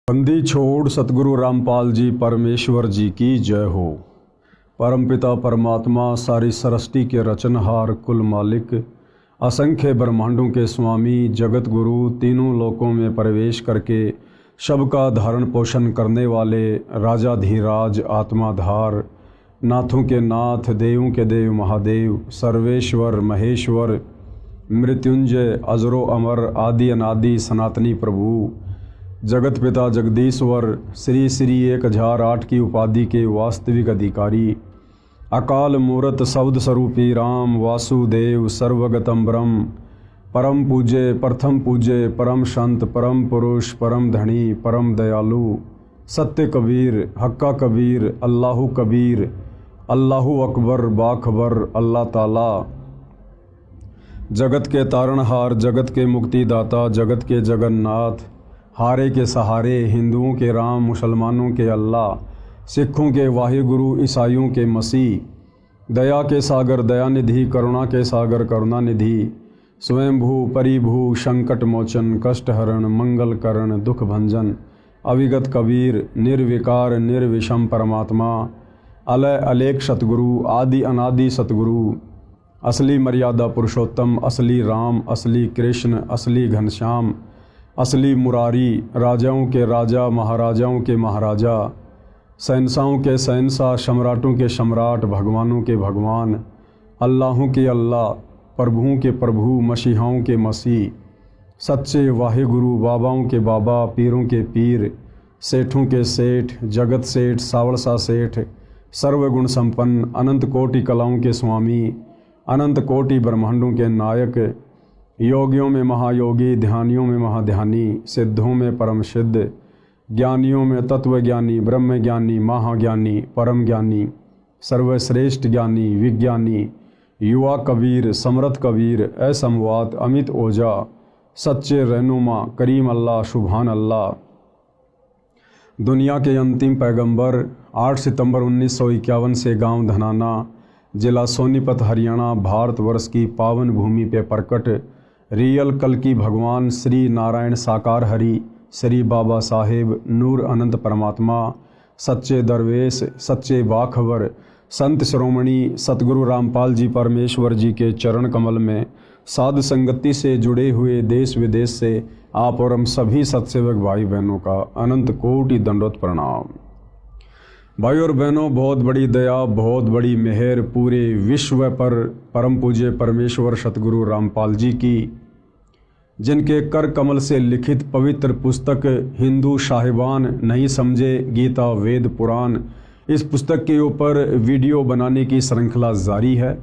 बंदी छोड़ सतगुरु रामपाल जी परमेश्वर जी की जय हो। परमपिता परमात्मा सारी सृष्टि के रचनहार कुल मालिक असंख्य ब्रह्मांडों के स्वामी जगत गुरु तीनों लोकों में प्रवेश करके सबका धारण पोषण करने वाले राजाधीराज आत्माधार नाथों के नाथ देवों के देव महादेव सर्वेश्वर महेश्वर मृत्युंजय अजरो अमर आदि अनादि सनातनी प्रभु जगत पिता जगदीश्वर श्री श्री 1008 की उपाधि के वास्तविक अधिकारी अकाल मूरत शब्द स्वरूपी राम वासुदेव सर्वगतम ब्रह्म परम पूज्य प्रथम पूज्य परम संत परम पुरुष परम धनी परम दयालु सत्य कबीर हक्का कबीर अल्लाहु कबीर अल्लाहु अकबर बाखबर अल्लाह ताला जगत के तारणहार जगत के मुक्तिदाता जगत के जगन्नाथ हारे के सहारे हिंदुओं के राम मुसलमानों के अल्लाह सिखों के वाहिगुरु ईसाइयों के मसीह दया के सागर दयानिधि करुणा के सागर करुणानिधि स्वयंभू परिभू संकट मोचन कष्टहरण मंगल करण दुख भंजन अविगत कबीर निर्विकार निर्विषम परमात्मा अलय अलेख सतगुरु आदि अनादि सतगुरु असली मर्यादा पुरुषोत्तम असली राम असली कृष्ण असली घनश्याम असली मुरारी राजाओं के राजा महाराजाओं के महाराजा शहंशाहों के शहंशाह सम्राटों के सम्राट भगवानों के भगवान अल्लाहों के अल्लाह प्रभुओं के प्रभु मसीहाओं के मसीह सच्चे वाहिगुरु बाबाओं के बाबा पीरों के पीर सेठों के सेठ जगत सेठ सावड़सा सेठ सर्वगुण संपन्न अनंत कोटि कलाओं के स्वामी अनंत कोटि ब्रह्मांडों के नायक योगियों में महायोगी ध्यानियों में महाध्यानी सिद्धों में परम सिद्ध ज्ञानियों में तत्वज्ञानी ब्रह्म ज्ञानी महाज्ञानी परम ज्ञानी सर्वश्रेष्ठ ज्ञानी विज्ञानी युवा कबीर समर्थ कबीर असमवात अमित ओझा सच्चे रहनुमा करीम अल्लाह सुभान अल्लाह दुनिया के अंतिम पैगंबर 8 सितंबर 1951 से गांव धनाना जिला सोनीपत हरियाणा भारतवर्ष की पावन भूमि पे प्रकट रियल कल की भगवान श्री नारायण साकार हरि श्री बाबा साहेब नूर अनंत परमात्मा सच्चे दरवेश सच्चे बाखबर संत श्रोमणी सतगुरु रामपाल जी परमेश्वर जी के चरण कमल में साध संगति से जुड़े हुए देश विदेश से आप और हम सभी सत्सेवक भाई बहनों का अनंत कोटि दंडोत प्रणाम। भाई और बहनों, बहुत बड़ी दया बहुत बड़ी मेहर पूरे विश्व पर परम पूज्य परमेश्वर सतगुरु रामपाल जी की, जिनके कर कमल से लिखित पवित्र पुस्तक हिंदू साहिबान नहीं समझे गीता वेद पुराण, इस पुस्तक के ऊपर वीडियो बनाने की श्रृंखला जारी है।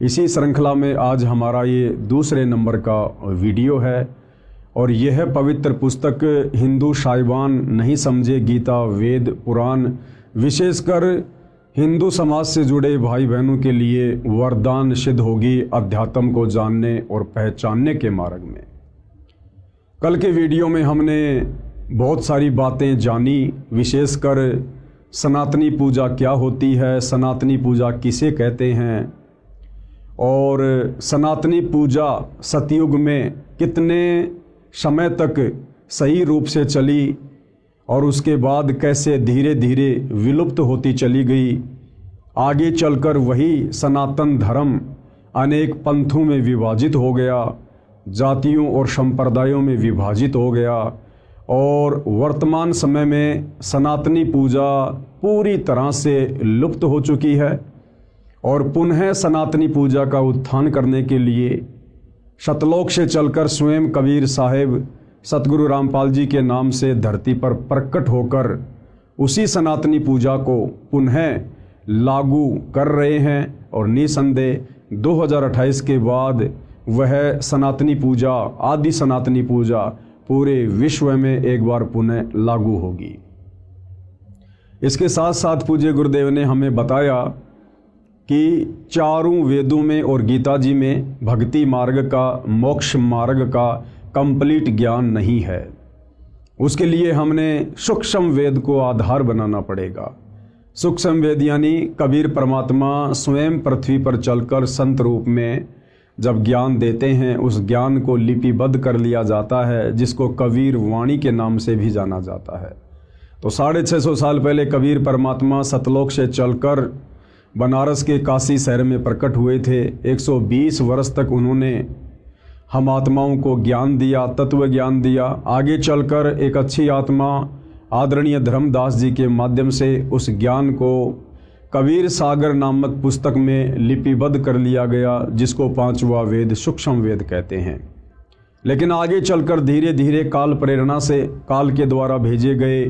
इसी श्रृंखला में आज हमारा ये दूसरे नंबर का वीडियो है और यह पवित्र पुस्तक हिंदू साहिबान नहीं समझे गीता वेद पुराण विशेषकर हिंदू समाज से जुड़े भाई बहनों के लिए वरदान सिद्ध होगी अध्यात्म को जानने और पहचानने के मार्ग में। कल के वीडियो में हमने बहुत सारी बातें जानी, विशेषकर सनातनी पूजा क्या होती है, सनातनी पूजा किसे कहते हैं और सनातनी पूजा सतयुग में कितने समय तक सही रूप से चली और उसके बाद कैसे धीरे धीरे विलुप्त होती चली गई। आगे चलकर वही सनातन धर्म अनेक पंथों में विभाजित हो गया, जातियों और संप्रदायों में विभाजित हो गया और वर्तमान समय में सनातनी पूजा पूरी तरह से लुप्त हो चुकी है और पुनः सनातनी पूजा का उत्थान करने के लिए सतलोक से चलकर स्वयं कबीर साहेब सतगुरु रामपाल जी के नाम से धरती पर प्रकट होकर उसी सनातनी पूजा को पुनः लागू कर रहे हैं और निसंदेह 2028 के बाद वह सनातनी पूजा आदि सनातनी पूजा पूरे विश्व में एक बार पुनः लागू होगी। इसके साथ साथ पूज्य गुरुदेव ने हमें बताया कि चारों वेदों में और गीता जी में भक्ति मार्ग का मोक्ष मार्ग का कंप्लीट ज्ञान नहीं है। उसके लिए हमने सूक्ष्म वेद को आधार बनाना पड़ेगा। सूक्ष्म वेद यानी कबीर परमात्मा स्वयं पृथ्वी पर चलकर संत रूप में जब ज्ञान देते हैं उस ज्ञान को लिपिबद्ध कर लिया जाता है, जिसको कबीर वाणी के नाम से भी जाना जाता है। तो 650 साल पहले कबीर परमात्मा सतलोक से चलकर बनारस के काशी शहर में प्रकट हुए थे। 120 वर्ष तक उन्होंने हम आत्माओं को ज्ञान दिया, तत्व ज्ञान दिया। आगे चलकर एक अच्छी आत्मा आदरणीय धर्मदास जी के माध्यम से उस ज्ञान को कबीर सागर नामक पुस्तक में लिपिबद्ध कर लिया गया, जिसको 5वां वेद सूक्ष्म वेद कहते हैं। लेकिन आगे चलकर धीरे धीरे काल प्रेरणा से, काल के द्वारा भेजे गए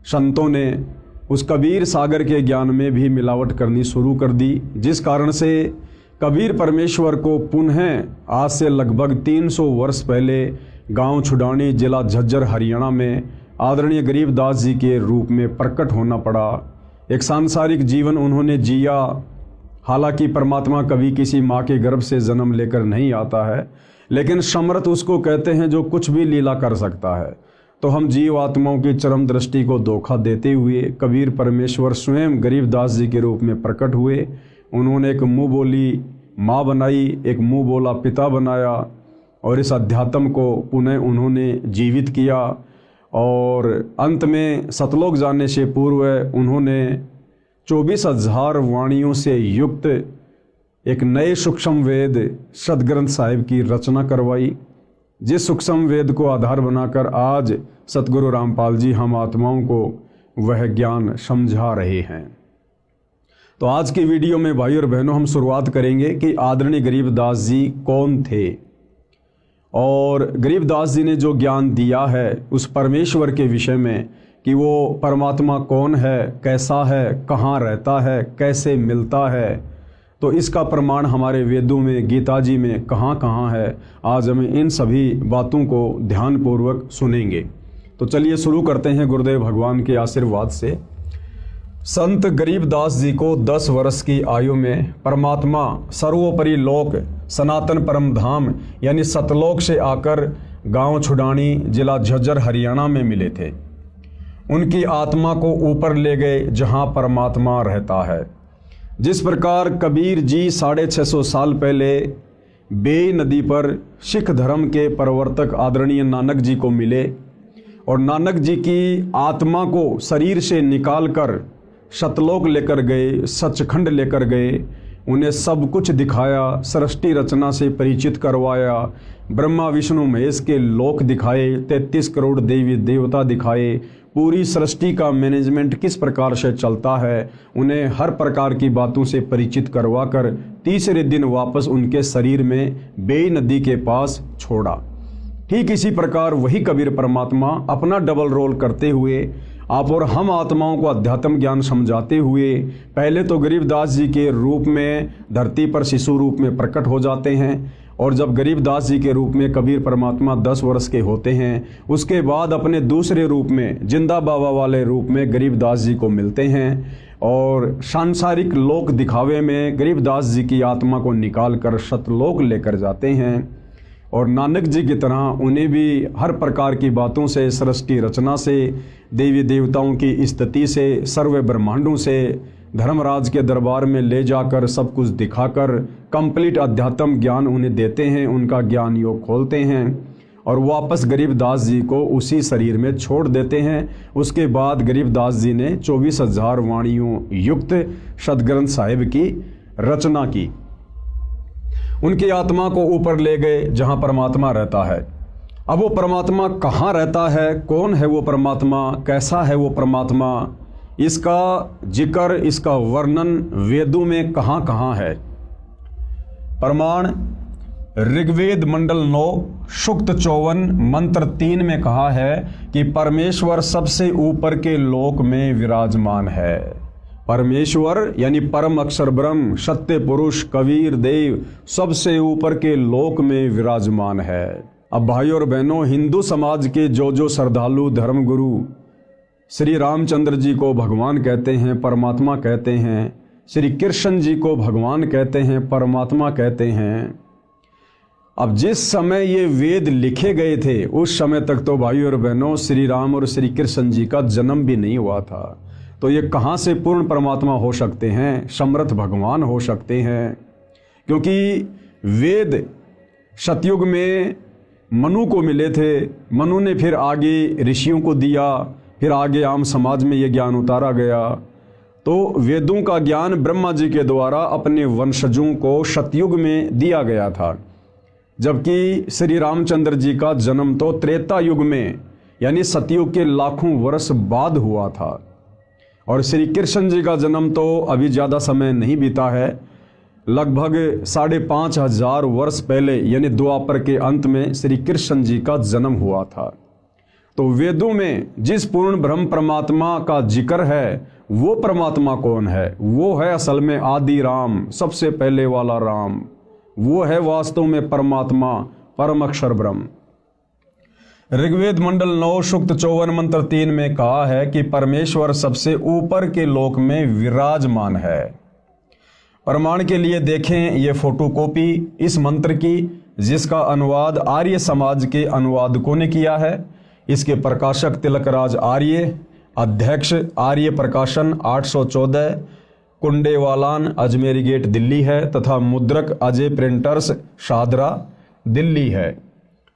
संतों ने उस कबीर सागर के ज्ञान में भी मिलावट करनी शुरू कर दी, जिस कारण से कबीर परमेश्वर को पुनः आज से लगभग 300 वर्ष पहले गांव छुडानी, जिला झज्जर, हरियाणा में आदरणीय गरीबदास जी के रूप में प्रकट होना पड़ा। एक सांसारिक जीवन उन्होंने जिया। हालांकि परमात्मा कभी किसी माँ के गर्भ से जन्म लेकर नहीं आता है, लेकिन समर्थ उसको कहते हैं जो कुछ भी लीला कर सकता है। तो हम जीव आत्माओं की चरम दृष्टि को धोखा देते हुए कबीर परमेश्वर स्वयं गरीबदास जी के रूप में प्रकट हुए। उन्होंने एक मुँह बोली माँ बनाई, एक मुँह बोला पिता बनाया, और इस अध्यात्म को पुनः उन्होंने जीवित किया। और अंत में सतलोक जाने से पूर्व उन्होंने 24,000 वाणियों से युक्त एक नए सूक्ष्म वेद सदग्रंथ साहिब की रचना करवाई, जिस सूक्ष्म वेद को आधार बनाकर आज सतगुरु रामपाल जी हम आत्माओं को वह ज्ञान समझा रहे हैं। तो आज की वीडियो में भाई और बहनों हम शुरुआत करेंगे कि आदरणीय गरीबदास जी कौन थे और गरीबदास जी ने जो ज्ञान दिया है उस परमेश्वर के विषय में कि वो परमात्मा कौन है, कैसा है, कहाँ रहता है, कैसे मिलता है। तो इसका प्रमाण हमारे वेदों में, गीता जी में कहाँ कहाँ है। आज हम इन सभी बातों को ध्यानपूर्वक सुनेंगे। तो चलिए शुरू करते हैं गुरुदेव भगवान के आशीर्वाद से। संत गरीबदास जी को 10 वर्ष की आयु में परमात्मा सर्वोपरि लोक सनातन परम धाम यानी सतलोक से आकर गांव छुडानी, जिला झज्जर, हरियाणा में मिले थे। उनकी आत्मा को ऊपर ले गए जहां परमात्मा रहता है। जिस प्रकार कबीर जी 650 साल पहले बेई नदी पर सिख धर्म के प्रवर्तक आदरणीय नानक जी को मिले और नानक जी की आत्मा को शरीर से निकालकर सतलोक लेकर गए, सचखंड लेकर गए, उन्हें सब कुछ दिखाया, सृष्टि रचना से परिचित करवाया, ब्रह्मा विष्णु महेश के लोक दिखाए, 33 करोड़ देवी देवता दिखाए, पूरी सृष्टि का मैनेजमेंट किस प्रकार से चलता है, उन्हें हर प्रकार की बातों से परिचित करवाकर तीसरे दिन वापस उनके शरीर में बेई नदी के पास छोड़ा। ठीक इसी प्रकार वही कबीर परमात्मा अपना डबल रोल करते हुए आप और हम आत्माओं को अध्यात्म ज्ञान समझाते हुए पहले तो गरीबदास जी के रूप में धरती पर शिशु रूप में प्रकट हो जाते हैं, और जब गरीबदास जी के रूप में कबीर परमात्मा 10 वर्ष के होते हैं, उसके बाद अपने दूसरे रूप में जिंदा बाबा वाले रूप में गरीबदास जी को मिलते हैं और सांसारिक लोक दिखावे में गरीबदास जी की आत्मा को निकाल कर सतलोक लेकर जाते हैं। और नानक जी की तरह उन्हें भी हर प्रकार की बातों से, सृष्टि रचना से, देवी देवताओं की स्थिति से, सर्व ब्रह्मांडों से धर्मराज के दरबार में ले जाकर सब कुछ दिखाकर कंप्लीट अध्यात्म ज्ञान उन्हें देते हैं। उनका ज्ञान योग खोलते हैं और वापस गरीबदास जी को उसी शरीर में छोड़ देते हैं। उसके बाद गरीबदास जी ने 24,000 वाणियों युक्त सदग्रंथ साहिब की रचना की। उनकी आत्मा को ऊपर ले गए जहां परमात्मा रहता है। अब वो परमात्मा कहाँ रहता है, कौन है वो परमात्मा, कैसा है वो परमात्मा, इसका जिक्र, इसका वर्णन वेदों में कहाँ कहाँ है। प्रमाण ऋग्वेद मंडल 9 सूक्त 54 मंत्र 3 में कहा है कि परमेश्वर सबसे ऊपर के लोक में विराजमान है। परमेश्वर यानी परम अक्षर ब्रह्म, सत्य पुरुष, कबीर देव सबसे ऊपर के लोक में विराजमान है। अब भाई और बहनों, हिंदू समाज के जो श्रद्धालु धर्मगुरु श्री रामचंद्र जी को भगवान कहते हैं, परमात्मा कहते हैं, श्री कृष्ण जी को भगवान कहते हैं, परमात्मा कहते हैं। अब जिस समय ये वेद लिखे गए थे उस समय तक तो भाई और बहनों श्री राम और श्री कृष्ण जी का जन्म भी नहीं हुआ था। तो ये कहाँ से पूर्ण परमात्मा हो सकते हैं, समर्थ भगवान हो सकते हैं? क्योंकि वेद सतयुग में मनु को मिले थे, मनु ने फिर आगे ऋषियों को दिया, फिर आगे आम समाज में ये ज्ञान उतारा गया। तो वेदों का ज्ञान ब्रह्मा जी के द्वारा अपने वंशजों को सतयुग में दिया गया था, जबकि श्री रामचंद्र जी का जन्म तो त्रेता युग में यानी सतयुग के लाखों वर्ष बाद हुआ था, और श्री कृष्ण जी का जन्म तो अभी ज़्यादा समय नहीं बीता है, लगभग 5,500 वर्ष पहले यानी द्वापर के अंत में श्री कृष्ण जी का जन्म हुआ था। तो वेदों में जिस पूर्ण ब्रह्म परमात्मा का जिक्र है वो परमात्मा कौन है? वो है असल में आदि राम, सबसे पहले वाला राम। वो है वास्तव में परमात्मा, परम अक्षर ब्रह्म। ऋग्वेद मंडल 9 सूक्त 54 मंत्र 3 में कहा है कि परमेश्वर सबसे ऊपर के लोक में विराजमान है। प्रमाण के लिए देखें ये फोटोकॉपी इस मंत्र की, जिसका अनुवाद आर्य समाज के अनुवादकों ने किया है। इसके प्रकाशक तिलकराज आर्य, अध्यक्ष आर्य प्रकाशन 814, कुंडेवालान अजमेरी गेट दिल्ली है, तथा मुद्रक अजय प्रिंटर्स शादरा दिल्ली है।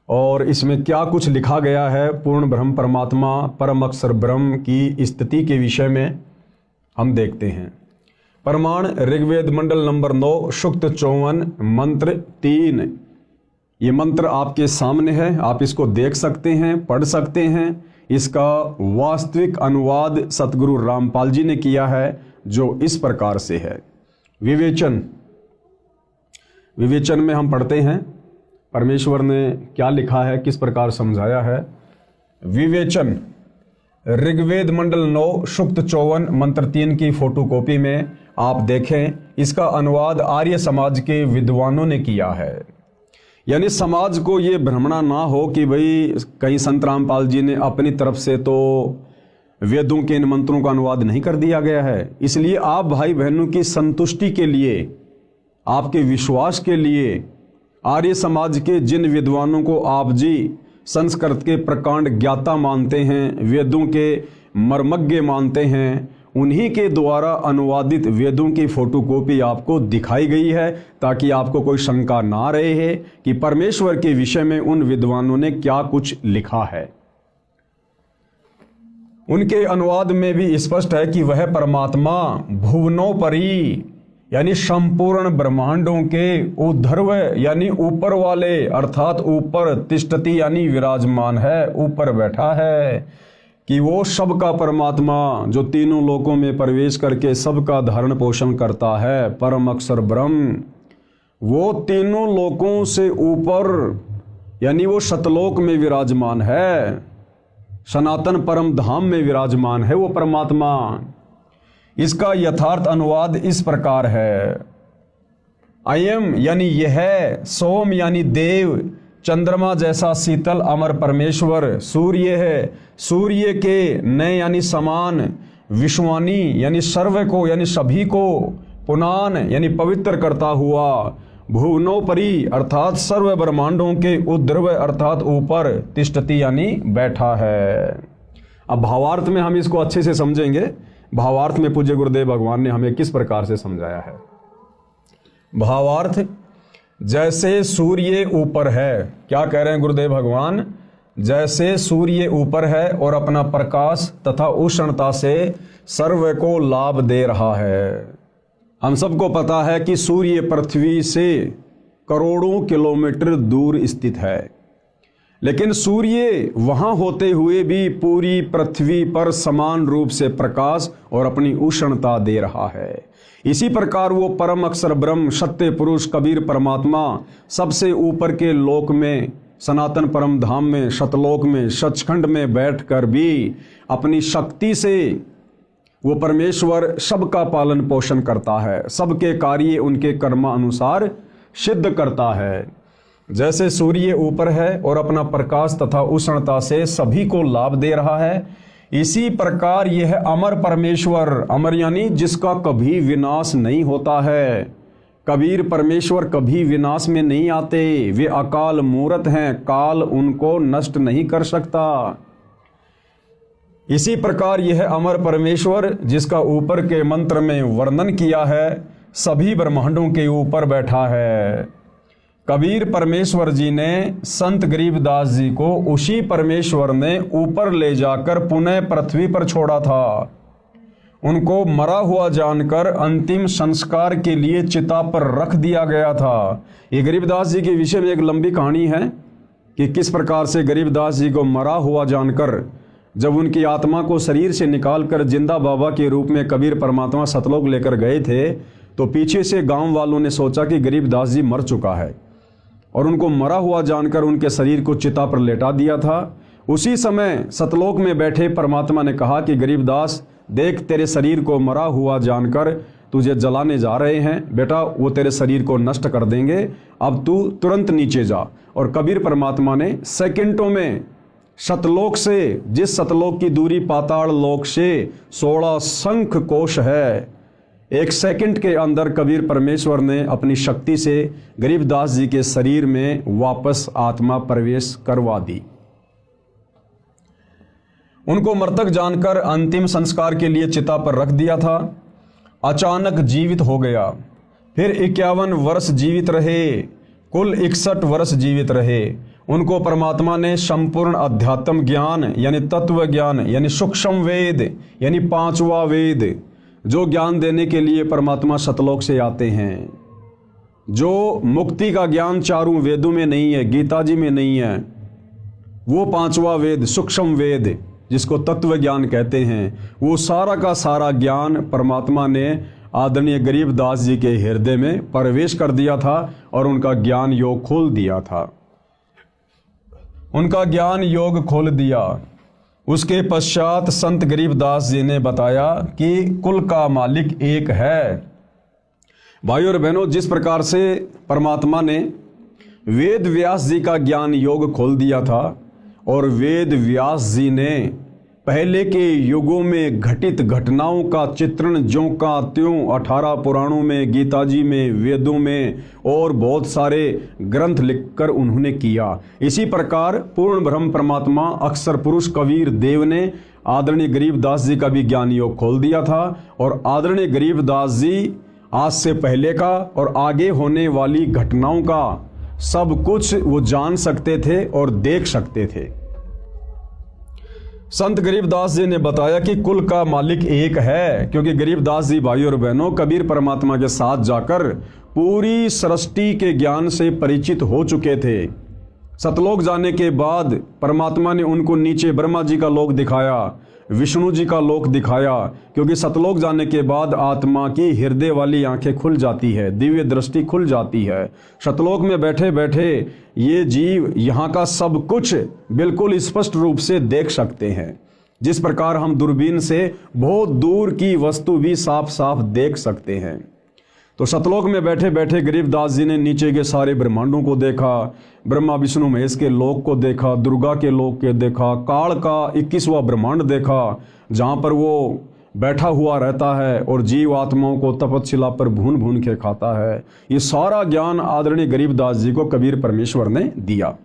और इसमें क्या कुछ लिखा गया है पूर्ण ब्रह्म परमात्मा परम अक्षर ब्रह्म की स्थिति के विषय में हम देखते हैं। प्रमाण ऋग्वेद मंडल नंबर 9 सूक्त 54 मंत्र 3। ये मंत्र आपके सामने है, आप इसको देख सकते हैं, पढ़ सकते हैं। इसका वास्तविक अनुवाद सतगुरु रामपाल जी ने किया है, जो इस प्रकार से है। विवेचन में हम पढ़ते हैं परमेश्वर ने क्या लिखा है, किस प्रकार समझाया है। विवेचन ऋग्वेद मंडल 9 सूक्त 54 मंत्र 3 की फोटोकॉपी में आप देखें, इसका अनुवाद आर्य समाज के विद्वानों ने किया है। यानी समाज को ये भ्रमणा ना हो कि भाई कहीं संत रामपाल जी ने अपनी तरफ से तो वेदों के इन मंत्रों का अनुवाद नहीं कर दिया गया है। इसलिए आप भाई बहनों की संतुष्टि के लिए, आपके विश्वास के लिए, आर्य समाज के जिन विद्वानों को आप जी संस्कृत के प्रकांड ज्ञाता मानते हैं, वेदों के मर्मज्ञ मानते हैं, उन्हीं के द्वारा अनुवादित वेदों की फोटोकॉपी आपको दिखाई गई है, ताकि आपको कोई शंका ना रहे है कि परमेश्वर के विषय में उन विद्वानों ने क्या कुछ लिखा है। उनके अनुवाद में भी स्पष्ट है कि वह परमात्मा भुवनोपरि यानी संपूर्ण ब्रह्मांडों के ऊर्ध्व यानी ऊपर वाले, अर्थात ऊपर तिष्ठति यानी विराजमान है, ऊपर बैठा है, कि वो सबका परमात्मा जो तीनों लोकों में प्रवेश करके सबका धारण पोषण करता है, परम अक्षर ब्रह्म, वो तीनों लोकों से ऊपर यानी वो सतलोक में विराजमान है, सनातन परम धाम में विराजमान है वो परमात्मा। इसका यथार्थ अनुवाद इस प्रकार है। अयम यानी यह, सोम यानी देव, चंद्रमा जैसा शीतल अमर परमेश्वर, सूर्य है, सूर्य के नए यानी समान, विश्वानी यानी सर्व को यानी सभी को, पुनान यानी पवित्र करता हुआ, भुवनोपरि अर्थात सर्व ब्रह्मांडों के ऊर्ध्व अर्थात ऊपर, तिष्ठति यानी बैठा है। अब भावार्थ में हम इसको अच्छे से समझेंगे। भावार्थ में पूज्य गुरुदेव भगवान ने हमें किस प्रकार से समझाया है। भावार्थ, जैसे सूर्य ऊपर है, क्या कह रहे हैं गुरुदेव भगवान, जैसे सूर्य ऊपर है और अपना प्रकाश तथा उष्णता से सर्व को लाभ दे रहा है। हम सबको पता है कि सूर्य पृथ्वी से करोड़ों किलोमीटर दूर स्थित है, लेकिन सूर्य वहां होते हुए भी पूरी पृथ्वी पर समान रूप से प्रकाश और अपनी उष्णता दे रहा है। इसी प्रकार वो परम अक्षर ब्रह्म, सत्य पुरुष कबीर परमात्मा सबसे ऊपर के लोक में, सनातन परम धाम में, सतलोक में, सचखंड में बैठकर भी अपनी शक्ति से वो परमेश्वर सबका पालन पोषण करता है, सबके कार्य उनके कर्मानुसार सिद्ध करता है। जैसे सूर्य ऊपर है और अपना प्रकाश तथा उष्णता से सभी को लाभ दे रहा है, इसी प्रकार यह अमर परमेश्वर, अमर यानी जिसका कभी विनाश नहीं होता है, कबीर परमेश्वर कभी विनाश में नहीं आते, वे अकाल मूर्त हैं, काल उनको नष्ट नहीं कर सकता। इसी प्रकार यह अमर परमेश्वर जिसका ऊपर के मंत्र में वर्णन किया है, सभी ब्रह्मांडों के ऊपर बैठा है। कबीर परमेश्वर जी ने संत गरीबदास जी को उसी परमेश्वर ने ऊपर ले जाकर पुनः पृथ्वी पर छोड़ा था। उनको मरा हुआ जानकर अंतिम संस्कार के लिए चिता पर रख दिया गया था। ये गरीबदास जी के विषय में एक लंबी कहानी है कि किस प्रकार से गरीबदास जी को मरा हुआ जानकर जब उनकी आत्मा को शरीर से निकालकर जिंदा बाबा के रूप में कबीर परमात्मा सतलोक लेकर गए थे, तो पीछे से गांव वालों ने सोचा कि गरीबदास जी मर चुका है और उनको मरा हुआ जानकर उनके शरीर को चिता पर लेटा दिया था। उसी समय सतलोक में बैठे परमात्मा ने कहा कि गरीबदास देख, तेरे शरीर को मरा हुआ जानकर तुझे जलाने जा रहे हैं बेटा, वो तेरे शरीर को नष्ट कर देंगे, अब तू तुरंत नीचे जा। और कबीर परमात्मा ने सेकंडों में सतलोक से, जिस सतलोक की दूरी पाताल लोक से 16 शंख कोश है, एक सेकंड के अंदर कबीर परमेश्वर ने अपनी शक्ति से गरीबदास जी के शरीर में वापस आत्मा प्रवेश करवा दी। उनको मृतक जानकर अंतिम संस्कार के लिए चिता पर रख दिया था। अचानक जीवित हो गया। फिर 51 वर्ष जीवित रहे, कुल 61 वर्ष जीवित रहे। उनको परमात्मा ने संपूर्ण अध्यात्म ज्ञान यानी तत्व ज्ञान यानी सूक्ष्म वेद यानी 5वां वेद, जो ज्ञान देने के लिए परमात्मा सतलोक से आते हैं, जो मुक्ति का ज्ञान चारों वेदों में नहीं है, गीता जी में नहीं है, वो 5वां वेद सूक्ष्म वेद जिसको तत्व ज्ञान कहते हैं, वो सारा का सारा ज्ञान परमात्मा ने आदरणीय गरीबदास जी के हृदय में प्रवेश कर दिया था और उनका ज्ञान योग खोल दिया था। उनका ज्ञान योग खोल दिया। उसके पश्चात संत गरीबदास जी ने बताया कि कुल का मालिक एक है। भाइयों और बहनों, जिस प्रकार से परमात्मा ने वेद व्यास जी का ज्ञान योग खोल दिया था और वेद व्यास जी ने पहले के युगों में घटित घटनाओं का चित्रण ज्यों का त्यों 18 पुराणों में, गीता जी में, वेदों में और बहुत सारे ग्रंथ लिखकर उन्होंने किया, इसी प्रकार पूर्ण ब्रह्म परमात्मा अक्षर पुरुष कबीर देव ने आदरणीय गरीबदास जी का भी ज्ञान योग खोल दिया था। और आदरणीय गरीबदास जी आज से पहले का और आगे होने वाली घटनाओं का सब कुछ वो जान सकते थे और देख सकते थे। संत गरीबदास जी ने बताया कि कुल का मालिक एक है, क्योंकि गरीबदास जी भाइयों और बहनों कबीर परमात्मा के साथ जाकर पूरी सृष्टि के ज्ञान से परिचित हो चुके थे। सतलोक जाने के बाद परमात्मा ने उनको नीचे ब्रह्मा जी का लोक दिखाया, विष्णु जी का लोक दिखाया, क्योंकि सतलोक जाने के बाद आत्मा की हृदय वाली आंखें खुल जाती है, दिव्य दृष्टि खुल जाती है। सतलोक में बैठे बैठे ये जीव यहाँ का सब कुछ बिल्कुल स्पष्ट रूप से देख सकते हैं, जिस प्रकार हम दूरबीन से बहुत दूर की वस्तु भी साफ साफ देख सकते हैं। तो सतलोक में बैठे बैठे गरीबदास जी ने नीचे के सारे ब्रह्मांडों को देखा, ब्रह्मा विष्णु महेश के लोक को देखा, दुर्गा के लोक के देखा, काल का 21वां ब्रह्मांड देखा जहाँ पर वो बैठा हुआ रहता है और जीव आत्माओं को तपस्या पर भून भून के खाता है। ये सारा ज्ञान आदरणीय गरीबदास जी को कबीर परमेश्वर ने दिया।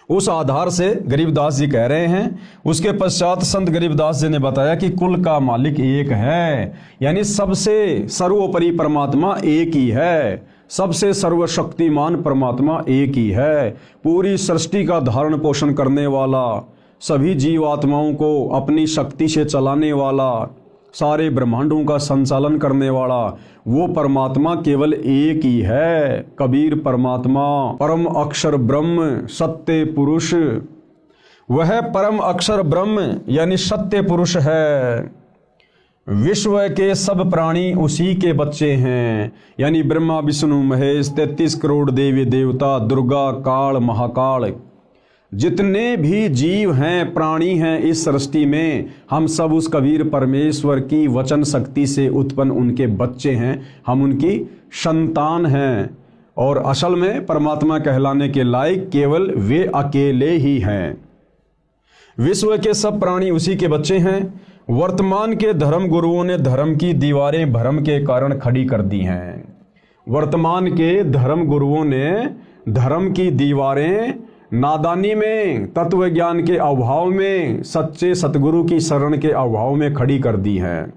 उस आधार से गरीबदास जी कह रहे हैं। उसके पश्चात संत गरीबदास जी ने बताया कि कुल का मालिक एक है, यानी सबसे सर्वोपरि परमात्मा एक ही है, सबसे सर्वशक्तिमान परमात्मा एक ही है, पूरी सृष्टि का धारण पोषण करने वाला, सभी जीवात्माओं को अपनी शक्ति से चलाने वाला, सारे ब्रह्मांडों का संचालन करने वाला वो परमात्मा केवल एक ही है, कबीर परमात्मा, परम अक्षर ब्रह्म, सत्य पुरुष। वह परम अक्षर ब्रह्म यानी सत्य पुरुष है। विश्व के सब प्राणी उसी के बच्चे हैं, यानी ब्रह्मा विष्णु महेश, 33 करोड़ देवी देवता, दुर्गा, काल, महाकाल, जितने भी जीव हैं, प्राणी हैं इस सृष्टि में, हम सब उस कबीर परमेश्वर की वचन शक्ति से उत्पन्न उनके बच्चे हैं, हम उनकी संतान हैं। और असल में परमात्मा कहलाने के लायक केवल वे अकेले ही हैं। विश्व के सब प्राणी उसी के बच्चे हैं। वर्तमान के धर्म गुरुओं ने धर्म की दीवारें भ्रम के कारण खड़ी कर दी हैं। वर्तमान के धर्म गुरुओं ने धर्म की दीवारें नादानी में, तत्व ज्ञान के अभाव में, सच्चे सतगुरु की शरण के अभाव में खड़ी कर दी हैं।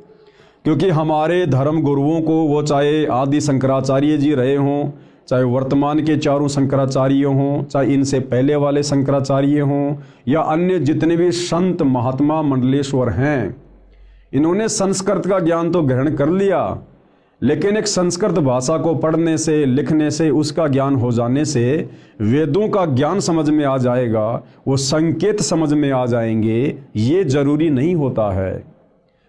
क्योंकि हमारे धर्म गुरुओं को, वो चाहे आदि शंकराचार्य जी रहे हों, चाहे वर्तमान के चारों शंकराचार्य हों, चाहे इनसे पहले वाले शंकराचार्य हों, या अन्य जितने भी संत महात्मा मंडलेश्वर हैं, इन्होंने संस्कृत का ज्ञान तो ग्रहण कर लिया, लेकिन एक संस्कृत भाषा को पढ़ने से, लिखने से, उसका ज्ञान हो जाने से वेदों का ज्ञान समझ में आ जाएगा, वो संकेत समझ में आ जाएंगे, ये जरूरी नहीं होता है।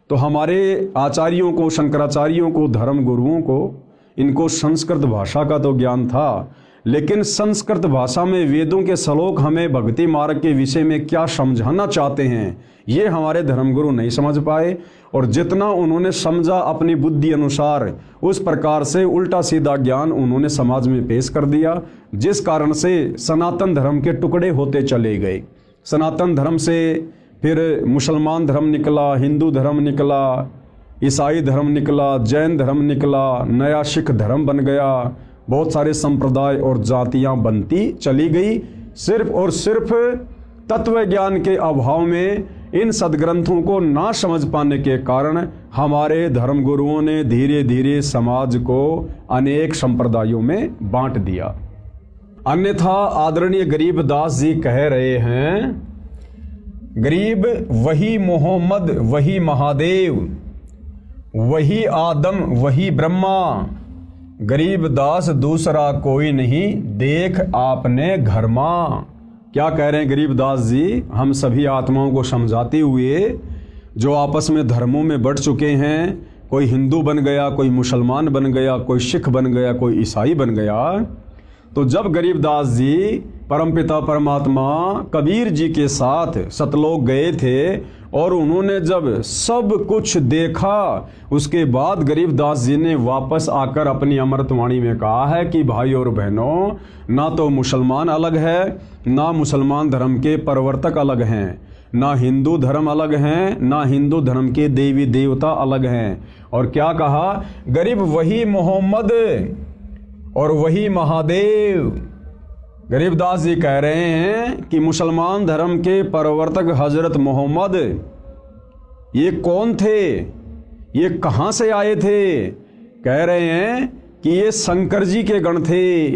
तो हमारे आचार्यों को, शंकराचार्यों को, धर्म गुरुओं को, इनको संस्कृत भाषा का तो ज्ञान था, लेकिन संस्कृत भाषा में वेदों के श्लोक हमें भक्ति मार्ग के विषय में क्या समझाना चाहते हैं, ये हमारे धर्मगुरु नहीं समझ पाए। और जितना उन्होंने समझा अपनी बुद्धि अनुसार, उस प्रकार से उल्टा सीधा ज्ञान उन्होंने समाज में पेश कर दिया, जिस कारण से सनातन धर्म के टुकड़े होते चले गए। सनातन धर्म से फिर मुसलमान धर्म निकला, हिंदू धर्म निकला, ईसाई धर्म निकला, जैन धर्म निकला, नया सिख धर्म बन गया, बहुत सारे संप्रदाय और जातियां बनती चली गई, सिर्फ और सिर्फ तत्व ज्ञान के अभाव में, इन सदग्रंथों को ना समझ पाने के कारण हमारे धर्मगुरुओं ने धीरे धीरे समाज को अनेक संप्रदायों में बांट दिया। अन्यथा आदरणीय गरीबदास जी कह रहे हैं, गरीब वही मोहम्मद वही महादेव, वही आदम वही ब्रह्मा, गरीबदास दूसरा कोई नहीं, देख आपने घर मां। क्या कह रहे हैं गरीबदास जी? हम सभी आत्माओं को समझाते हुए, जो आपस में धर्मों में बढ़ चुके हैं, कोई हिंदू बन गया, कोई मुसलमान बन गया, कोई सिख बन गया, कोई ईसाई बन गया, तो जब गरीबदास जी परमपिता परमात्मा कबीर जी के साथ सतलोक गए थे और उन्होंने जब सब कुछ देखा, उसके बाद गरीबदास जी ने वापस आकर अपनी अमृतवाणी में कहा है कि भाई और बहनों, ना तो मुसलमान अलग है, ना मुसलमान धर्म के प्रवर्तक अलग हैं, ना हिंदू धर्म अलग हैं, ना हिंदू धर्म के देवी देवता अलग हैं। और क्या कहा? गरीब वही मोहम्मद और वही महादेव। गरीबदास जी कह रहे हैं कि मुसलमान धर्म के प्रवर्तक हजरत मोहम्मद, ये कौन थे, ये कहाँ से आए थे? कह रहे हैं कि ये शंकर जी के गण थे।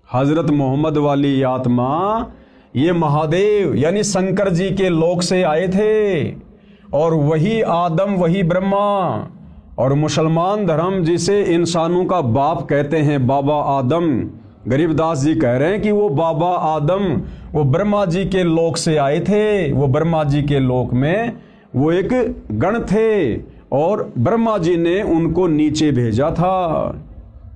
हजरत मोहम्मद वाली आत्मा ये महादेव यानी शंकर जी के लोक से आए थे, और वही आदम वही ब्रह्मा। और मुसलमान धर्म जिसे इंसानों का बाप कहते हैं, बाबा आदम, गरीबदास जी कह रहे हैं कि वो बाबा आदम वो ब्रह्मा जी के लोक से आए थे। वो ब्रह्मा जी के लोक में वो एक गण थे और ब्रह्मा जी ने उनको नीचे भेजा था।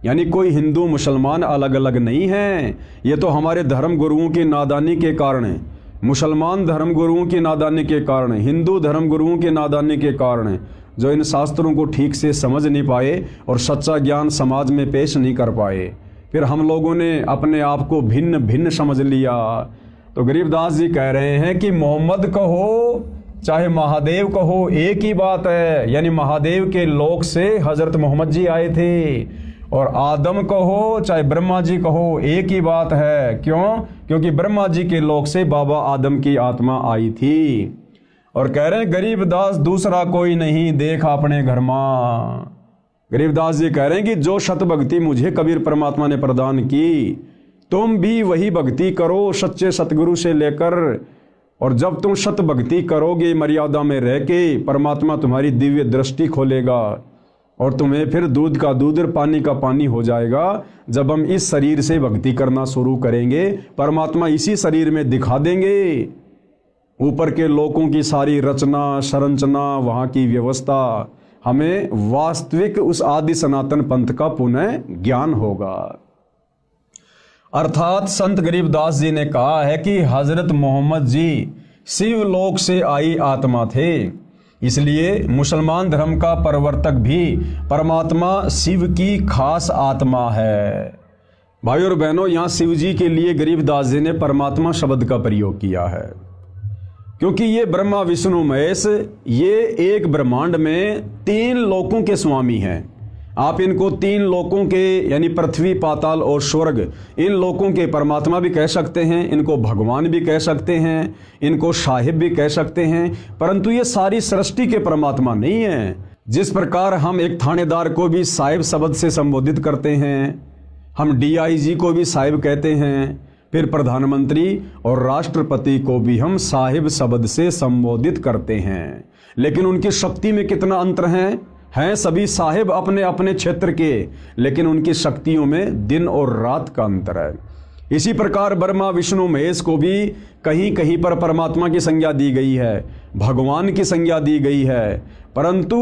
यानी कोई हिंदू मुसलमान अलग अलग नहीं है। ये तो हमारे धर्म गुरुओं की नादानी के कारण है, मुसलमान धर्म गुरुओं की नादानी के कारण, हिंदू धर्म गुरुओं की नादानी के कारण, जो इन शास्त्रों को ठीक से समझ नहीं पाए और सच्चा ज्ञान समाज में पेश नहीं कर पाए। फिर हम लोगों ने अपने आप को भिन्न भिन्न समझ लिया। तो गरीबदास जी कह रहे हैं कि मोहम्मद कहो चाहे महादेव कहो, एक ही बात है। यानी महादेव के लोक से हजरत मोहम्मद जी आए थे, और आदम कहो चाहे ब्रह्मा जी कहो, एक ही बात है। क्यों? क्योंकि ब्रह्मा जी के लोक से बाबा आदम की आत्मा आई थी। और कह रहे हैं गरीबदास दूसरा कोई नहीं, देख अपने घर मां। गरीबदास जी कह रहे हैं कि जो शत भक्ति मुझे कबीर परमात्मा ने प्रदान की, तुम भी वही भक्ति करो सच्चे सतगुरु से लेकर। और जब तुम शत भक्ति करोगे मर्यादा में रह के, परमात्मा तुम्हारी दिव्य दृष्टि खोलेगा और तुम्हें फिर दूध का दूध और पानी का पानी हो जाएगा। जब हम इस शरीर से भक्ति करना शुरू करेंगे, परमात्मा इसी शरीर में दिखा देंगे ऊपर के लोकों की सारी रचना संरचना, वहाँ की व्यवस्था। हमें वास्तविक उस आदि सनातन पंथ का पुनः ज्ञान होगा। अर्थात संत गरीबदास जी ने कहा है कि हजरत मोहम्मद जी शिव लोक से आई आत्मा थे, इसलिए मुसलमान धर्म का प्रवर्तक भी परमात्मा शिव की खास आत्मा है। भाई और बहनों, यहाँ शिव जी के लिए गरीबदास जी ने परमात्मा शब्द का प्रयोग किया है, क्योंकि ये ब्रह्मा विष्णु महेश, ये एक ब्रह्मांड में 3 लोकों के स्वामी हैं। आप इनको 3 लोकों के यानी पृथ्वी, पाताल और स्वर्ग, इन लोकों के परमात्मा भी कह सकते हैं, इनको भगवान भी कह सकते हैं, इनको साहिब भी कह सकते हैं, परंतु ये सारी सृष्टि के परमात्मा नहीं है। जिस प्रकार हम एक थानेदार को भी साहिब शब्द से संबोधित करते हैं, हम डीआईजी को भी साहिब कहते हैं, फिर प्रधानमंत्री और राष्ट्रपति को भी हम साहिब शब्द से संबोधित करते हैं। लेकिन उनकी शक्ति में कितना अंतर हैं सभी साहिब अपने अपने क्षेत्र के, लेकिन उनकी शक्तियों में दिन और रात का अंतर है। इसी प्रकार ब्रह्मा विष्णु महेश को भी कहीं कहीं पर परमात्मा की संज्ञा दी गई है, भगवान की संज्ञा दी गई है, परंतु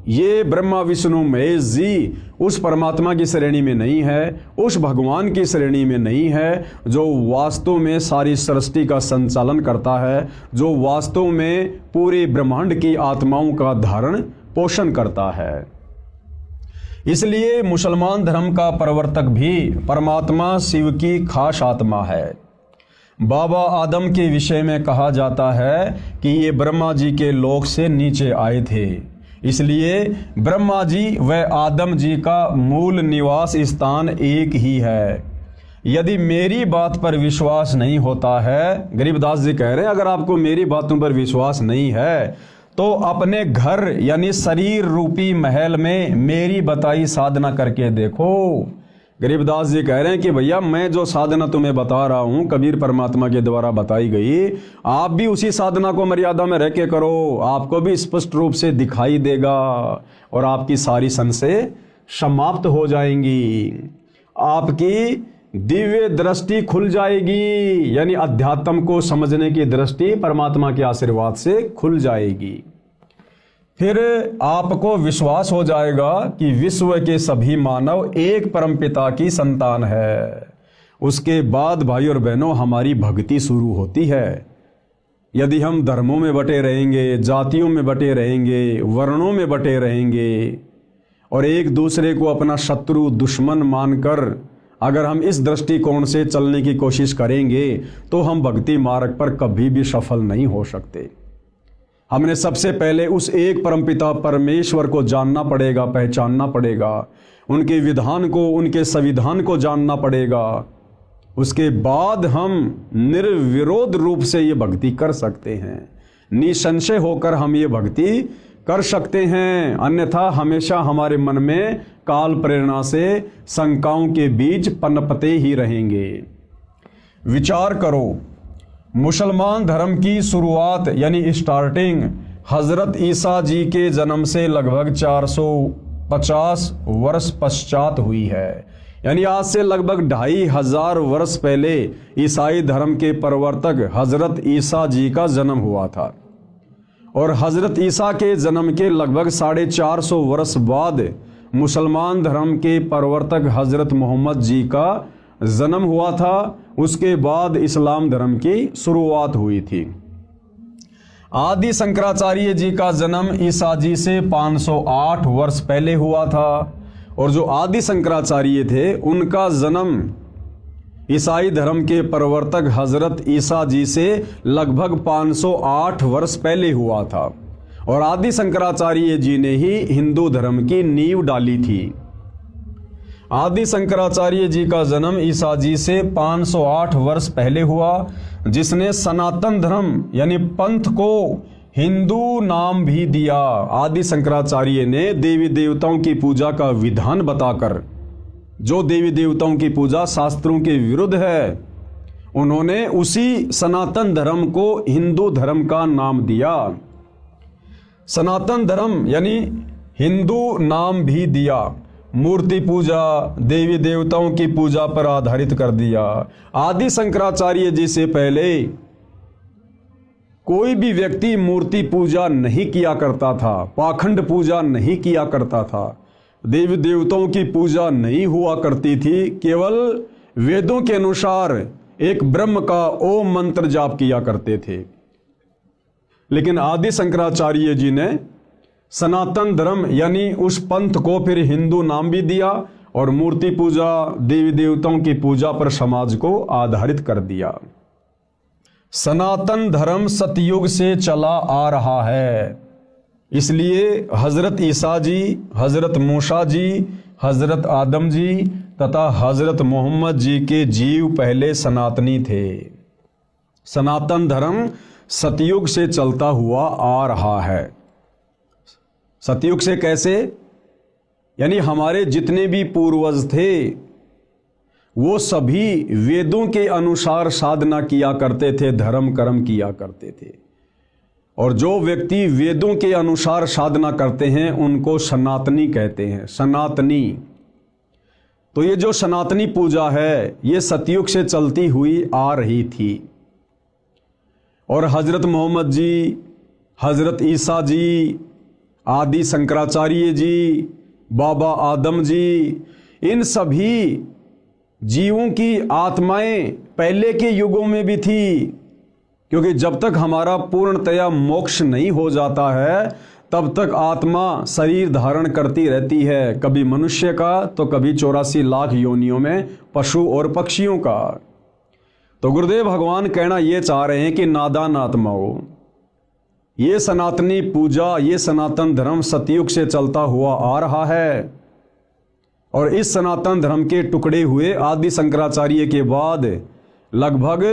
ये ब्रह्मा विष्णु महेश जी उस परमात्मा की श्रेणी में नहीं है, उस भगवान की श्रेणी में नहीं है जो वास्तव में सारी सृष्टि का संचालन करता है, जो वास्तव में पूरे ब्रह्मांड की आत्माओं का धारण पोषण करता है। इसलिए मुसलमान धर्म का प्रवर्तक भी परमात्मा शिव की खास आत्मा है। बाबा आदम के विषय में कहा जाता है कि ये ब्रह्मा जी के लोक से नीचे आए थे, इसलिए ब्रह्मा जी व आदम जी का मूल निवास स्थान एक ही है। यदि मेरी बात पर विश्वास नहीं होता है, गरीबदास जी कह रहे हैं, अगर आपको मेरी बातों पर विश्वास नहीं है तो अपने घर यानी शरीर रूपी महल में मेरी बताई साधना करके देखो। गरीबदास जी कह रहे हैं कि भैया मैं जो साधना तुम्हें बता रहा हूं कबीर परमात्मा के द्वारा बताई गई, आप भी उसी साधना को मर्यादा में रह के करो, आपको भी स्पष्ट रूप से दिखाई देगा और आपकी सारी संशय समाप्त हो जाएंगी, आपकी दिव्य दृष्टि खुल जाएगी, यानी अध्यात्म को समझने की दृष्टि परमात्मा के आशीर्वाद से खुल जाएगी। फिर आपको विश्वास हो जाएगा कि विश्व के सभी मानव एक परमपिता की संतान है। उसके बाद भाई और बहनों हमारी भक्ति शुरू होती है। यदि हम धर्मों में बटे रहेंगे, जातियों में बटे रहेंगे, वर्णों में बटे रहेंगे और एक दूसरे को अपना शत्रु दुश्मन मानकर अगर हम इस दृष्टिकोण से चलने की कोशिश करेंगे तो हम भक्ति मार्ग पर कभी भी सफल नहीं हो सकते। हमने सबसे पहले उस एक परमपिता परमेश्वर को जानना पड़ेगा, पहचानना पड़ेगा, उनके विधान को, उनके संविधान को जानना पड़ेगा। उसके बाद हम निर्विरोध रूप से ये भक्ति कर सकते हैं, निसंशय होकर हम ये भक्ति कर सकते हैं। अन्यथा हमेशा हमारे मन में काल प्रेरणा से शंकाओं के बीज पनपते ही रहेंगे। विचार करो, मुसलमान धर्म की शुरुआत यानी स्टार्टिंग हजरत ईसा जी के जन्म से लगभग 450 वर्ष पश्चात हुई है, यानी आज से लगभग 2500 वर्ष पहले ईसाई धर्म के प्रवर्तक हजरत ईसा जी का जन्म हुआ था और हजरत ईसा के जन्म के लगभग 450 वर्ष बाद मुसलमान धर्म के प्रवर्तक हजरत मोहम्मद जी का जन्म हुआ था। उसके बाद इस्लाम धर्म की शुरुआत हुई थी। आदि शंकराचार्य जी का जन्म ईसा जी से 508 वर्ष पहले हुआ था और जो आदि शंकराचार्य थे उनका जन्म ईसाई धर्म के प्रवर्तक हजरत ईसा जी से लगभग 508 वर्ष पहले हुआ था और आदि शंकराचार्य जी ने ही हिंदू धर्म की नींव डाली थी। आदि शंकराचार्य जी का जन्म ईसा जी से 508 वर्ष पहले हुआ, जिसने सनातन धर्म यानी पंथ को हिंदू नाम भी दिया। आदि शंकराचार्य ने देवी देवताओं की पूजा का विधान बताकर, जो देवी देवताओं की पूजा शास्त्रों के विरुद्ध है, उन्होंने उसी सनातन धर्म को हिंदू धर्म का नाम दिया। सनातन धर्म यानी हिंदू नाम भी दिया। मूर्ति पूजा, देवी देवताओं की पूजा पर आधारित कर दिया। आदि शंकराचार्य जी से पहले कोई भी व्यक्ति मूर्ति पूजा नहीं किया करता था, पाखंड पूजा नहीं किया करता था, देवी देवताओं की पूजा नहीं हुआ करती थी। केवल वेदों के अनुसार एक ब्रह्म का ओम मंत्र जाप किया करते थे। लेकिन आदि शंकराचार्य जी ने सनातन धर्म यानी उस पंथ को फिर हिंदू नाम भी दिया और मूर्ति पूजा, देवी देवताओं की पूजा पर समाज को आधारित कर दिया। सनातन धर्म सतयुग से चला आ रहा है, इसलिए हजरत ईसा जी, हजरत मूसा जी, हजरत आदम जी तथा हजरत मोहम्मद जी के जीव पहले सनातनी थे। सनातन धर्म सतयुग से चलता हुआ आ रहा है। सतयुग से कैसे? यानी हमारे जितने भी पूर्वज थे वो सभी वेदों के अनुसार साधना किया करते थे, धर्म कर्म किया करते थे। और जो व्यक्ति वेदों के अनुसार साधना करते हैं उनको सनातनी कहते हैं, सनातनी। तो ये जो सनातनी पूजा है ये सतयुग से चलती हुई आ रही थी। और हजरत मोहम्मद जी, हजरत ईसा जी, आदि शंकराचार्य जी, बाबा आदम जी, इन सभी जीवों की आत्माएं पहले के युगों में भी थी, क्योंकि जब तक हमारा पूर्णतया मोक्ष नहीं हो जाता है तब तक आत्मा शरीर धारण करती रहती है, कभी मनुष्य का तो कभी 84 लाख योनियों में पशु और पक्षियों का। तो गुरुदेव भगवान कहना ये चाह रहे हैं कि नादान आत्माओं, ये सनातनी पूजा, ये सनातन धर्म सतयुग से चलता हुआ आ रहा है। और इस सनातन धर्म के टुकड़े हुए आदि शंकराचार्य के बाद लगभग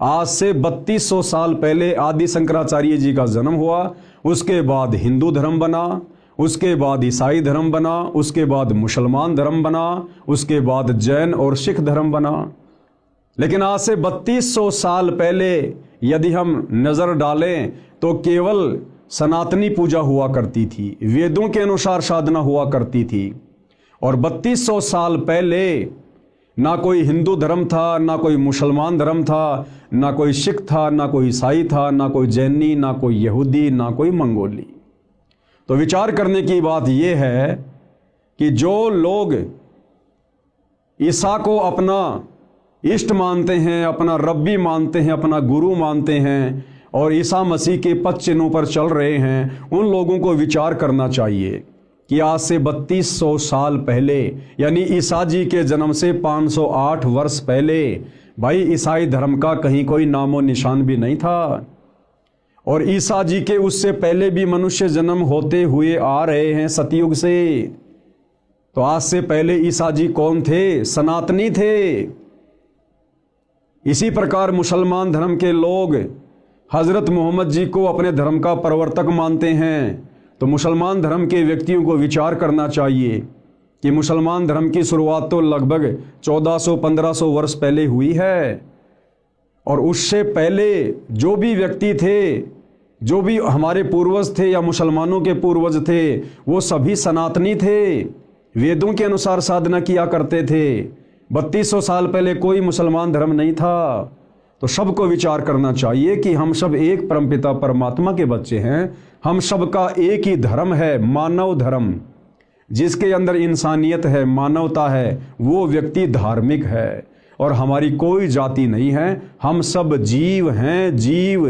आज से 3200 साल पहले आदि शंकराचार्य जी का जन्म हुआ। उसके बाद हिंदू धर्म बना, उसके बाद ईसाई धर्म बना, उसके बाद मुसलमान धर्म बना, उसके बाद जैन और सिख धर्म बना। लेकिन आज से 3200 साल पहले यदि हम नज़र डालें तो केवल सनातनी पूजा हुआ करती थी, वेदों के अनुसार साधना हुआ करती थी। और 3200 साल पहले ना कोई हिंदू धर्म था, ना कोई मुसलमान धर्म था, ना कोई सिख था, ना कोई ईसाई था, ना कोई जैनी, ना कोई यहूदी, ना कोई मंगोली। तो विचार करने की बात यह है कि जो लोग ईसा को अपना इष्ट मानते हैं, अपना रब्बी मानते हैं, अपना गुरु मानते हैं और ईसा मसीह के पद चिन्हों पर चल रहे हैं, उन लोगों को विचार करना चाहिए कि आज से 3200 साल पहले यानी ईसा जी के जन्म से 508 वर्ष पहले भाई ईसाई धर्म का कहीं कोई नामो निशान भी नहीं था। और ईसा जी के उससे पहले भी मनुष्य जन्म होते हुए आ रहे हैं सतयुग से। तो आज से पहले ईसा जी कौन थे? सनातनी थे। इसी प्रकार मुसलमान धर्म के लोग हजरत मोहम्मद जी को अपने धर्म का प्रवर्तक मानते हैं। तो मुसलमान धर्म के व्यक्तियों को विचार करना चाहिए कि मुसलमान धर्म की शुरुआत तो लगभग 1400-1500 वर्ष पहले हुई है। और उससे पहले जो भी व्यक्ति थे, जो भी हमारे पूर्वज थे या मुसलमानों के पूर्वज थे, वो सभी सनातनी थे, वेदों के अनुसार साधना किया करते थे। 3200 साल पहले कोई मुसलमान धर्म नहीं था। तो सबको विचार करना चाहिए कि हम सब एक परमपिता परमात्मा के बच्चे हैं। हम सबका एक ही धर्म है, मानव धर्म, जिसके अंदर इंसानियत है, मानवता है, वो व्यक्ति धार्मिक है। और हमारी कोई जाति नहीं है, हम सब जीव हैं, जीव।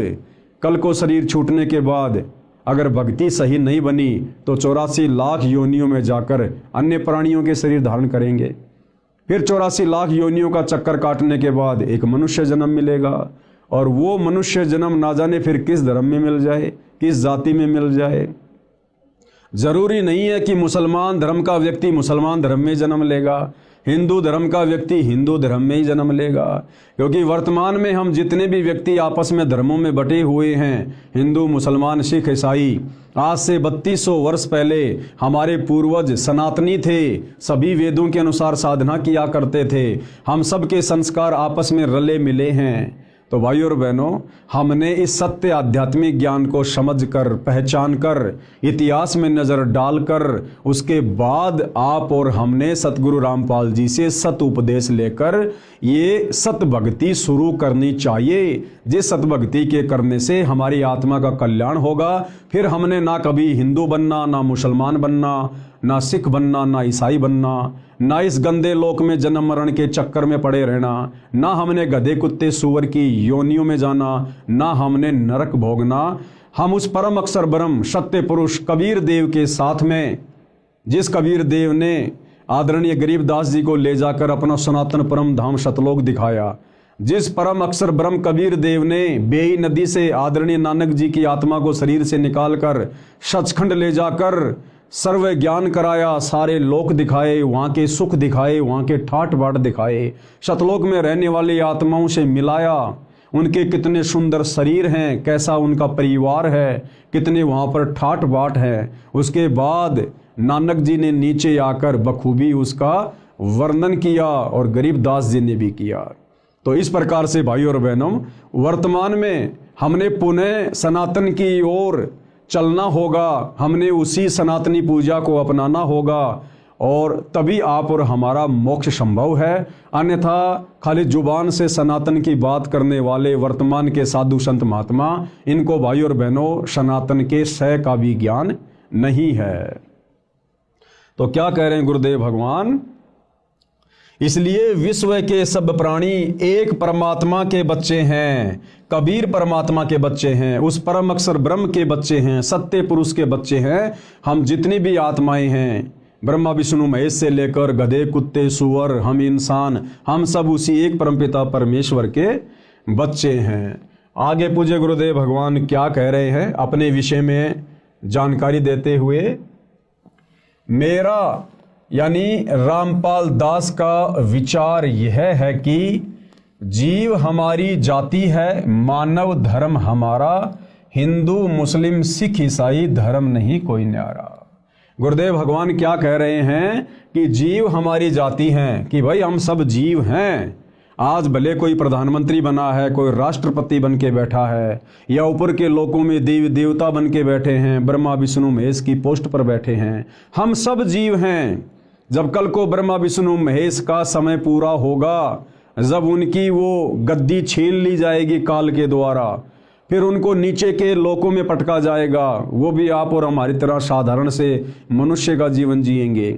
कल को शरीर छूटने के बाद अगर भक्ति सही नहीं बनी तो 84 लाख योनियों में जाकर अन्य प्राणियों के शरीर धारण करेंगे। फिर 84 लाख योनियों का चक्कर काटने के बाद एक मनुष्य जन्म मिलेगा। और वो मनुष्य जन्म ना जाने फिर किस धर्म में मिल जाए, किस जाति में मिल जाए। जरूरी नहीं है कि मुसलमान धर्म का व्यक्ति मुसलमान धर्म में जन्म लेगा, हिंदू धर्म का व्यक्ति हिंदू धर्म में ही जन्म लेगा। क्योंकि वर्तमान में हम जितने भी व्यक्ति आपस में धर्मों में बटे हुए हैं, हिंदू, मुसलमान, सिख, ईसाई, आज से 3200 वर्ष पहले हमारे पूर्वज सनातनी थे, सभी वेदों के अनुसार साधना किया करते थे। हम सब के संस्कार आपस में रले मिले हैं। तो भाइयों और बहनों, हमने इस सत्य आध्यात्मिक ज्ञान को समझकर, पहचान कर, इतिहास में नज़र डालकर, उसके बाद आप और हमने सतगुरु रामपाल जी से सत उपदेश लेकर ये सत भक्ति शुरू करनी चाहिए। जिस सत भक्ति के करने से हमारी आत्मा का कल्याण होगा। फिर हमने ना कभी हिंदू बनना, ना मुसलमान बनना, ना सिख बनना, ना ईसाई बनना, ना इस गंदे लोक में जन्म मरण के चक्कर में पड़े रहना, ना हमने गधे कुत्ते सूअर की योनियों में जाना, ना हमने नरक भोगना। हम उस परम अक्षर ब्रह्म सत्य पुरुष कबीर देव के साथ में, जिस कबीर देव ने आदरणीय गरीबदास जी को ले जाकर अपना सनातन परम धाम सतलोक दिखाया, जिस परम अक्षर ब्रह्म कबीर देव ने बेई नदी से आदरणीय नानक जी की आत्मा को शरीर से निकालकर सचखंड ले जाकर सर्व ज्ञान कराया, सारे लोक दिखाए, वहाँ के सुख दिखाए, वहाँ के ठाट बाट दिखाए, सतलोक में रहने वाली आत्माओं से मिलाया, उनके कितने सुंदर शरीर हैं, कैसा उनका परिवार है, कितने वहाँ पर ठाट बाट है। उसके बाद नानक जी ने नीचे आकर बखूबी उसका वर्णन किया और गरीबदास जी ने भी किया। तो इस प्रकार से भाई और बहनों, वर्तमान में हमने पुनः सनातन की ओर चलना होगा, हमने उसी सनातनी पूजा को अपनाना होगा और तभी आप और हमारा मोक्ष संभव है। अन्यथा खाली जुबान से सनातन की बात करने वाले वर्तमान के साधु संत महात्मा, इनको भाई और बहनों सनातन के सह का भी ज्ञान नहीं है। तो क्या कह रहे हैं गुरुदेव भगवान? इसलिए विश्व के सब प्राणी एक परमात्मा के बच्चे हैं, कबीर परमात्मा के बच्चे हैं, उस परम अक्षर ब्रह्म के बच्चे हैं, सत्य पुरुष के बच्चे हैं। हम जितनी भी आत्माएं हैं, ब्रह्मा विष्णु महेश से लेकर गधे कुत्ते सूअर, हम इंसान, हम सब उसी एक परमपिता परमेश्वर के बच्चे हैं। आगे पूज्य गुरुदेव भगवान क्या कह रहे हैं अपने विषय में जानकारी देते हुए? मेरा यानी रामपाल दास का विचार यह है कि जीव हमारी जाति है, मानव धर्म हमारा, हिंदू मुस्लिम सिख ईसाई धर्म नहीं कोई न्यारा। गुरुदेव भगवान क्या कह रहे हैं कि जीव हमारी जाति हैं, कि भाई हम सब जीव हैं। आज भले कोई प्रधानमंत्री बना है, कोई राष्ट्रपति बन के बैठा है, या ऊपर के लोकों में देवी देवता बन के बैठे हैं, ब्रह्मा विष्णु महेश की पोस्ट पर बैठे हैं, हम सब जीव हैं। जब कल को ब्रह्मा विष्णु महेश का समय पूरा होगा, जब उनकी वो गद्दी छीन ली जाएगी काल के द्वारा, फिर उनको नीचे के लोकों में पटका जाएगा, वो भी आप और हमारी तरह साधारण से मनुष्य का जीवन जिएंगे।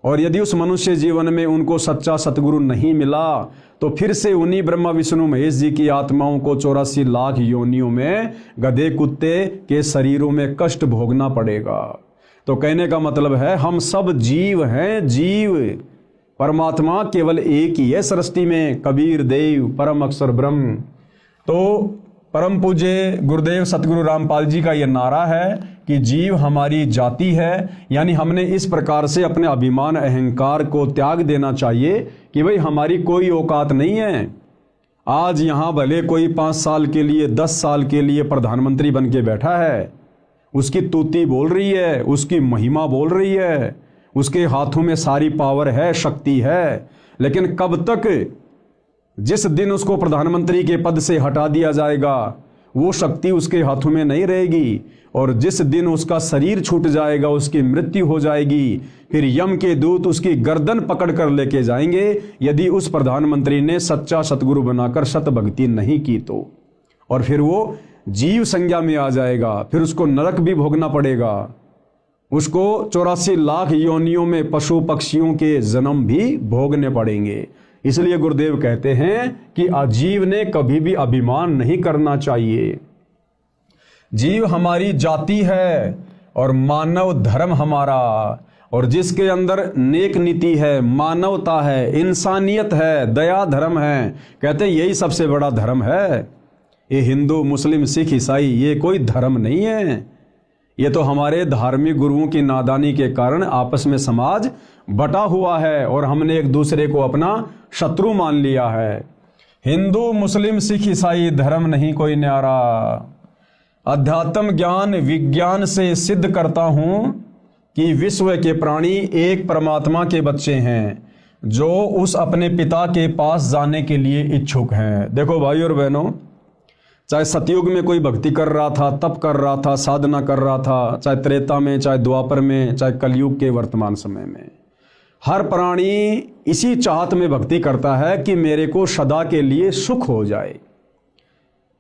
और यदि उस मनुष्य जीवन में उनको सच्चा सतगुरु नहीं मिला, तो फिर से उन्हीं ब्रह्मा विष्णु महेश जी की आत्माओं को 84 लाख योनियों में गधे कुत्ते के शरीरों में कष्ट भोगना पड़ेगा। तो कहने का मतलब है हम सब जीव हैं, जीव। परमात्मा केवल एक ही है सृष्टि में, कबीर देव परम अक्षर ब्रह्म। तो परम पूज्य गुरुदेव सतगुरु रामपाल जी का यह नारा है कि जीव हमारी जाति है, यानी हमने इस प्रकार से अपने अभिमान अहंकार को त्याग देना चाहिए कि भाई हमारी कोई औकात नहीं है। आज यहाँ भले कोई 5 साल के लिए 10 साल के लिए प्रधानमंत्री बन के बैठा है, उसकी तूती बोल रही है, उसकी महिमा बोल रही है, उसके हाथों में सारी पावर है, शक्ति है, लेकिन कब तक? जिस दिन उसको प्रधानमंत्री के पद से हटा दिया जाएगा, वो शक्ति उसके हाथों में नहीं रहेगी। और जिस दिन उसका शरीर छूट जाएगा, उसकी मृत्यु हो जाएगी, फिर यम के दूत उसकी गर्दन पकड़ कर लेके जाएंगे, यदि उस प्रधानमंत्री ने सच्चा सतगुरु बनाकर सत भक्ति नहीं की तो। और फिर वो जीव संज्ञा में आ जाएगा, फिर उसको नरक भी भोगना पड़ेगा, उसको 84 लाख योनियों में पशु पक्षियों के जन्म भी भोगने पड़ेंगे। इसलिए गुरुदेव कहते हैं कि अजीव ने कभी भी अभिमान नहीं करना चाहिए। जीव हमारी जाति है और मानव धर्म हमारा, और जिसके अंदर नेक नीति है, मानवता है, इंसानियत है, दया धर्म है, कहते हैं यही सबसे बड़ा धर्म है। ये हिंदू मुस्लिम सिख ईसाई ये कोई धर्म नहीं है, ये तो हमारे धार्मिक गुरुओं की नादानी के कारण आपस में समाज बटा हुआ है और हमने एक दूसरे को अपना शत्रु मान लिया है। हिंदू मुस्लिम सिख ईसाई धर्म नहीं कोई न्यारा। अध्यात्म ज्ञान विज्ञान से सिद्ध करता हूं कि विश्व के प्राणी एक परमात्मा के बच्चे हैं, जो उस अपने पिता के पास जाने के लिए इच्छुक हैं। देखो भाई और बहनों, चाहे सतयुग में कोई भक्ति कर रहा था, तप कर रहा था, साधना कर रहा था, चाहे त्रेता में, चाहे द्वापर में, चाहे कलयुग के वर्तमान समय में, हर प्राणी इसी चाहत में भक्ति करता है कि मेरे को सदा के लिए सुख हो जाए।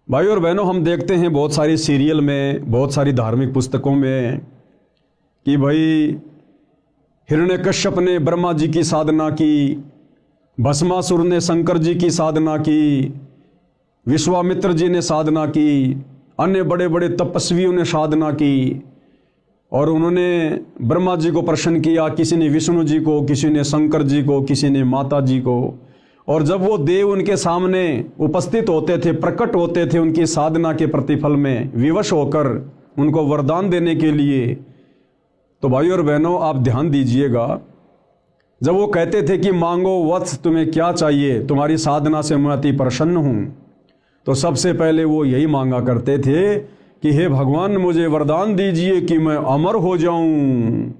भाई और बहनों, हम देखते हैं बहुत सारी सीरियल में, बहुत सारी धार्मिक पुस्तकों में कि भाई हिरण्यकश्यप ने ब्रह्मा जी की साधना की, भस्मासुर ने शंकर जी की साधना की, विश्वामित्र जी ने साधना की, अन्य बड़े बड़े तपस्वियों ने साधना की, और उन्होंने ब्रह्मा जी को प्रसन्न किया, किसी ने विष्णु जी को, किसी ने शंकर जी को, किसी ने माता जी को। और जब वो देव उनके सामने उपस्थित होते थे, प्रकट होते थे उनकी साधना के प्रतिफल में विवश होकर उनको वरदान देने के लिए, तो भाई और बहनों आप ध्यान दीजिएगा, जब वो कहते थे कि मांगो वत्स तुम्हें क्या चाहिए, तुम्हारी साधना से मैं अति प्रसन्न हूँ, तो सबसे पहले वो यही मांगा करते थे कि हे भगवान मुझे वरदान दीजिए कि मैं अमर हो जाऊं,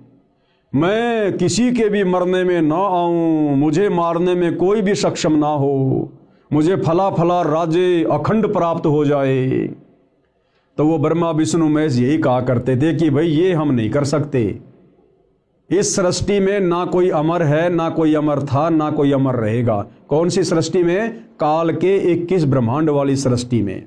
मैं किसी के भी मरने में ना आऊं, मुझे मारने में कोई भी सक्षम ना हो, मुझे फला फला राज्य अखंड प्राप्त हो जाए। तो वो ब्रह्मा विष्णु महेश यही कहा करते थे कि भाई ये हम नहीं कर सकते। इस सृष्टि में ना कोई अमर है, ना कोई अमर था, ना कोई अमर रहेगा। कौन सी सृष्टि में? काल के 21 ब्रह्मांड वाली सृष्टि में।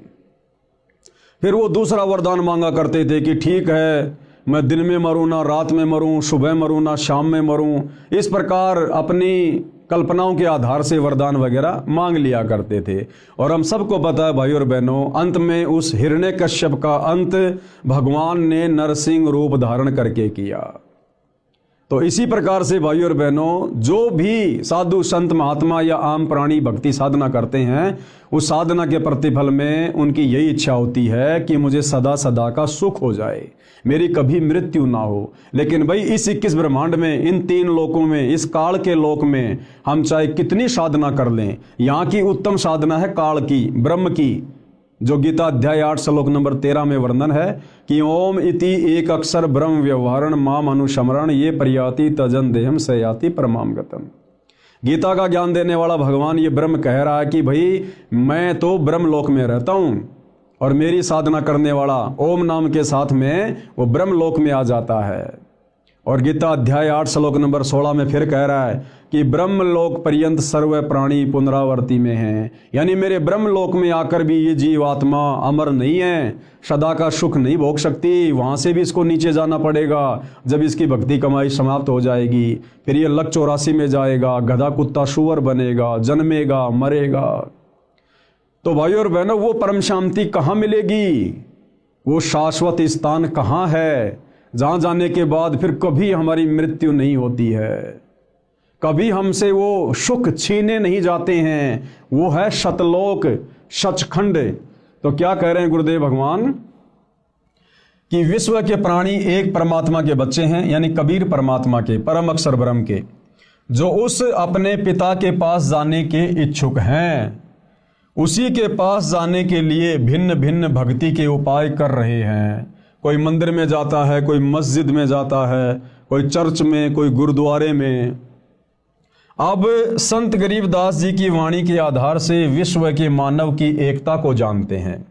फिर वो दूसरा वरदान मांगा करते थे कि ठीक है, मैं दिन में मरूं ना रात में मरूं, सुबह मरूं ना शाम में मरूं। इस प्रकार अपनी कल्पनाओं के आधार से वरदान वगैरह मांग लिया करते थे। और हम सबको पता है भाई और बहनों, अंत में उस हिरण्यकश्यप का अंत भगवान ने नरसिंह रूप धारण करके किया। तो इसी प्रकार से भाई और बहनों, जो भी साधु संत महात्मा या आम प्राणी भक्ति साधना करते हैं, उस साधना के प्रतिफल में उनकी यही इच्छा होती है कि मुझे सदा सदा का सुख हो जाए, मेरी कभी मृत्यु ना हो। लेकिन भाई इस 21 ब्रह्मांड में, इन 3 लोकों में, इस काल के लोक में हम चाहे कितनी साधना कर लें, यहाँ की उत्तम साधना है काल की, ब्रह्म की, जो गीता अध्याय 8 श्लोक नंबर 13 में वर्णन है कि ओम इति एक अक्षर ब्रह्म व्यवहारण माम अनुशमरण ये प्रयाति तजन देहम सयाति परमाम गतम। गीता का ज्ञान देने वाला भगवान ये ब्रह्म कह रहा है कि भाई मैं तो ब्रह्म लोक में रहता हूँ, और मेरी साधना करने वाला ओम नाम के साथ में वो ब्रह्म लोक में आ जाता है। और गीता अध्याय 8 श्लोक नंबर 16 में फिर कह रहा है कि ब्रह्म लोक पर्यंत सर्व प्राणी पुनरावर्ती में हैं। यानी मेरे ब्रह्म लोक में आकर भी ये जीवात्मा अमर नहीं है, सदा का सुख नहीं भोग सकती, वहाँ से भी इसको नीचे जाना पड़ेगा। जब इसकी भक्ति कमाई समाप्त हो जाएगी, फिर ये लक 84 में जाएगा, गधा कुत्ता सुअर बनेगा, जन्मेगा, मरेगा। तो भाई और बहनों, वो परम शांति कहाँ मिलेगी? वो शाश्वत स्थान कहाँ है जहाँ जाने के बाद फिर कभी हमारी मृत्यु नहीं होती है, कभी हमसे वो सुख छीने नहीं जाते हैं? वो है सतलोक, सचखंड। तो क्या कह रहे हैं गुरुदेव भगवान कि विश्व के प्राणी एक परमात्मा के बच्चे हैं, यानी कबीर परमात्मा के, परम अक्षर ब्रह्म के, जो उस अपने पिता के पास जाने के इच्छुक हैं। उसी के पास जाने के लिए भिन्न भिन्न भक्ति के उपाय कर रहे हैं। कोई मंदिर में जाता है, कोई मस्जिद में जाता है, कोई चर्च में, कोई गुरुद्वारे में। अब संत गरीबदास जी की वाणी के आधार से विश्व के मानव की एकता को जानते हैं।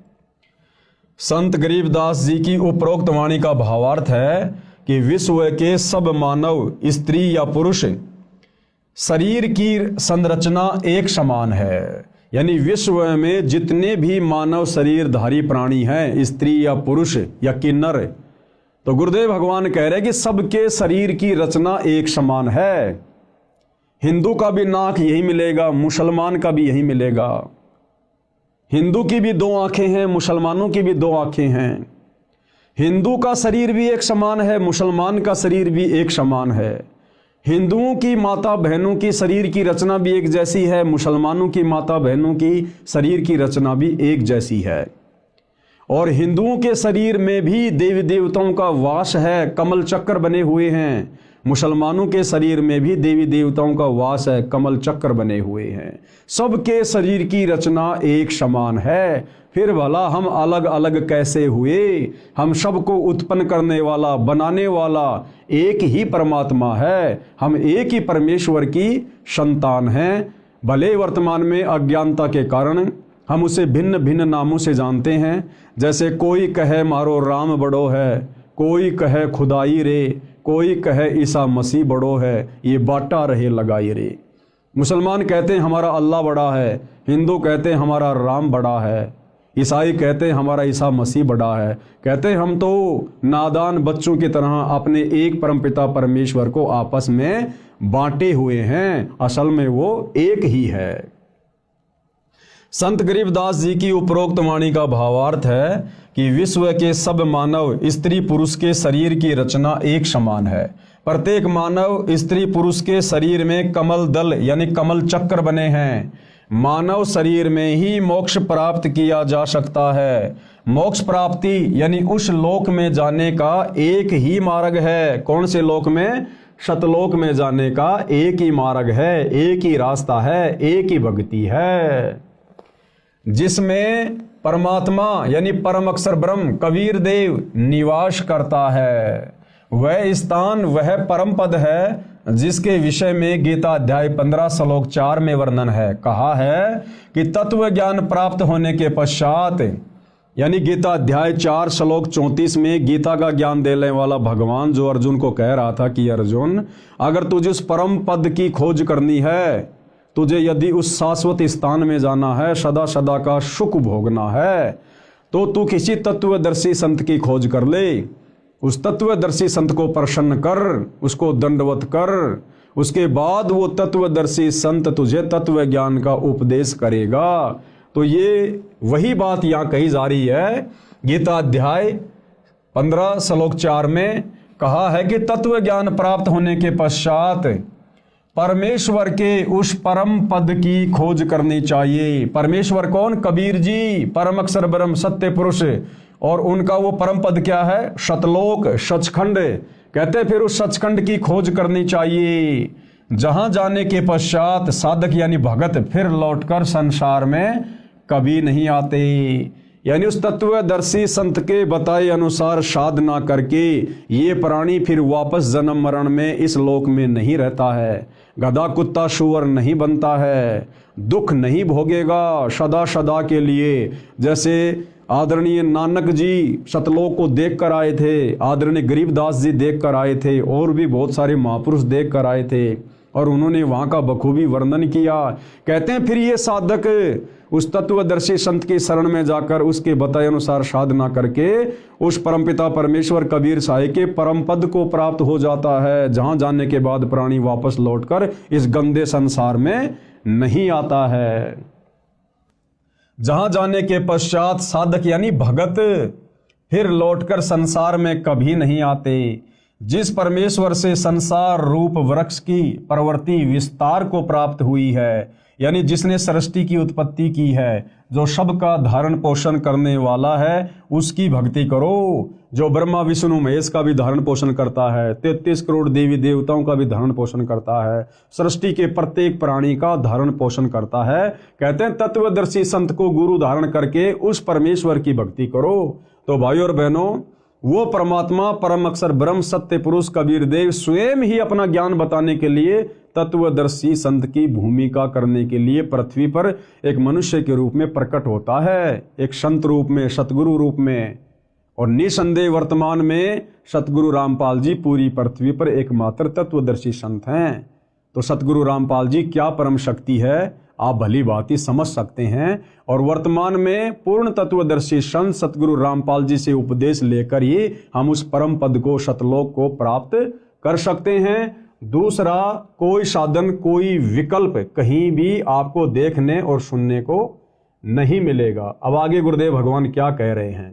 संत गरीबदास जी की उपरोक्त वाणी का भावार्थ है कि विश्व के सब मानव, स्त्री या पुरुष, शरीर की संरचना एक समान है। यानी विश्व में जितने भी मानव शरीरधारी प्राणी हैं, स्त्री या पुरुष या किन्नर, तो गुरुदेव भगवान कह रहे हैं कि सबके शरीर की रचना एक समान है। हिंदू का भी नाक यही मिलेगा, मुसलमान का भी यही मिलेगा। हिंदू की भी 2 आंखें हैं, मुसलमानों की भी 2 आंखें हैं। हिंदू का शरीर भी एक समान है, मुसलमान का शरीर भी एक समान है। हिंदुओं की माता बहनों की शरीर की रचना भी एक जैसी है, मुसलमानों की माता बहनों की शरीर की रचना भी एक जैसी है। और हिंदुओं के शरीर में भी देवी देवताओं का वास है, कमल चक्र बने हुए हैं। मुसलमानों के शरीर में भी देवी देवताओं का वास है, कमल चक्र बने हुए हैं। सबके शरीर की रचना एक समान है। फिर भला हम अलग अलग कैसे हुए? हम सबको उत्पन्न करने वाला, बनाने वाला एक ही परमात्मा है। हम एक ही परमेश्वर की संतान हैं। भले वर्तमान में अज्ञानता के कारण हम उसे भिन्न भिन्न नामों से जानते हैं। जैसे कोई कहे मारो राम बड़ो है, कोई कहे खुदाई रे, कोई कहे ईसा मसीह बड़ो है, ये बाटा रहे लगाई रे। मुसलमान कहते हैं हमारा अल्लाह बड़ा है, हिंदू कहते हैं हमारा राम बड़ा है, ईसाई कहते हैं हमारा ईसा मसीह बड़ा है। कहते हैं हम तो नादान बच्चों की तरह अपने एक परमपिता परमेश्वर को आपस में बांटे हुए हैं, असल में वो एक ही है। संत गरीबदास जी की उपरोक्त वाणी का भावार्थ है कि विश्व के सब मानव, स्त्री पुरुष के शरीर की रचना एक समान है। प्रत्येक मानव, स्त्री पुरुष के शरीर में कमल दल यानी कमल चक्र बने हैं। मानव शरीर में ही मोक्ष प्राप्त किया जा सकता है। मोक्ष प्राप्ति यानी उस लोक में जाने का एक ही मार्ग है। कौन से लोक में? सतलोक में जाने का एक ही मार्ग है, एक ही रास्ता है, एक ही भक्ति है, जिसमें परमात्मा यानी परम अक्षर ब्रह्म कबीर देव निवास करता है। वह स्थान वह परम पद है जिसके विषय में गीता अध्याय 15 श्लोक 4 में वर्णन है। कहा है कि तत्व ज्ञान प्राप्त होने के पश्चात, यानी गीता अध्याय 4 श्लोक 34 में गीता का ज्ञान देने वाला भगवान जो अर्जुन को कह रहा था कि अर्जुन, अगर तुझे उस परम पद की खोज करनी है, तुझे यदि उस शाश्वत स्थान में जाना है, सदा सदा का सुख भोगना है, तो तू किसी तत्वदर्शी संत की खोज कर ले। उस तत्वदर्शी संत को प्रसन्न कर, उसको दंडवत कर, उसके बाद वो तत्वदर्शी संत तुझे तत्व ज्ञान का उपदेश करेगा। तो ये वही बात यहाँ कही जा रही है। गीता अध्याय 15 श्लोक 4 में कहा है कि तत्व ज्ञान प्राप्त होने के पश्चात परमेश्वर के उस परम पद की खोज करनी चाहिए। परमेश्वर कौन? कबीर जी, परम अक्षर ब्रह्म सत्य पुरुष। और उनका वो परम पद क्या है? सतलोक, सचखंड। कहते फिर उस सचखंड की खोज करनी चाहिए, जहां जाने के पश्चात साधक यानी भगत फिर लौटकर संसार में कभी नहीं आते। यानी उस तत्वदर्शी संत के बताए अनुसार साधना करके ये प्राणी फिर वापस जन्म मरण में इस लोक में नहीं रहता है, गधा कुत्ता सुअर नहीं बनता है, दुख नहीं भोगेगा सदा सदा के लिए। जैसे आदरणीय नानक जी सतलोक को देख कर आए थे, आदरणीय गरीबदास जी देख कर आए थे, और भी बहुत सारे महापुरुष देख कर आए थे, और उन्होंने वहाँ का बखूबी वर्णन किया। कहते हैं फिर ये साधक उस तत्वदर्शी संत की शरण में जाकर उसके बताए अनुसार साधना करके उस परमपिता परमेश्वर कबीर साहिब के परम पद को प्राप्त हो जाता है, जहां जाने के बाद प्राणी वापस लौटकर इस गंदे संसार में नहीं आता है। जहां जाने के पश्चात साधक यानी भगत फिर लौटकर संसार में कभी नहीं आते। जिस परमेश्वर से संसार रूप वृक्ष की प्रवृत्ति विस्तार को प्राप्त हुई है, यानी जिसने सृष्टि की उत्पत्ति की है, जो सबका धारण पोषण करने वाला है, उसकी भक्ति करो। जो ब्रह्मा विष्णु महेश का भी धारण पोषण करता है, 33 करोड़ देवी देवताओं का भी धारण पोषण करता है, सृष्टि के प्रत्येक प्राणी का धारण पोषण करता है। कहते हैं तत्वदर्शी संत को गुरु धारण करके उस परमेश्वर की भक्ति करो। तो भाइयों और बहनों, वो परमात्मा परम अक्षर ब्रह्म सत्य पुरुष कबीर देव स्वयं ही अपना ज्ञान बताने के लिए तत्वदर्शी संत की भूमिका करने के लिए पृथ्वी पर एक मनुष्य के रूप में प्रकट होता है, एक संत रूप में, सतगुरु रूप में। और निसंदेह वर्तमान में सतगुरु रामपाल जी पूरी पृथ्वी पर एकमात्र तत्वदर्शी संत हैं। तो सतगुरु रामपाल जी क्या परम शक्ति है, आप भली बात ही समझ सकते हैं। और वर्तमान में पूर्ण तत्वदर्शी संत सतगुरु रामपाल जी से उपदेश लेकर ही हम उस परम पद को, सतलोक को प्राप्त कर सकते हैं। दूसरा कोई साधन, कोई विकल्प कहीं भी आपको देखने और सुनने को नहीं मिलेगा। अब आगे गुरुदेव भगवान क्या कह रहे हैं।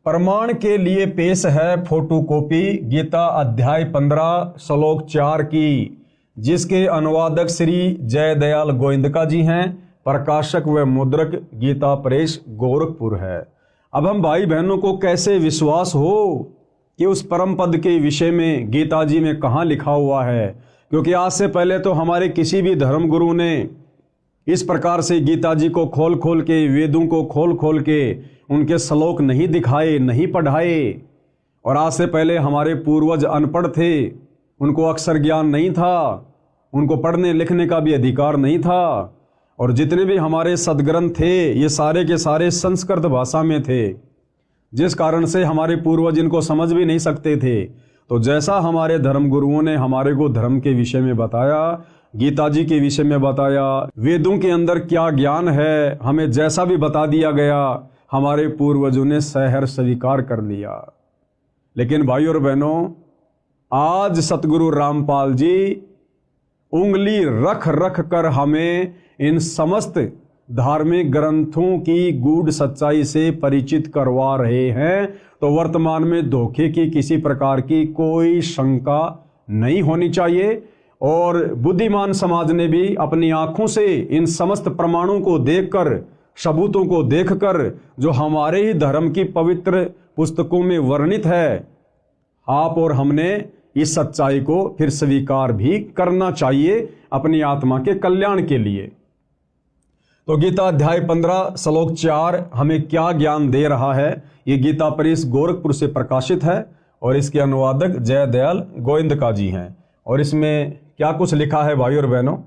प्रमाण के लिए पेश है फोटोकॉपी गीता अध्याय 15 श्लोक 4 की, जिसके अनुवादक श्री जय दयाल गोविंदका जी हैं, प्रकाशक व मुद्रक गीता प्रेस गोरखपुर है। अब हम भाई बहनों को कैसे विश्वास हो कि उस परम पद के विषय में गीता जी में कहाँ लिखा हुआ है, क्योंकि आज से पहले तो हमारे किसी भी धर्म गुरु ने इस प्रकार से गीता जी को खोल खोल के, वेदों को खोल खोल के उनके श्लोक नहीं दिखाए, नहीं पढ़ाए। और आज से पहले हमारे पूर्वज अनपढ़ थे, उनको अक्षर ज्ञान नहीं था, उनको पढ़ने लिखने का भी अधिकार नहीं था। और जितने भी हमारे सदग्रंथ थे ये सारे के सारे संस्कृत भाषा में थे, जिस कारण से हमारे पूर्वज इनको समझ भी नहीं सकते थे। तो जैसा हमारे धर्म गुरुओं ने हमारे को धर्म के विषय में बताया, गीता जी के विषय में बताया, वेदों के अंदर क्या ज्ञान है हमें जैसा भी बता दिया गया, हमारे पूर्वजों ने सहर्ष स्वीकार कर लिया। लेकिन भाइयों और बहनों, आज सतगुरु रामपाल जी उंगली रख रख कर हमें इन समस्त धार्मिक ग्रंथों की गूढ़ सच्चाई से परिचित करवा रहे हैं। तो वर्तमान में धोखे की किसी प्रकार की कोई शंका नहीं होनी चाहिए। और बुद्धिमान समाज ने भी अपनी आंखों से इन समस्त प्रमाणों को देखकर, सबूतों को देखकर, जो हमारे ही धर्म की पवित्र पुस्तकों में वर्णित है, आप और हमने इस सच्चाई को फिर स्वीकार भी करना चाहिए अपनी आत्मा के कल्याण के लिए। तो गीता अध्याय 15 श्लोक 4 हमें क्या ज्ञान दे रहा है, ये गीता प्रेस गोरखपुर से प्रकाशित है और इसके अनुवादक जयदयाल गोविंदका जी हैं। और इसमें क्या कुछ लिखा है भाई और बहनों,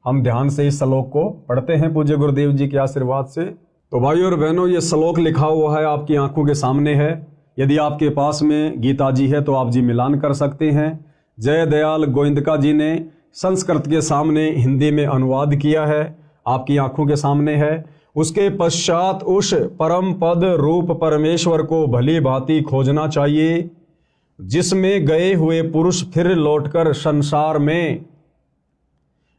हम ध्यान से इस श्लोक को पढ़ते हैं पूज्य गुरुदेव जी के आशीर्वाद से। तो भाई और बहनों, ये श्लोक लिखा हुआ है, आपकी आंखों के सामने है। यदि आपके पास में गीता जी है तो आप जी मिलान कर सकते हैं। जयदयाल गोविंदका जी ने संस्कृत के सामने हिंदी में अनुवाद किया है, आपकी आंखों के सामने है। उसके पश्चात उस परम पद रूप परमेश्वर को भली भांति खोजना चाहिए, जिसमें गए हुए पुरुष फिर लौटकर संसार में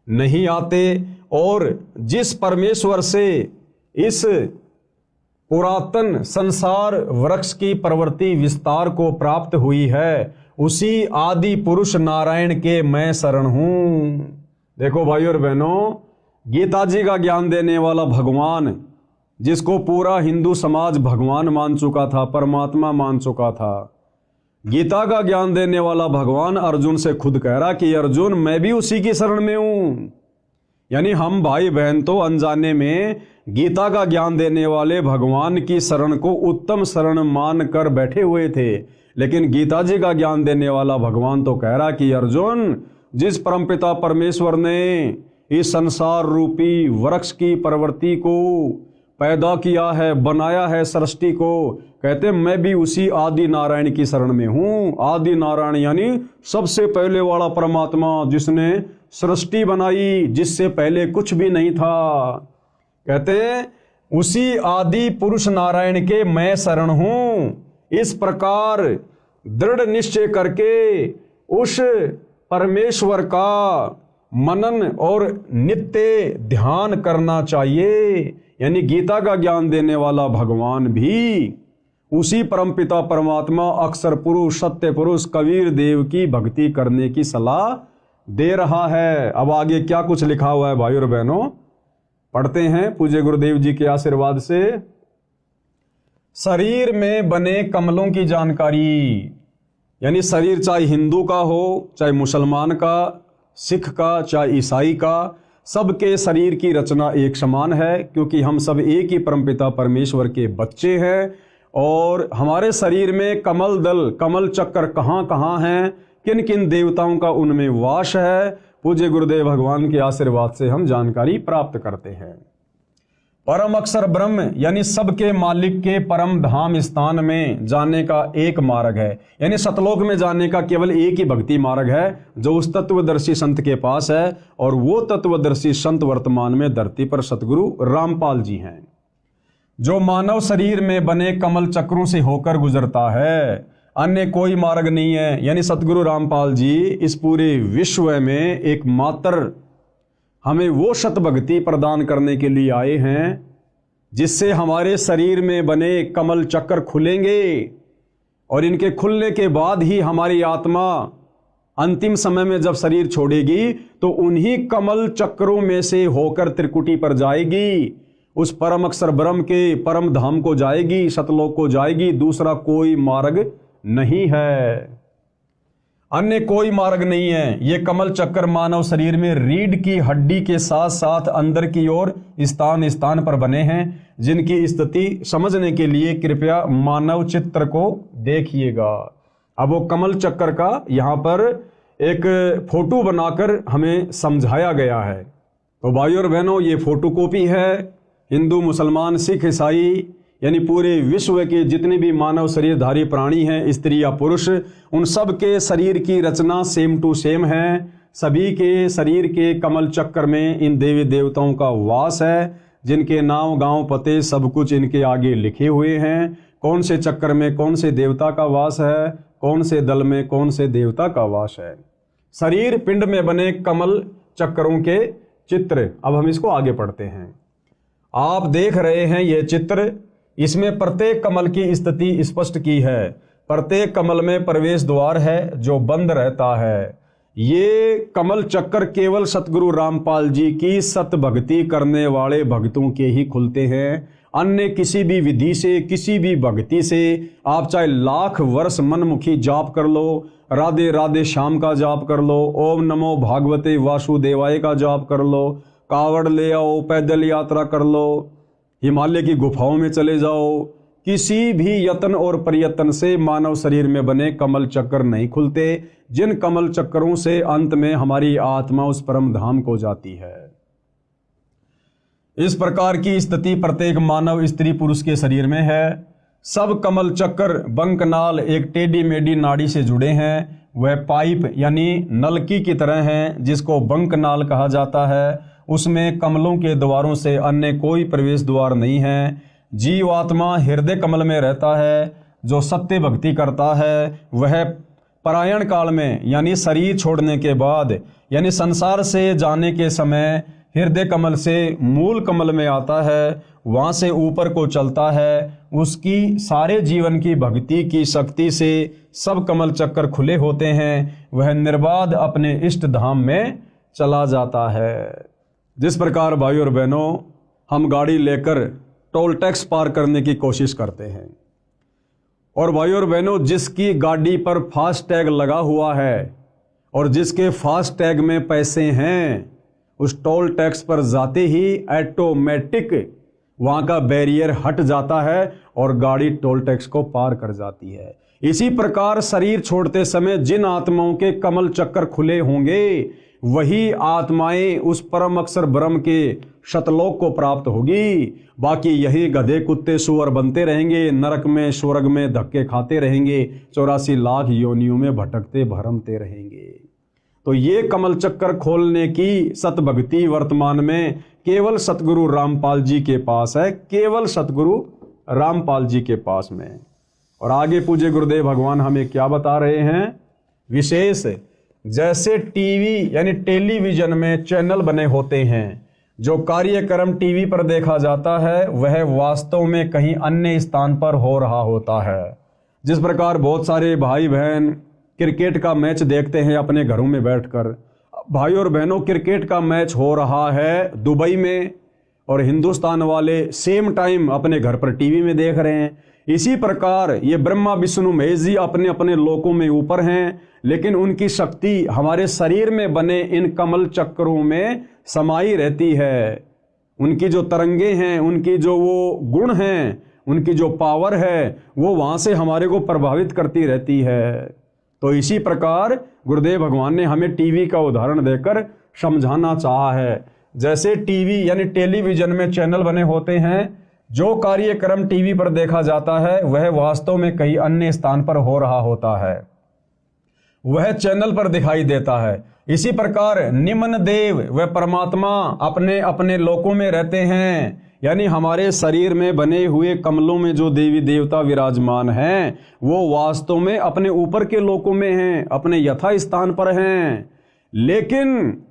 नहीं आते, और जिस परमेश्वर से इस पुरातन संसार वृक्ष की प्रवृत्ति विस्तार को प्राप्त हुई है, उसी आदि पुरुष नारायण के मैं शरण हूं। देखो भाई और बहनों, गीता जी का ज्ञान देने वाला भगवान, जिसको पूरा हिंदू समाज भगवान मान चुका था, परमात्मा मान चुका था, गीता का ज्ञान देने वाला भगवान अर्जुन से खुद कह रहा कि अर्जुन मैं भी उसी की शरण में हूं। यानी हम भाई बहन तो अनजाने में गीता का ज्ञान देने वाले भगवान की शरण को उत्तम शरण मान कर बैठे हुए थे, लेकिन गीता जी का ज्ञान देने वाला भगवान तो कह रहा कि अर्जुन, जिस परमपिता परमेश्वर ने इस संसार रूपी वृक्ष की प्रवृत्ति को पैदा किया है, बनाया है सृष्टि को, कहते मैं भी उसी आदि नारायण की शरण में हूं। आदि नारायण यानी सबसे पहले वाला परमात्मा, जिसने सृष्टि बनाई, जिससे पहले कुछ भी नहीं था। कहते उसी आदि पुरुष नारायण के मैं शरण हूं। इस प्रकार दृढ़ निश्चय करके उस परमेश्वर का मनन और नित्य ध्यान करना चाहिए। यानी गीता का ज्ञान देने वाला भगवान भी उसी परमपिता परमात्मा अक्षर पुरुष सत्य पुरुष कबीर देव की भक्ति करने की सलाह दे रहा है। अब आगे क्या कुछ लिखा हुआ है भाई और बहनों, पढ़ते हैं पूज्य गुरुदेव जी के आशीर्वाद से। शरीर में बने कमलों की जानकारी, यानी शरीर चाहे हिंदू का हो, चाहे मुसलमान का, सिख का, चाहे ईसाई का, सबके शरीर की रचना एक समान है, क्योंकि हम सब एक ही परमपिता परमेश्वर के बच्चे हैं। और हमारे शरीर में कमल दल, कमल चक्कर कहाँ कहाँ हैं, किन किन देवताओं का उनमें वास है, पूज्य गुरुदेव भगवान के आशीर्वाद से हम जानकारी प्राप्त करते हैं। परम अक्षर ब्रह्म यानी सबके मालिक के परम धाम स्थान में जाने का एक मार्ग है, यानी सतलोक में जाने का केवल एक ही भक्ति मार्ग है, जो उस तत्वदर्शी संत के पास है। और वो तत्वदर्शी संत वर्तमान में धरती पर सतगुरु रामपाल जी हैं, जो मानव शरीर में बने कमल चक्रों से होकर गुजरता है, अन्य कोई मार्ग नहीं है। यानी सतगुरु रामपाल जी इस पूरे विश्व में एकमात्र हमें वो सत भक्ति प्रदान करने के लिए आए हैं, जिससे हमारे शरीर में बने कमल चक्र खुलेंगे, और इनके खुलने के बाद ही हमारी आत्मा अंतिम समय में जब शरीर छोड़ेगी तो उन्हीं कमल चक्रों में से होकर त्रिकुटी पर जाएगी, उस परम अक्षर ब्रह्म के परम धाम को जाएगी, सतलोक को जाएगी। दूसरा कोई मार्ग नहीं है, अन्य कोई मार्ग नहीं है। ये कमल चक्कर मानव शरीर में रीढ़ की हड्डी के साथ साथ अंदर की ओर स्थान स्थान पर बने हैं, जिनकी स्थिति समझने के लिए कृपया मानव चित्र को देखिएगा। अब वो कमल चक्कर का यहाँ पर एक फोटो बनाकर हमें समझाया गया है। तो भाइयों और बहनों, ये फोटोकॉपी है। हिंदू, मुसलमान, सिख, ईसाई यानी पूरे विश्व के जितने भी मानव शरीरधारी प्राणी हैं, स्त्री या पुरुष, उन सब के शरीर की रचना सेम टू सेम है। सभी के शरीर के कमल चक्र में इन देवी देवताओं का वास है, जिनके नाम, गांव, पते सब कुछ इनके आगे लिखे हुए हैं। कौन से चक्र में कौन से देवता का वास है, कौन से दल में कौन से देवता का वास है। शरीर पिंड में बने कमल चक्रों के चित्र। अब हम इसको आगे पढ़ते हैं। आप देख रहे हैं यह चित्र, इसमें प्रत्येक कमल की स्थिति स्पष्ट की है। प्रत्येक कमल में प्रवेश द्वार है जो बंद रहता है। ये कमल चक्कर केवल सतगुरु रामपाल जी की सत भक्ति करने वाले भक्तों के ही खुलते हैं। अन्य किसी भी विधि से, किसी भी भक्ति से आप चाहे लाख वर्ष मनमुखी जाप कर लो, राधे राधे श्याम का जाप कर लो, ओम नमो भागवते वासुदेवाय का जाप कर लो, कावड़ ले आओ, पैदल यात्रा कर लो, हिमालय की गुफाओं में चले जाओ, किसी भी यत्न और प्रयत्न से मानव शरीर में बने कमल चक्र नहीं खुलते, जिन कमल चक्रों से अंत में हमारी आत्मा उस परम धाम को जाती है। इस प्रकार की स्थिति प्रत्येक मानव स्त्री पुरुष के शरीर में है। सब कमल चक्र बंकनाल एक टेढ़ी मेढ़ी नाड़ी से जुड़े हैं। वह पाइप यानी नलकी की तरह हैं, जिसको बंकनाल कहा जाता है। उसमें कमलों के द्वारों से अन्य कोई प्रवेश द्वार नहीं है। जीवात्मा हृदय कमल में रहता है। जो सत्य भक्ति करता है वह परायण काल में यानी शरीर छोड़ने के बाद यानी संसार से जाने के समय हृदय कमल से मूल कमल में आता है, वहाँ से ऊपर को चलता है। उसकी सारे जीवन की भक्ति की शक्ति से सब कमल चक्कर खुले होते हैं। वह निर्बाध अपने इष्ट धाम में चला जाता है। जिस प्रकार भाई और बहनों हम गाड़ी लेकर टोल टैक्स पार करने की कोशिश करते हैं, और भाई और बहनों जिसकी गाड़ी पर फास्ट टैग लगा हुआ है और जिसके फास्ट टैग में पैसे हैं, उस टोल टैक्स पर जाते ही ऑटोमेटिक वहाँ का बैरियर हट जाता है और गाड़ी टोल टैक्स को पार कर जाती है। इसी प्रकार शरीर छोड़ते समय जिन आत्माओं के कमल चक्कर खुले होंगे वही आत्माएं उस परम अक्षर ब्रह्म के शतलोक को प्राप्त होगी। बाकी यही गधे कुत्ते सुअर बनते रहेंगे, नरक में स्वर्ग में धक्के खाते रहेंगे, 84 लाख योनियों में भटकते भरमते रहेंगे। तो ये कमल चक्कर खोलने की सतभक्ति वर्तमान में केवल सतगुरु रामपाल जी के पास है, केवल सतगुरु रामपाल जी के पास में। और आगे पूज्य गुरुदेव भगवान हमें क्या बता रहे हैं विशेष, जैसे टीवी यानी टेलीविजन में चैनल बने होते हैं, जो कार्यक्रम टीवी पर देखा जाता है वह वास्तव में कहीं अन्य स्थान पर हो रहा होता है। जिस प्रकार बहुत सारे भाई बहन क्रिकेट का मैच देखते हैं अपने घरों में बैठकर। भाई और बहनों क्रिकेट का मैच हो रहा है दुबई में और हिंदुस्तान वाले सेम टाइम अपने घर पर टीवी में देख रहे हैं। इसी प्रकार ये ब्रह्मा विष्णु महेश जी अपने अपने लोकों में ऊपर हैं, लेकिन उनकी शक्ति हमारे शरीर में बने इन कमल चक्रों में समाई रहती है। उनकी जो तरंगे हैं, उनकी जो वो गुण हैं, उनकी जो पावर है वो वहाँ से हमारे को प्रभावित करती रहती है। तो इसी प्रकार गुरुदेव भगवान ने हमें टीवी का उदाहरण देकर समझाना चाहा है। जैसे टीवी यानी टेलीविजन में चैनल बने होते हैं, जो कार्यक्रम टीवी पर देखा जाता है वह वास्तव में कहीं अन्य स्थान पर हो रहा होता है, वह चैनल पर दिखाई देता है। इसी प्रकार निम्न देव व परमात्मा अपने अपने लोकों में रहते हैं, यानी हमारे शरीर में बने हुए कमलों में जो देवी देवता विराजमान हैं वो वास्तव में अपने ऊपर के लोकों में हैं, अपने यथा स्थान पर हैं। लेकिन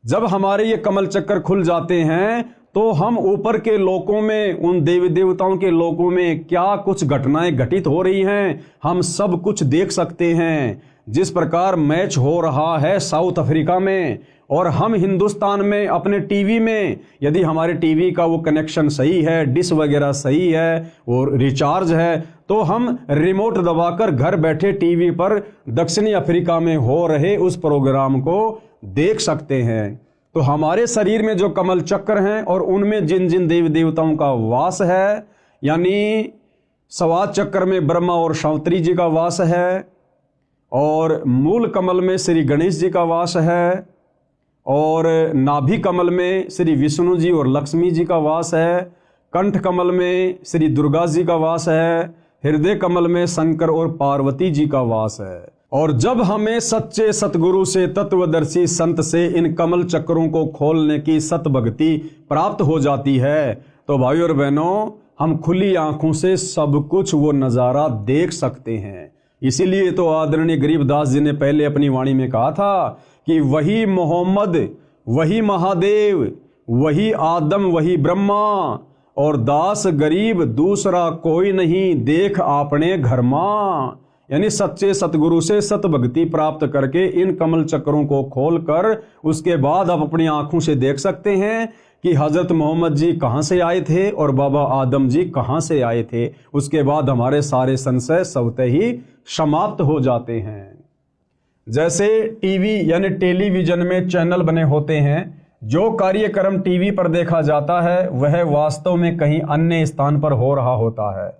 जब हमारे ये कमल चक्कर खुल जाते हैं तो हम ऊपर के लोकों में, उन देवी देवताओं के लोकों में क्या कुछ घटनाएं घटित हो रही हैं हम सब कुछ देख सकते हैं। जिस प्रकार मैच हो रहा है साउथ अफ्रीका में और हम हिंदुस्तान में अपने टीवी में, यदि हमारे टीवी का वो कनेक्शन सही है, डिश वगैरह सही है और रिचार्ज है, तो हम रिमोट दबाकर घर बैठे टीवी पर दक्षिणी अफ्रीका में हो रहे उस प्रोग्राम को देख सकते हैं। तो हमारे शरीर में जो कमल चक्र हैं और उनमें जिन जिन देवी देवताओं का वास है, यानी स्वाद चक्र में ब्रह्मा और शावत्री जी का वास है, और मूल कमल में श्री गणेश जी का वास है, और नाभि कमल में श्री विष्णु जी और लक्ष्मी जी का वास है, कंठ कमल में श्री दुर्गा जी का वास है, हृदय कमल में शंकर और पार्वती जी का वास है। और जब हमें सच्चे सतगुरु से, तत्वदर्शी संत से इन कमल चक्रों को खोलने की सतभक्ति प्राप्त हो जाती है तो भाई और बहनों हम खुली आंखों से सब कुछ वो नज़ारा देख सकते हैं। इसीलिए तो आदरणीय गरीबदास जी ने पहले अपनी वाणी में कहा था कि वही मोहम्मद, वही महादेव, वही आदम, वही ब्रह्मा, और दास गरीब दूसरा कोई नहीं, देख आपने घर मां। यानी सच्चे सतगुरु से सतभक्ति प्राप्त करके इन कमल चक्रों को खोलकर उसके बाद आप अपनी आंखों से देख सकते हैं कि हजरत मोहम्मद जी कहाँ से आए थे और बाबा आदम जी कहाँ से आए थे। उसके बाद हमारे सारे संशय स्वतः ही समाप्त हो जाते हैं। जैसे टीवी यानी टेलीविजन में चैनल बने होते हैं, जो कार्यक्रम टीवी पर देखा जाता है वह वास्तव में कहीं अन्य स्थान पर हो रहा होता है।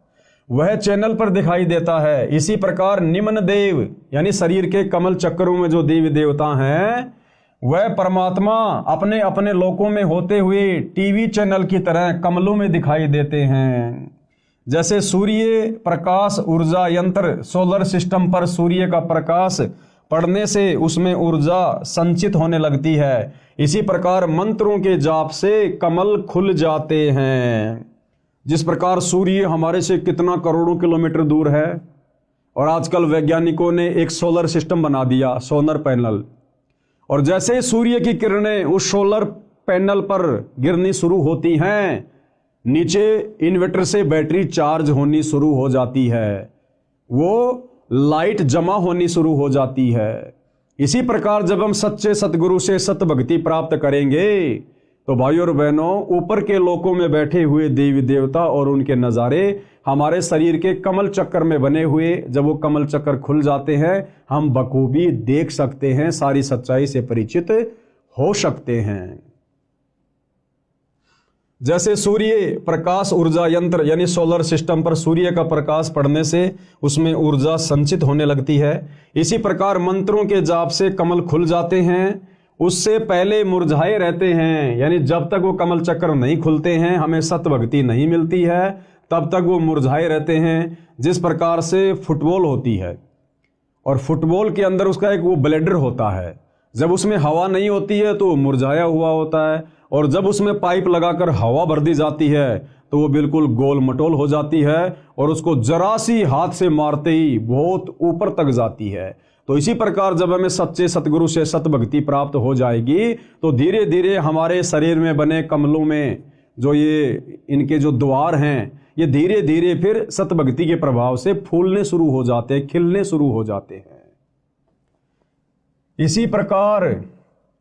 वह चैनल पर दिखाई देता है। इसी प्रकार निम्न देव यानी शरीर के कमल चक्रों में जो देवी देवता हैं वह परमात्मा अपने अपने लोकों में होते हुए टीवी चैनल की तरह कमलों में दिखाई देते हैं। जैसे सूर्य प्रकाश ऊर्जा यंत्र सोलर सिस्टम पर सूर्य का प्रकाश पड़ने से उसमें ऊर्जा संचित होने लगती है, इसी प्रकार मंत्रों के जाप से कमल खुल जाते हैं। जिस प्रकार सूर्य हमारे से कितना करोड़ों किलोमीटर दूर है और आजकल वैज्ञानिकों ने एक सोलर सिस्टम बना दिया, सोलर पैनल, और जैसे सूर्य की किरणें उस सोलर पैनल पर गिरनी शुरू होती हैं, नीचे इन्वर्टर से बैटरी चार्ज होनी शुरू हो जाती है, वो लाइट जमा होनी शुरू हो जाती है। इसी प्रकार जब हम सच्चे सतगुरु से सत भक्ति प्राप्त करेंगे तो भाइयों और बहनों, ऊपर के लोकों में बैठे हुए देवी देवता और उनके नज़ारे हमारे शरीर के कमल चक्कर में बने हुए, जब वो कमल चक्कर खुल जाते हैं हम बखूबी देख सकते हैं, सारी सच्चाई से परिचित हो सकते हैं। जैसे सूर्य प्रकाश ऊर्जा यंत्र यानी सोलर सिस्टम पर सूर्य का प्रकाश पड़ने से उसमें ऊर्जा संचित होने लगती है, इसी प्रकार मंत्रों के जाप से कमल खुल जाते हैं। उससे पहले मुरझाए रहते हैं, यानी जब तक वो कमल चक्र नहीं खुलते हैं, हमें सत भक्ति नहीं मिलती है, तब तक वो मुरझाए रहते हैं। जिस प्रकार से फुटबॉल होती है और फुटबॉल के अंदर उसका एक वो ब्लेडर होता है, जब उसमें हवा नहीं होती है तो मुरझाया हुआ होता है, और जब उसमें पाइप लगाकर हवा भर दी जाती है तो वो बिल्कुल गोल मटोल हो जाती है और उसको जरा सी हाथ से मारते ही बहुत ऊपर तक जाती है। तो इसी प्रकार जब हमें सच्चे सतगुरु से सत भक्ति प्राप्त हो जाएगी तो धीरे धीरे हमारे शरीर में बने कमलों में जो ये इनके जो द्वार हैं, ये धीरे धीरे फिर सत भक्ति के प्रभाव से फूलने शुरू हो जाते हैं, खिलने शुरू हो जाते हैं।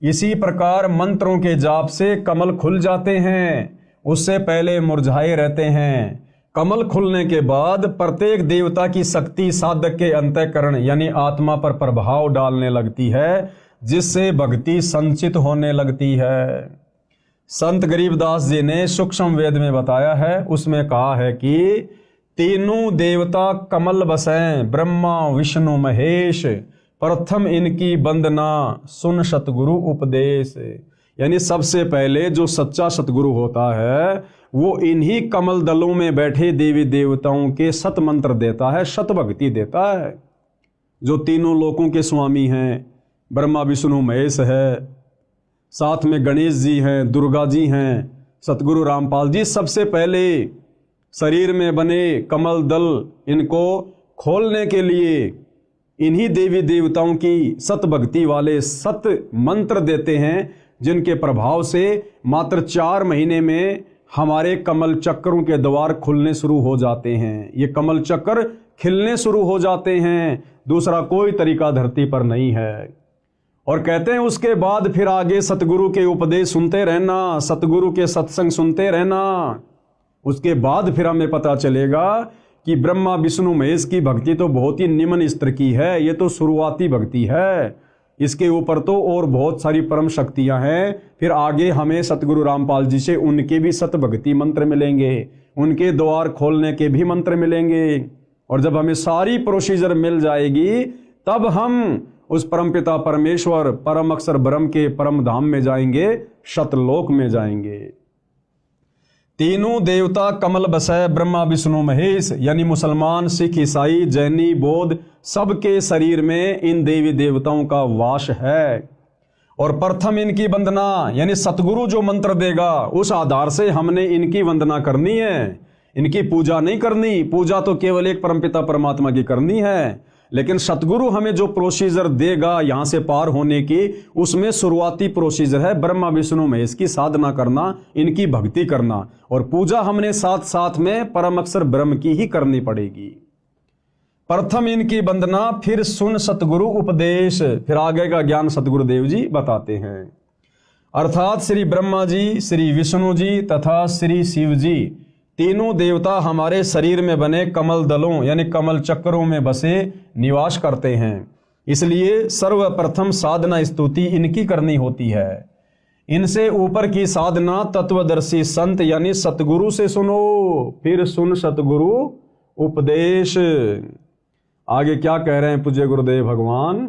इसी प्रकार मंत्रों के जाप से कमल खुल जाते हैं, उससे पहले मुरझाए रहते हैं। कमल खुलने के बाद प्रत्येक देवता की शक्ति साधक के अंतःकरण यानी आत्मा पर प्रभाव डालने लगती है, जिससे भक्ति संचित होने लगती है। संत गरीबदास जी ने सूक्ष्म वेद में बताया है, उसमें कहा है कि तीनों देवता कमल बसें ब्रह्मा विष्णु महेश, प्रथम इनकी वंदना सुन सतगुरु उपदेश। यानी सबसे पहले जो सच्चा सतगुरु होता है वो इन्हीं कमल दलों में बैठे देवी देवताओं के सत मंत्र देता है, सत भक्ति देता है। जो तीनों लोकों के स्वामी हैं, ब्रह्मा विष्णु महेश है, साथ में गणेश जी हैं, दुर्गा जी हैं, सतगुरु रामपाल जी, सबसे पहले शरीर में बने कमल दल इनको खोलने के लिए इन्हीं देवी देवताओं की सत भक्ति वाले सत मंत्र देते हैं, जिनके प्रभाव से मात्र 4 महीने में हमारे कमल चक्रों के द्वार खुलने शुरू हो जाते हैं। ये कमल चक्र खिलने शुरू हो जाते हैं, दूसरा कोई तरीका धरती पर नहीं है। और कहते हैं उसके बाद फिर आगे सतगुरु के उपदेश सुनते रहना, सतगुरु के सत्संग सुनते रहना। उसके बाद फिर हमें पता चलेगा कि ब्रह्मा विष्णु महेश की भक्ति तो बहुत ही निम्न स्तर की है, ये तो शुरुआती भक्ति है, इसके ऊपर तो और बहुत सारी परम शक्तियां हैं। फिर आगे हमें सतगुरु रामपाल जी से उनके भी सत भक्ति मंत्र मिलेंगे, उनके द्वार खोलने के भी मंत्र मिलेंगे, और जब हमें सारी प्रोसीजर मिल जाएगी तब हम उस परमपिता परमेश्वर परम अक्षर ब्रह्म के परम धाम में जाएंगे, शतलोक में जाएंगे। तीनों देवता कमल बसै ब्रह्मा विष्णु महेश, यानी मुसलमान सिख ईसाई जैनी बौद्ध सबके शरीर में इन देवी देवताओं का वास है। और प्रथम इनकी वंदना यानी सतगुरु जो मंत्र देगा उस आधार से हमने इनकी वंदना करनी है, इनकी पूजा नहीं करनी। पूजा तो केवल एक परमपिता परमात्मा की करनी है, लेकिन सतगुरु हमें जो प्रोसीजर देगा यहाँ से पार होने की, उसमें शुरुआती प्रोसीजर है ब्रह्मा विष्णु महेश की साधना करना, इनकी भक्ति करना, और पूजा हमने साथ साथ में परम अक्षर ब्रह्म की ही करनी पड़ेगी। प्रथम इनकी वंदना, फिर सुन सतगुरु उपदेश, फिर आगे का ज्ञान सतगुरुदेव जी बताते हैं। अर्थात श्री ब्रह्मा जी, श्री विष्णु जी तथा श्री शिव जी तीनों देवता हमारे शरीर में बने कमल दलों यानी कमल चक्रों में बसे निवास करते हैं। इसलिए सर्वप्रथम साधना स्तुति इनकी करनी होती है। इनसे ऊपर की साधना तत्वदर्शी संत यानी सतगुरु से सुनो, फिर सुन सतगुरु उपदेश। आगे क्या कह रहे हैं पूज्य गुरुदेव भगवान?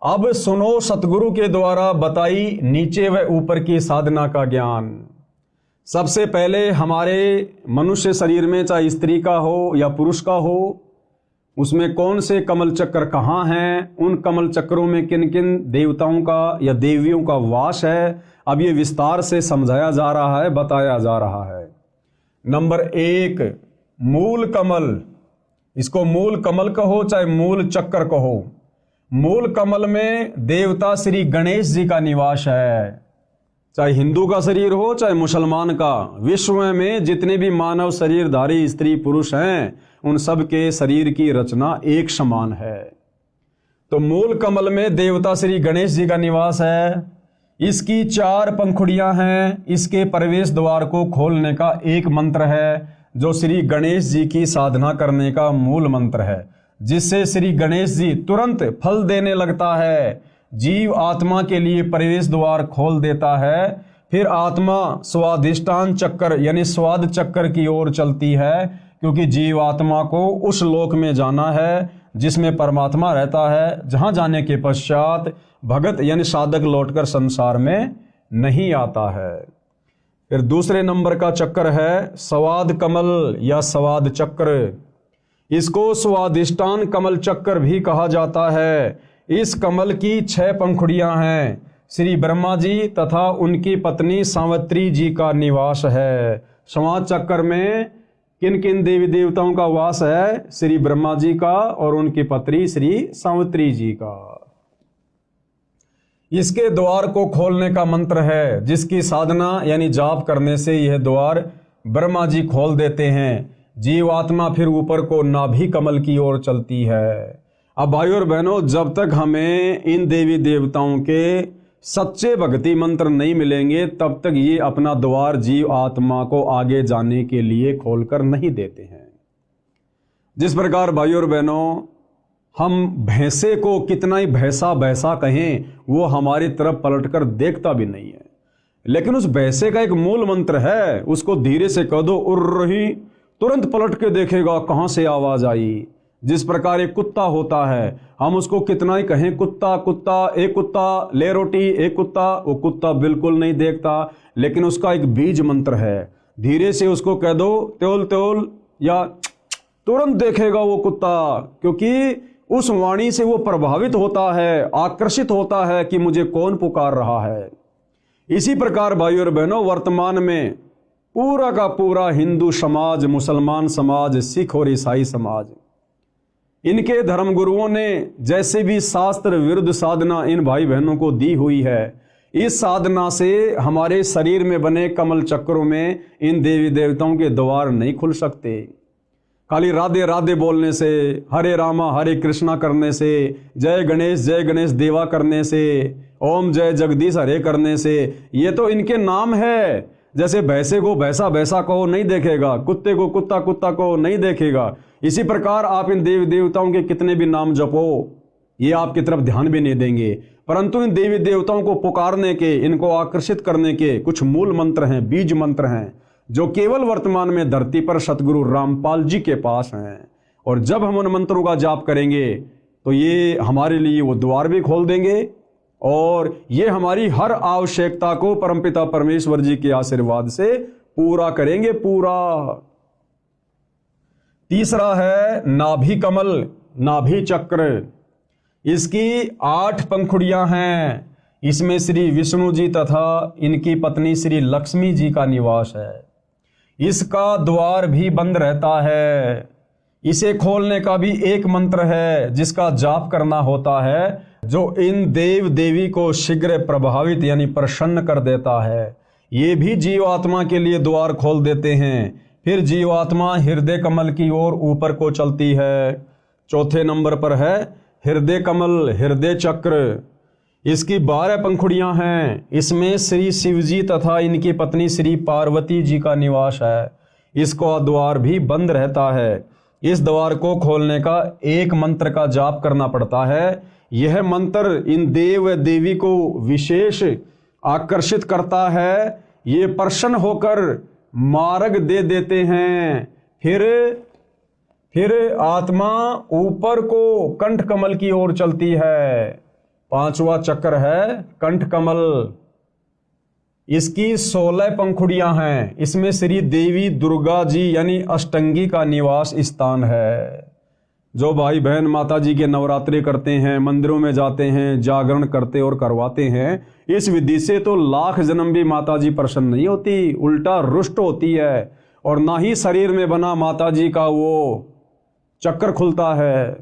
अब सुनो सतगुरु के द्वारा बताई नीचे व ऊपर की साधना का ज्ञान। सबसे पहले हमारे मनुष्य शरीर में, चाहे स्त्री का हो या पुरुष का हो, उसमें कौन से कमल चक्र कहाँ हैं, उन कमल चक्रों में किन किन देवताओं का या देवियों का वास है, अब ये विस्तार से समझाया जा रहा है, बताया जा रहा है। नंबर 1, मूल कमल। इसको मूल कमल कहो चाहे मूल चक्र कहो। मूल कमल में देवता श्री गणेश जी का निवास है। चाहे हिंदू का शरीर हो चाहे मुसलमान का, विश्व में जितने भी मानव शरीरधारी स्त्री पुरुष हैं, उन सब के शरीर की रचना एक समान है। तो मूल कमल में देवता श्री गणेश जी का निवास है। इसकी 4 पंखुड़ियां हैं। इसके प्रवेश द्वार को खोलने का एक मंत्र है, जो श्री गणेश जी की साधना करने का मूल मंत्र है, जिससे श्री गणेश जी तुरंत फल देने लगता है। जीव आत्मा के लिए प्रवेश द्वार खोल देता है। फिर आत्मा स्वादिष्टान चक्र यानी स्वाद चक्र की ओर चलती है, क्योंकि जीव आत्मा को उस लोक में जाना है जिसमें परमात्मा रहता है, जहां जाने के पश्चात भगत यानी साधक लौटकर संसार में नहीं आता है। फिर दूसरे नंबर का चक्र है स्वाद कमल या स्वाद चक्र। इसको स्वादिष्टान कमल चक्र भी कहा जाता है। इस कमल की 6 पंखुड़ियां हैं। श्री ब्रह्मा जी तथा उनकी पत्नी सावित्री जी का निवास है। स्वाद चक्र में किन किन देवी देवताओं का वास है? श्री ब्रह्मा जी का और उनकी पत्नी श्री सावित्री जी का। इसके द्वार को खोलने का मंत्र है, जिसकी साधना यानी जाप करने से यह द्वार ब्रह्मा जी खोल देते हैं। जीवात्मा फिर ऊपर को नाभि कमल की ओर चलती है। अब भाइयों और बहनों, जब तक हमें इन देवी देवताओं के सच्चे भक्ति मंत्र नहीं मिलेंगे, तब तक ये अपना द्वार जीव आत्मा को आगे जाने के लिए खोलकर नहीं देते हैं। जिस प्रकार भाइयों और बहनों, हम भैंसे को कितना ही भैंसा भैंसा कहें, वो हमारी तरफ पलटकर देखता भी नहीं है। लेकिन उस भैंसे का एक मूल मंत्र है, उसको धीरे से कह दो उड़ रही, तुरंत पलट के देखेगा कहां से आवाज आई। जिस प्रकार एक कुत्ता होता है, हम उसको कितना ही कहें कुत्ता कुत्ता, एक कुत्ता ले रोटी, एक कुत्ता, वो कुत्ता बिल्कुल नहीं देखता। लेकिन उसका एक बीज मंत्र है, धीरे से उसको कह दो त्योल त्योल या तुरंत देखेगा वो कुत्ता, क्योंकि उस वाणी से वो प्रभावित होता है, आकर्षित होता है कि मुझे कौन पुकार रहा है। इसी प्रकार भाइयों और बहनों, वर्तमान में पूरा का पूरा हिंदू समाज, मुसलमान समाज, सिख और ईसाई समाज, इनके धर्म गुरुओं ने जैसे भी शास्त्र विरुद्ध साधना इन भाई बहनों को दी हुई है, इस साधना से हमारे शरीर में बने कमल चक्रों में इन देवी देवताओं के द्वार नहीं खुल सकते। खाली राधे राधे बोलने से, हरे रामा हरे कृष्णा करने से, जय गणेश देवा करने से, ओम जय जगदीश हरे करने से, ये तो इनके नाम है। जैसे भैंसे को भैंसा भैंसा को नहीं देखेगा, कुत्ते को कुत्ता कुत्ता को नहीं देखेगा, इसी प्रकार आप इन देवी देवताओं के कितने भी नाम जपो, ये आपकी तरफ ध्यान भी नहीं देंगे। परंतु इन देवी देवताओं को पुकारने के, इनको आकर्षित करने के कुछ मूल मंत्र हैं, बीज मंत्र हैं, जो केवल वर्तमान में धरती पर सतगुरु रामपाल जी के पास हैं। और जब हम उन मंत्रों का जाप करेंगे तो ये हमारे लिए वो द्वार भी खोल देंगे और ये हमारी हर आवश्यकता को परमपिता परमेश्वर जी के आशीर्वाद से पूरा करेंगे, पूरा। तीसरा है नाभि कमल, नाभि चक्र। इसकी 8 पंखुड़ियां हैं। इसमें श्री विष्णु जी तथा इनकी पत्नी श्री लक्ष्मी जी का निवास है। इसका द्वार भी बंद रहता है। इसे खोलने का भी एक मंत्र है, जिसका जाप करना होता है, जो इन देव देवी को शीघ्र प्रभावित यानी प्रसन्न कर देता है। ये भी जीवात्मा के लिए द्वार खोल देते हैं। फिर जीवात्मा हृदय कमल की ओर ऊपर को चलती है। चौथे नंबर पर है हृदय कमल, हृदय चक्र। इसकी 12 पंखुड़ियां हैं। इसमें श्री शिव जी तथा इनकी पत्नी श्री पार्वती जी का निवास है। इसका द्वार भी बंद रहता है। इस द्वार को खोलने का एक मंत्र का जाप करना पड़ता है। यह मंत्र इन देव देवी को विशेष आकर्षित करता है। ये प्रसन्न होकर मार्ग दे देते हैं। फिर आत्मा ऊपर को कंठ कमल की ओर चलती है। पांचवा चक्र है कंठ कमल। इसकी 16 पंखुड़ियां हैं। इसमें श्री देवी दुर्गा जी यानी अष्टंगी का निवास स्थान है। जो भाई बहन माता जी के नवरात्रि करते हैं, मंदिरों में जाते हैं, जागरण करते और करवाते हैं, इस विधि से तो लाख जन्म भी माता जी प्रसन्न नहीं होती, उल्टा रुष्ट होती है। और ना ही शरीर में बना माता जी का वो चक्र खुलता है।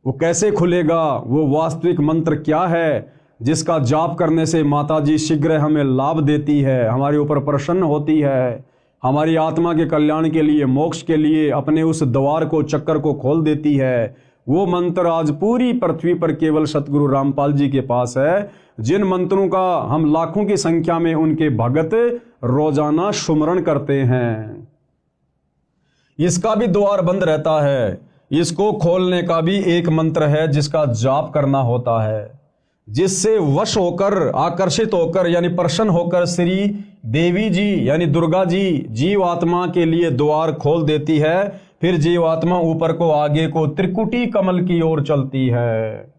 वो कैसे खुलेगा? वो वास्तविक मंत्र क्या है जिसका जाप करने से माता जी शीघ्र हमें लाभ देती है, हमारे ऊपर प्रसन्न होती है, हमारी आत्मा के कल्याण के लिए, मोक्ष के लिए अपने उस द्वार को, चक्कर को खोल देती है। वो मंत्र आज पूरी पृथ्वी पर केवल सतगुरु रामपाल जी के पास है, जिन मंत्रों का हम लाखों की संख्या में उनके भगत रोजाना सुमरण करते हैं। इसका भी द्वार बंद रहता है। इसको खोलने का भी एक मंत्र है जिसका जाप करना होता है, जिससे वश होकर, आकर्षित होकर यानी प्रसन्न होकर श्री देवी जी यानी दुर्गा जी जीवात्मा के लिए द्वार खोल देती है। फिर जीवात्मा ऊपर को, आगे को त्रिकुटी कमल की ओर चलती है।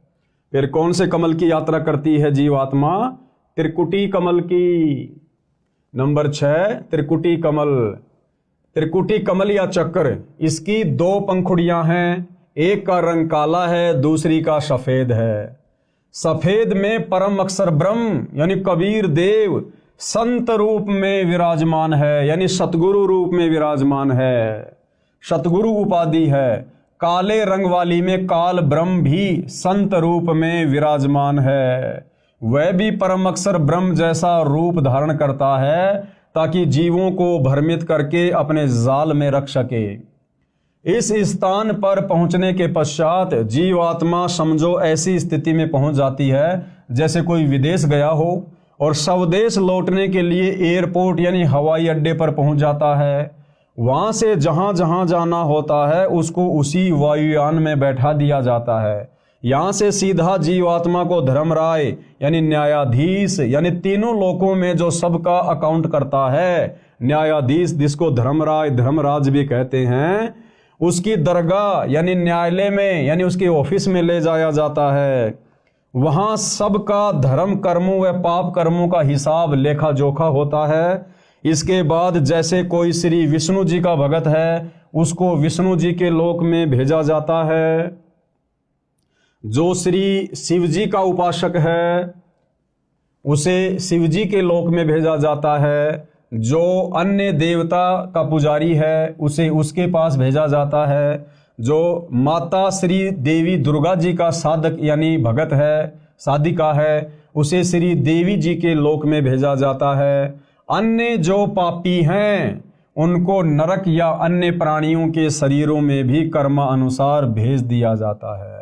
फिर कौन से कमल की यात्रा करती है जीवात्मा? त्रिकुटी कमल की। नंबर 6 त्रिकुटी कमल। त्रिकुटी कमल या चक्र, इसकी 2 पंखुड़ियां हैं। एक का रंग काला है, दूसरी का सफेद है। सफेद में परम अक्षर ब्रह्म यानी कबीर देव संत रूप में विराजमान है, यानी सतगुरु रूप में विराजमान है, सतगुरु उपाधि है। काले रंग वाली में काल ब्रह्म भी संत रूप में विराजमान है। वह भी परम अक्षर ब्रह्म जैसा रूप धारण करता है ताकि जीवों को भ्रमित करके अपने जाल में रख सके। इस स्थान पर पहुंचने के पश्चात जीवात्मा समझो ऐसी स्थिति में पहुंच जाती है जैसे कोई विदेश गया हो और स्वदेश लौटने के लिए एयरपोर्ट यानी हवाई अड्डे पर पहुंच जाता है। वहां से जहां जहां जाना होता है उसको उसी वायुयान में बैठा दिया जाता है। यहां से सीधा जीवात्मा को धर्मराय यानी न्यायाधीश यानी तीनों लोकों में जो सबका अकाउंट करता है, न्यायाधीश जिसको धर्मराय धर्मराज भी कहते हैं, उसकी दरगाह यानी न्यायालय में यानी उसके ऑफिस में ले जाया जाता है। वहां सबका धर्म कर्मों व पाप कर्मों का हिसाब लेखा जोखा होता है। इसके बाद जैसे कोई श्री विष्णु जी का भगत है उसको विष्णु जी के लोक में भेजा जाता है। जो श्री शिव जी का उपासक है उसे शिव जी के लोक में भेजा जाता है। जो अन्य देवता का पुजारी है उसे उसके पास भेजा जाता है। जो माता श्री देवी दुर्गा जी का साधक यानी भगत है, साधिका है, उसे श्री देवी जी के लोक में भेजा जाता है। अन्य जो पापी हैं उनको नरक या अन्य प्राणियों के शरीरों में भी कर्मानुसार भेज दिया जाता है।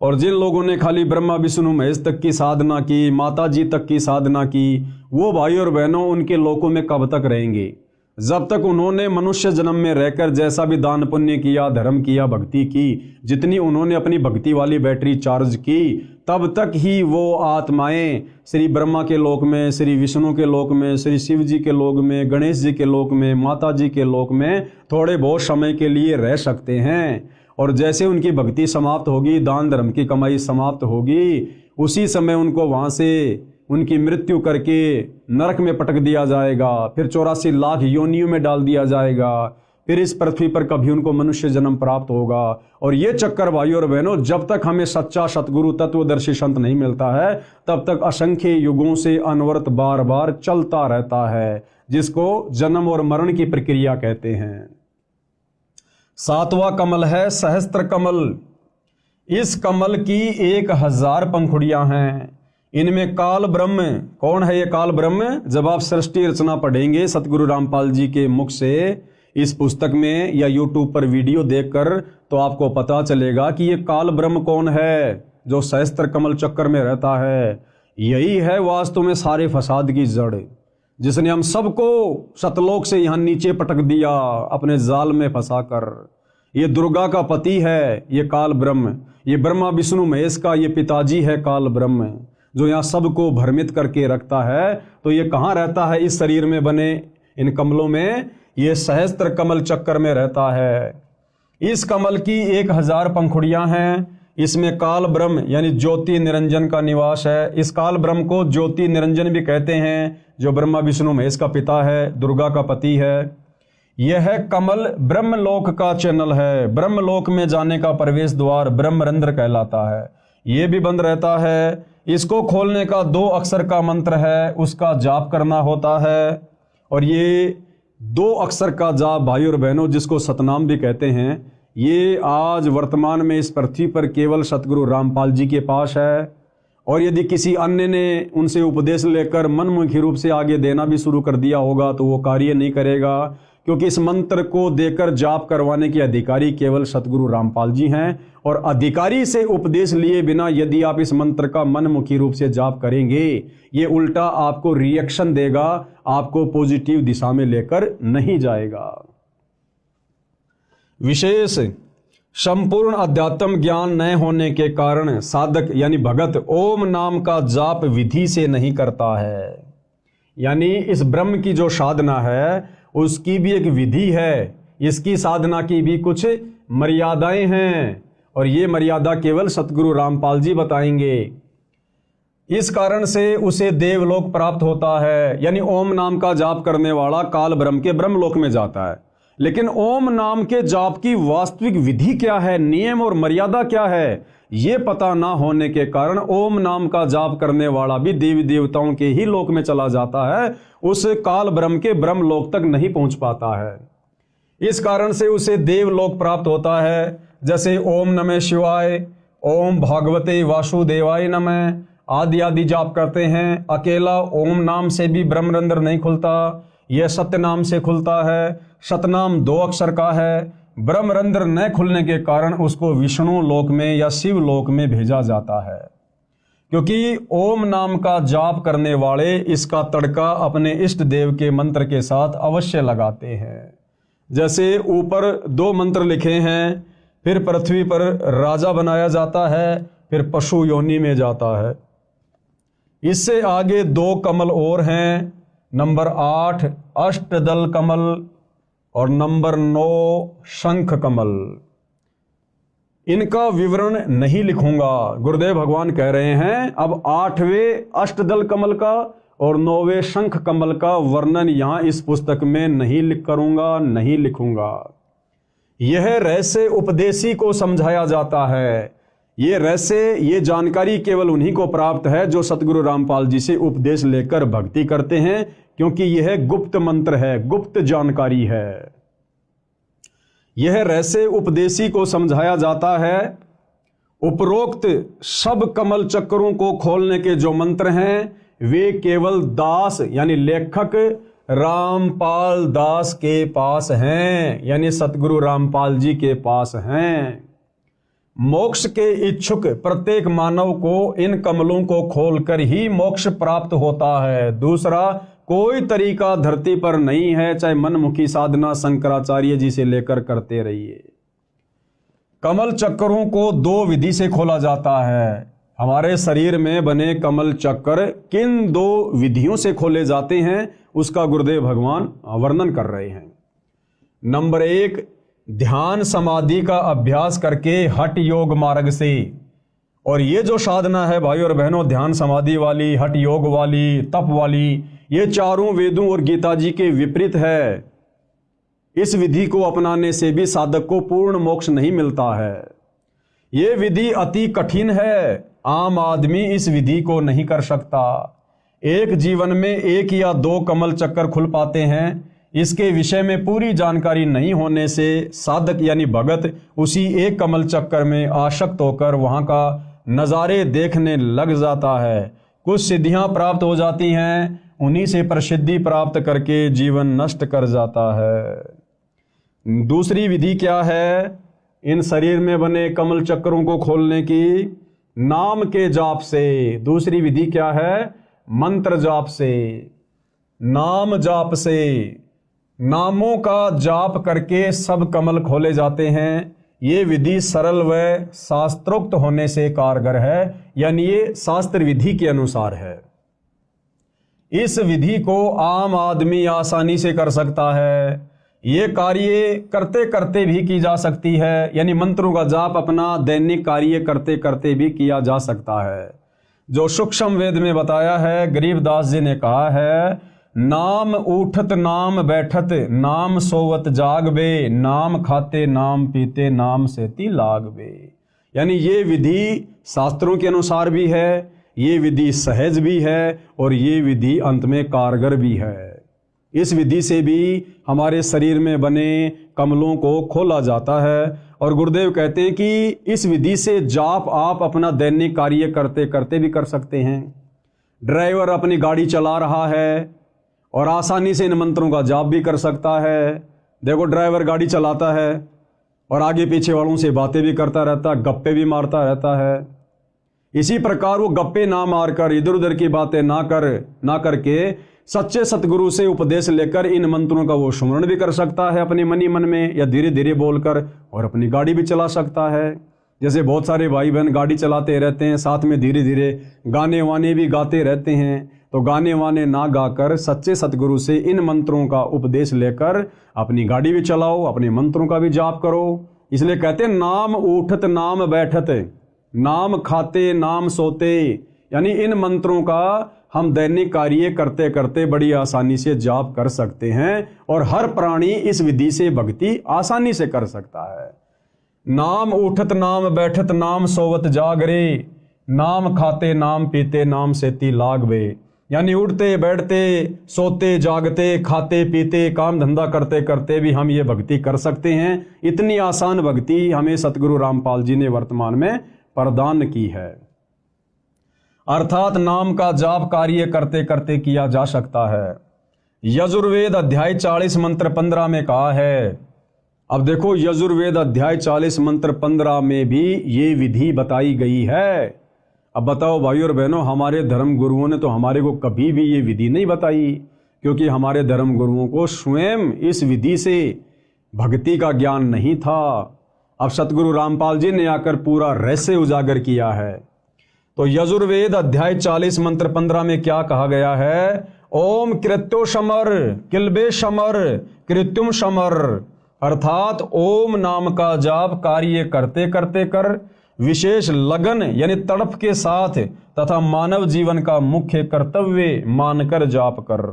और जिन लोगों ने खाली ब्रह्मा विष्णु महेश तक की साधना की, माता जी तक की साधना की, वो भाई और बहनों उनके लोकों में कब तक रहेंगे? जब तक उन्होंने मनुष्य जन्म में रहकर जैसा भी दान पुण्य किया, धर्म किया, भक्ति की, जितनी उन्होंने अपनी भक्ति वाली बैटरी चार्ज की, तब तक ही वो आत्माएं श्री ब्रह्मा के लोक में, श्री विष्णु के लोक में, श्री शिव जी के लोक में, गणेश जी के लोक में, माता जी के लोक में थोड़े बहुत समय के लिए रह सकते हैं। और जैसे उनकी भक्ति समाप्त होगी, दान धर्म की कमाई समाप्त होगी, उसी समय उनको वहाँ से उनकी मृत्यु करके नरक में पटक दिया जाएगा। फिर 84 लाख योनियों में डाल दिया जाएगा। फिर इस पृथ्वी पर कभी उनको मनुष्य जन्म प्राप्त होगा। और ये चक्कर भाइयों और बहनों, जब तक हमें सच्चा सतगुरु तत्वदर्शी संत नहीं मिलता है तब तक असंख्य युगों से अनवरत बार बार चलता रहता है, जिसको जन्म और मरण की प्रक्रिया कहते हैं। 7वां कमल है सहस्त्र कमल। इस कमल की 1000 पंखुड़ियां हैं। इनमें काल ब्रह्म, कौन है ये काल ब्रह्म? जब आप सृष्टि रचना पढ़ेंगे सतगुरु रामपाल जी के मुख से इस पुस्तक में या यूट्यूब पर वीडियो देखकर, तो आपको पता चलेगा कि ये काल ब्रह्म कौन है जो सहस्त्र कमल चक्कर में रहता है। यही है वास्तव में सारे फसाद की जड़, जिसने हम सबको सतलोक से यहाँ नीचे पटक दिया अपने जाल में फंसाकर। ये दुर्गा का पति है ये काल ब्रह्म, ये ब्रह्मा विष्णु महेश का ये पिताजी है काल ब्रह्म, जो यहाँ सबको भ्रमित करके रखता है। तो ये कहाँ रहता है? इस शरीर में बने इन कमलों में। ये सहस्त्र कमल चक्कर में रहता है। इस कमल की 1000 पंखुड़ियां हैं। इसमें काल ब्रह्म यानी ज्योति निरंजन का निवास है। इस काल ब्रह्म को ज्योति निरंजन भी कहते हैं, जो ब्रह्मा विष्णु महेश का पिता है, दुर्गा का पति है। यह कमल ब्रह्मलोक का चैनल है। ब्रह्मलोक में जाने का प्रवेश द्वार ब्रह्मरंध्र कहलाता है। ये भी बंद रहता है। इसको खोलने का 2 अक्षर का मंत्र है, उसका जाप करना होता है। और ये 2 अक्षर का जाप भाई और बहनों, जिसको सतनाम भी कहते हैं, ये आज वर्तमान में इस पृथ्वी पर केवल सतगुरु रामपाल जी के पास है। और यदि किसी अन्य ने उनसे उपदेश लेकर मनमुखी रूप से आगे देना भी शुरू कर दिया होगा तो वो कार्य नहीं करेगा, क्योंकि इस मंत्र को देकर जाप करवाने के अधिकारी केवल सतगुरु रामपाल जी हैं। और अधिकारी से उपदेश लिए बिना यदि आप इस मंत्र का मनमुखी रूप से जाप करेंगे, ये उल्टा आपको रिएक्शन देगा, आपको पॉजिटिव दिशा में लेकर नहीं जाएगा। विशेष संपूर्ण अध्यात्म ज्ञान न होने के कारण साधक यानी भगत ओम नाम का जाप विधि से नहीं करता है। यानी इस ब्रह्म की जो साधना है उसकी भी एक विधि है, इसकी साधना की भी कुछ मर्यादाएं हैं, और ये मर्यादा केवल सतगुरु रामपाल जी बताएंगे। इस कारण से उसे देवलोक प्राप्त होता है। यानी ओम नाम का जाप करने वाला काल ब्रह्म के ब्रह्मलोक में जाता है। लेकिन ओम नाम के जाप की वास्तविक विधि क्या है, नियम और मर्यादा क्या है, ये पता ना होने के कारण ओम नाम का जाप करने वाला भी देवी देवताओं के ही लोक में चला जाता है, उस काल ब्रह्म के ब्रह्मलोक तक नहीं पहुंच पाता है। इस कारण से उसे देवलोक प्राप्त होता है। जैसे ओम नमः शिवाय, ओम भागवते वासुदेवाय नमः आदि आदि जाप करते हैं। अकेला ओम नाम से भी ब्रह्मरंध्र नहीं खुलता, यह सत्य नाम से खुलता है। सतनाम 2 अक्षर का है। ब्रह्मरंध्र न खुलने के कारण उसको विष्णु लोक में या शिव लोक में भेजा जाता है, क्योंकि ओम नाम का जाप करने वाले इसका तड़का अपने इष्ट देव के मंत्र के साथ अवश्य लगाते हैं। जैसे ऊपर 2 मंत्र लिखे हैं, फिर पृथ्वी पर राजा बनाया जाता है, फिर पशु योनि में जाता है। इससे आगे 2 कमल और हैं, नंबर 8 अष्टदल कमल और नंबर 9 शंख कमल। इनका विवरण नहीं लिखूंगा, गुरुदेव भगवान कह रहे हैं अब 8वें अष्टदल कमल का और 9वें शंख कमल का वर्णन यहां इस पुस्तक में नहीं लिखूंगा। यह रहस्य उपदेशी को समझाया जाता है। ये रहस्य, ये जानकारी केवल उन्हीं को प्राप्त है जो सतगुरु रामपाल जी से उपदेश लेकर भक्ति करते हैं, क्योंकि यह गुप्त मंत्र है, गुप्त जानकारी है। यह रहस्य उपदेशी को समझाया जाता है। उपरोक्त सब कमल चक्रों को खोलने के जो मंत्र हैं वे केवल दास यानी लेखक रामपाल दास के पास हैं, यानी सतगुरु रामपाल जी के पास हैं। मोक्ष के इच्छुक प्रत्येक मानव को इन कमलों को खोलकर ही मोक्ष प्राप्त होता है। दूसरा कोई तरीका धरती पर नहीं है, चाहे मनमुखी साधना शंकराचार्य जी से लेकर करते रहिए। कमल चक्रों को 2 विधि से खोला जाता है। हमारे शरीर में बने कमल चक्र किन 2 विधियों से खोले जाते हैं उसका गुरुदेव भगवान वर्णन कर रहे हैं। नंबर 1 ध्यान समाधि का अभ्यास करके हठ योग मार्ग से। और ये जो साधना है भाई और बहनों, ध्यान समाधि वाली, हठ योग वाली, तप वाली, ये चारों वेदों और गीता जी के विपरीत है। इस विधि को अपनाने से भी साधक को पूर्ण मोक्ष नहीं मिलता है। ये विधि अति कठिन है, आम आदमी इस विधि को नहीं कर सकता। एक जीवन में 1 या 2 कमल चक्कर खुल पाते हैं। इसके विषय में पूरी जानकारी नहीं होने से साधक यानी भगत उसी एक कमल चक्कर में आसक्त होकर वहां का नज़ारे देखने लग जाता है। कुछ सिद्धियां प्राप्त हो जाती हैं, उन्हीं से प्रसिद्धि प्राप्त करके जीवन नष्ट कर जाता है। दूसरी विधि क्या है? इन शरीर में बने कमल चक्रों को खोलने की नाम के जाप से। दूसरी विधि क्या है? मंत्र जाप से, नाम जाप से। नामों का जाप करके सब कमल खोले जाते हैं। ये विधि सरल व शास्त्रोक्त होने से कारगर है, यानी ये शास्त्र विधि के अनुसार है। इस विधि को आम आदमी आसानी से कर सकता है। ये कार्य करते करते भी की जा सकती है, यानी मंत्रों का जाप अपना दैनिक कार्य करते करते भी किया जा सकता है। जो सूक्ष्म वेद में बताया है, गरीबदास जी ने कहा है, नाम उठत नाम बैठत नाम सोवत जागबे, नाम खाते नाम पीते नाम सेती लागबे। यानी ये विधि शास्त्रों के अनुसार भी है, ये विधि सहज भी है और ये विधि अंत में कारगर भी है। इस विधि से भी हमारे शरीर में बने कमलों को खोला जाता है और गुरुदेव कहते हैं कि इस विधि से जाप आप अपना दैनिक कार्य करते करते भी कर सकते हैं। ड्राइवर अपनी गाड़ी चला रहा है और आसानी से इन मंत्रों का जाप भी कर सकता है। देखो, ड्राइवर गाड़ी चलाता है और आगे पीछे वालों से बातें भी करता रहता है, गप्पे भी मारता रहता है। इसी प्रकार वो गप्पे ना मारकर, इधर उधर की बातें ना करके सच्चे सतगुरु से उपदेश लेकर इन मंत्रों का वो स्मरण भी कर सकता है अपने मन ही मन में, या धीरे धीरे बोलकर, और अपनी गाड़ी भी चला सकता है। जैसे बहुत सारे भाई बहन गाड़ी चलाते रहते हैं, साथ में धीरे धीरे गाने वाने भी गाते रहते हैं। तो गाने वाने ना गाकर सच्चे सतगुरु से इन मंत्रों का उपदेश लेकर अपनी गाड़ी भी चलाओ, अपने मंत्रों का भी जाप करो। इसलिए कहते हैं, नाम उठत नाम बैठत नाम खाते नाम सोते, यानी इन मंत्रों का हम दैनिक कार्य करते करते बड़ी आसानी से जाप कर सकते हैं और हर प्राणी इस विधि से भक्ति आसानी से कर सकता है। नाम उठत नाम बैठत नाम सोवत जागरे, नाम खाते नाम पीते नाम सेती लागबे। यानी उठते बैठते सोते जागते खाते पीते काम धंधा करते करते भी हम ये भक्ति कर सकते हैं। इतनी आसान भक्ति हमें सतगुरु रामपाल जी ने वर्तमान में प्रदान की है। अर्थात नाम का जाप कार्य करते करते किया जा सकता है। यजुर्वेद अध्याय 40 मंत्र 15 में कहा है। अब देखो, यजुर्वेद अध्याय 40 मंत्र 15 में भी ये विधि बताई गई है। अब बताओ भाई और बहनों, हमारे धर्म गुरुओं ने तो हमारे को कभी भी ये विधि नहीं बताई, क्योंकि हमारे धर्म गुरुओं को स्वयं इस विधि से भक्ति का ज्ञान नहीं था। अब सतगुरु रामपाल जी ने आकर पूरा रहस्य उजागर किया है। तो यजुर्वेद अध्याय 40 मंत्र 15 में क्या कहा गया है? ओम कृत्यो समर किलबे समर कृत्युम समर। अर्थात ओम नाम का जाप कार्य करते करते कर, विशेष लगन यानी तड़प के साथ तथा मानव जीवन का मुख्य कर्तव्य मानकर जाप कर।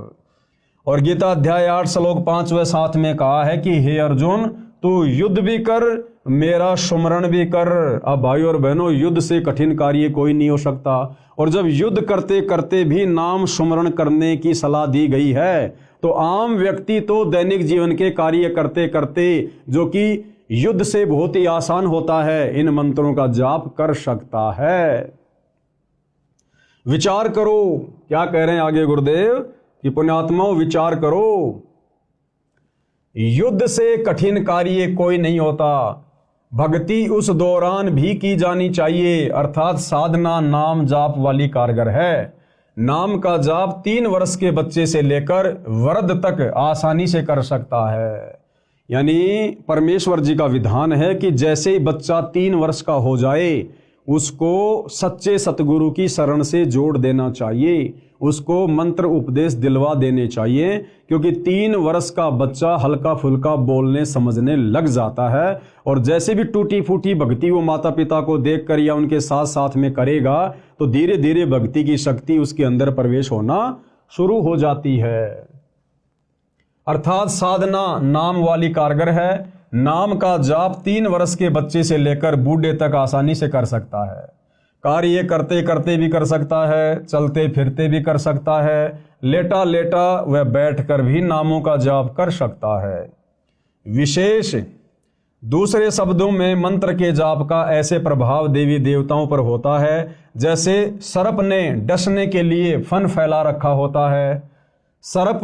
और गीता अध्याय 8 श्लोक 5 व 7 में कहा है कि हे अर्जुन, तू युद्ध भी कर मेरा सुमरण भी कर। अब भाई और बहनों, युद्ध से कठिन कार्य कोई नहीं हो सकता। और जब युद्ध करते करते भी नाम सुमरण करने की सलाह दी गई है, तो आम व्यक्ति तो दैनिक जीवन के कार्य करते करते, जो कि युद्ध से बहुत ही आसान होता है, इन मंत्रों का जाप कर सकता है। विचार करो, क्या कह रहे हैं आगे गुरुदेव कि पुण्यात्माओं विचार करो, युद्ध से कठिन कार्य कोई नहीं होता। भक्ति उस दौरान भी की जानी चाहिए, अर्थात साधना नाम जाप वाली कारगर है। नाम का जाप 3 वर्ष के बच्चे से लेकर वृद्ध तक आसानी से कर सकता है। यानी परमेश्वर जी का विधान है कि जैसे ही बच्चा 3 वर्ष का हो जाए, उसको सच्चे सतगुरु की शरण से जोड़ देना चाहिए, उसको मंत्र उपदेश दिलवा देने चाहिए, क्योंकि 3 वर्ष का बच्चा हल्का फुल्का बोलने समझने लग जाता है। और जैसे भी टूटी फूटी भक्ति वो माता पिता को देखकर या उनके साथ साथ में करेगा, तो धीरे धीरे भक्ति की शक्ति उसके अंदर प्रवेश होना शुरू हो जाती है। अर्थात साधना नाम वाली कारगर है। नाम का जाप 3 वर्ष के बच्चे से लेकर बूढ़े तक आसानी से कर सकता है। कार्य करते करते भी कर सकता है, चलते फिरते भी कर सकता है, लेटा लेटा व बैठकर भी नामों का जाप कर सकता है। विशेष दूसरे शब्दों में मंत्र के जाप का ऐसे प्रभाव देवी देवताओं पर होता है जैसे सर्प ने डसने के लिए फन फैला रखा होता है। सर्प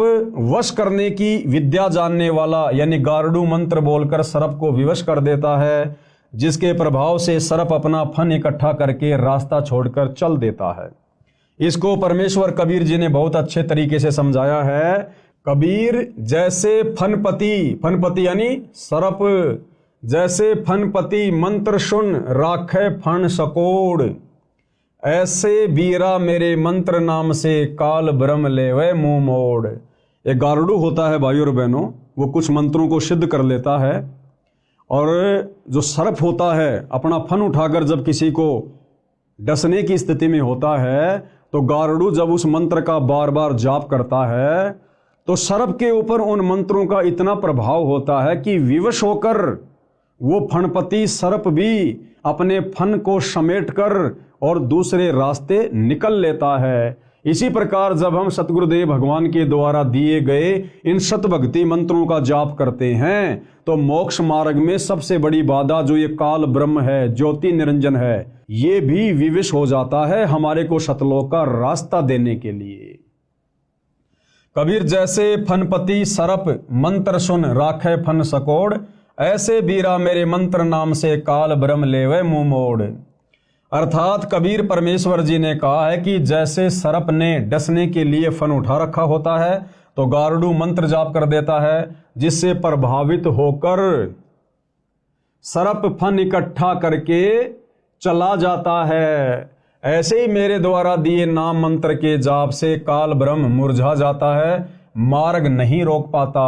वश करने की विद्या जानने वाला यानी गारुड़ मंत्र बोलकर सर्प को विवश कर देता है, जिसके प्रभाव से सर्प अपना फन इकट्ठा करके रास्ता छोड़कर चल देता है। इसको परमेश्वर कबीर जी ने बहुत अच्छे तरीके से समझाया है। कबीर जैसे फनपति यानी सर्प, जैसे फनपति मंत्र सुन राखे फन सकोड़, ऐसे बीरा मेरे मंत्र नाम से काल ब्रह्म लेवे मुंह मोड़। एक गारुड़ होता है भाई और बहनों, वो कुछ मंत्रों को सिद्ध कर लेता है, और जो सर्प होता है अपना फन उठाकर जब किसी को डसने की स्थिति में होता है, तो गारुड़ जब उस मंत्र का बार बार जाप करता है तो सर्प के ऊपर उन मंत्रों का इतना प्रभाव होता है कि विवश होकर वो फणपति सर्प भी अपने फन को समेटकर और दूसरे रास्ते निकल लेता है। इसी प्रकार जब हम सतगुरुदेव भगवान के द्वारा दिए गए इन सतभक्ति मंत्रों का जाप करते हैं तो मोक्ष मार्ग में सबसे बड़ी बाधा जो ये काल ब्रह्म है, ज्योति निरंजन है, ये भी विवश हो जाता है हमारे को सतलोक का रास्ता देने के लिए। कबीर जैसे फनपति सरप मंत्र सुन राखे फन सकोड़, ऐसे बीरा मेरे मंत्र नाम से काल ब्रह्म लेवे मुंह मोड़। अर्थात कबीर परमेश्वर जी ने कहा है कि जैसे सरप ने डसने के लिए फन उठा रखा होता है तो गारुड़ मंत्र जाप कर देता है, जिससे प्रभावित होकर सरप फन इकट्ठा करके चला जाता है। ऐसे ही मेरे द्वारा दिए नाम मंत्र के जाप से काल ब्रह्म मुरझा जाता है, मार्ग नहीं रोक पाता।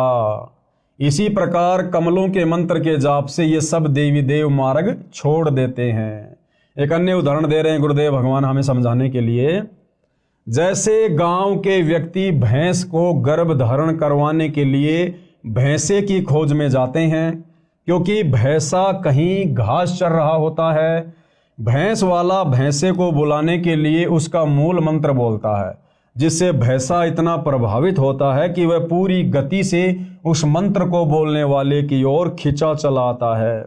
इसी प्रकार कमलों के मंत्र के जाप से ये सब देवी देव मार्ग छोड़ देते हैं। एक अन्य उदाहरण दे रहे हैं गुरुदेव भगवान हमें समझाने के लिए। जैसे गांव के व्यक्ति भैंस को गर्भ धारण करवाने के लिए भैंसे की खोज में जाते हैं, क्योंकि भैंसा कहीं घास चर रहा होता है। भैंस वाला भैंसे को बुलाने के लिए उसका मूल मंत्र बोलता है, जिससे भैंसा इतना प्रभावित होता है कि वह पूरी गति से उस मंत्र को बोलने वाले की ओर खिंचा चला आता है।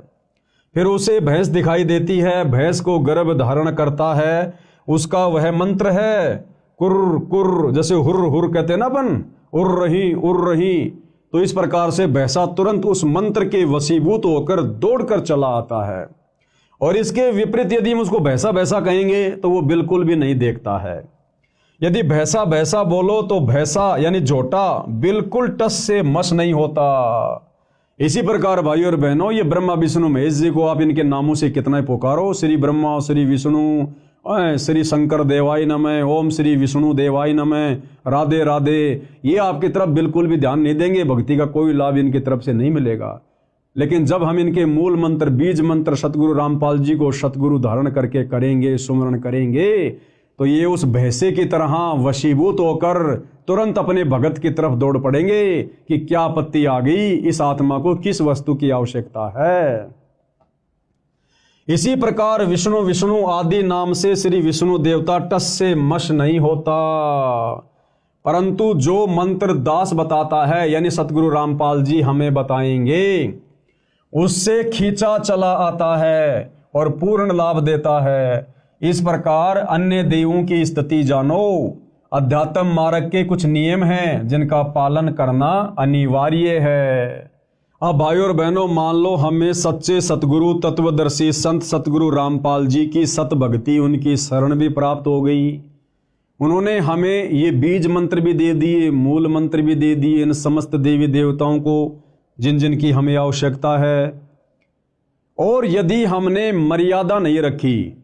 फिर उसे भैंस दिखाई देती है, भैंस को गर्भ धारण करता है, उसका वह मंत्र है कुर्र कुर्र, जैसे हुर्र हुर्र कहते हैं ना अपन, उर्र रही। तो इस प्रकार से भैंसा तुरंत उस मंत्र के वशीभूत होकर दौड़कर चला आता है। और इसके विपरीत यदि हम उसको भैंसा भैंसा कहेंगे तो वो बिल्कुल भी नहीं देखता है। यदि भैंसा भैंसा बोलो तो भैंसा यानी झोटा बिल्कुल टस से मस नहीं होता। इसी प्रकार भाई और बहनों, ये ब्रह्मा विष्णु महेश जी को आप इनके नामों से कितना ही पुकारो, श्री ब्रह्मा, श्री विष्णु, श्री शंकर देवाय नमः, ओम श्री विष्णु देवाय नमः, राधे राधे, ये आपकी तरफ बिल्कुल भी ध्यान नहीं देंगे, भक्ति का कोई लाभ इनकी तरफ से नहीं मिलेगा। लेकिन जब हम इनके मूल मंत्र, बीज मंत्र सतगुरु रामपाल जी को सतगुरु धारण करके करेंगे, सुमरण करेंगे, तो ये उस भैंसे की तरह वशीभूत होकर तुरंत अपने भगत की तरफ दौड़ पड़ेंगे कि क्या आपत्ति आ गई, इस आत्मा को किस वस्तु की आवश्यकता है। इसी प्रकार विष्णु विष्णु आदि नाम से श्री विष्णु देवता टस से मश नहीं होता, परंतु जो मंत्र दास बताता है यानी सतगुरु रामपाल जी हमें बताएंगे, उससे खींचा चला आता है और पूर्ण लाभ देता है। इस प्रकार अन्य देवों की स्थिति जानो। अध्यात्म मार्ग के कुछ नियम हैं जिनका पालन करना अनिवार्य है। अब भाइयों और बहनों, मान लो हमें सच्चे सतगुरु तत्वदर्शी संत सतगुरु रामपाल जी की सत भक्ति, उनकी शरण भी प्राप्त हो गई। उन्होंने हमें ये बीज मंत्र भी दे दिए, मूल मंत्र भी दे दिए इन समस्त देवी देवताओं को जिन जिन की हमें आवश्यकता है। और यदि हमने मर्यादा नहीं रखी,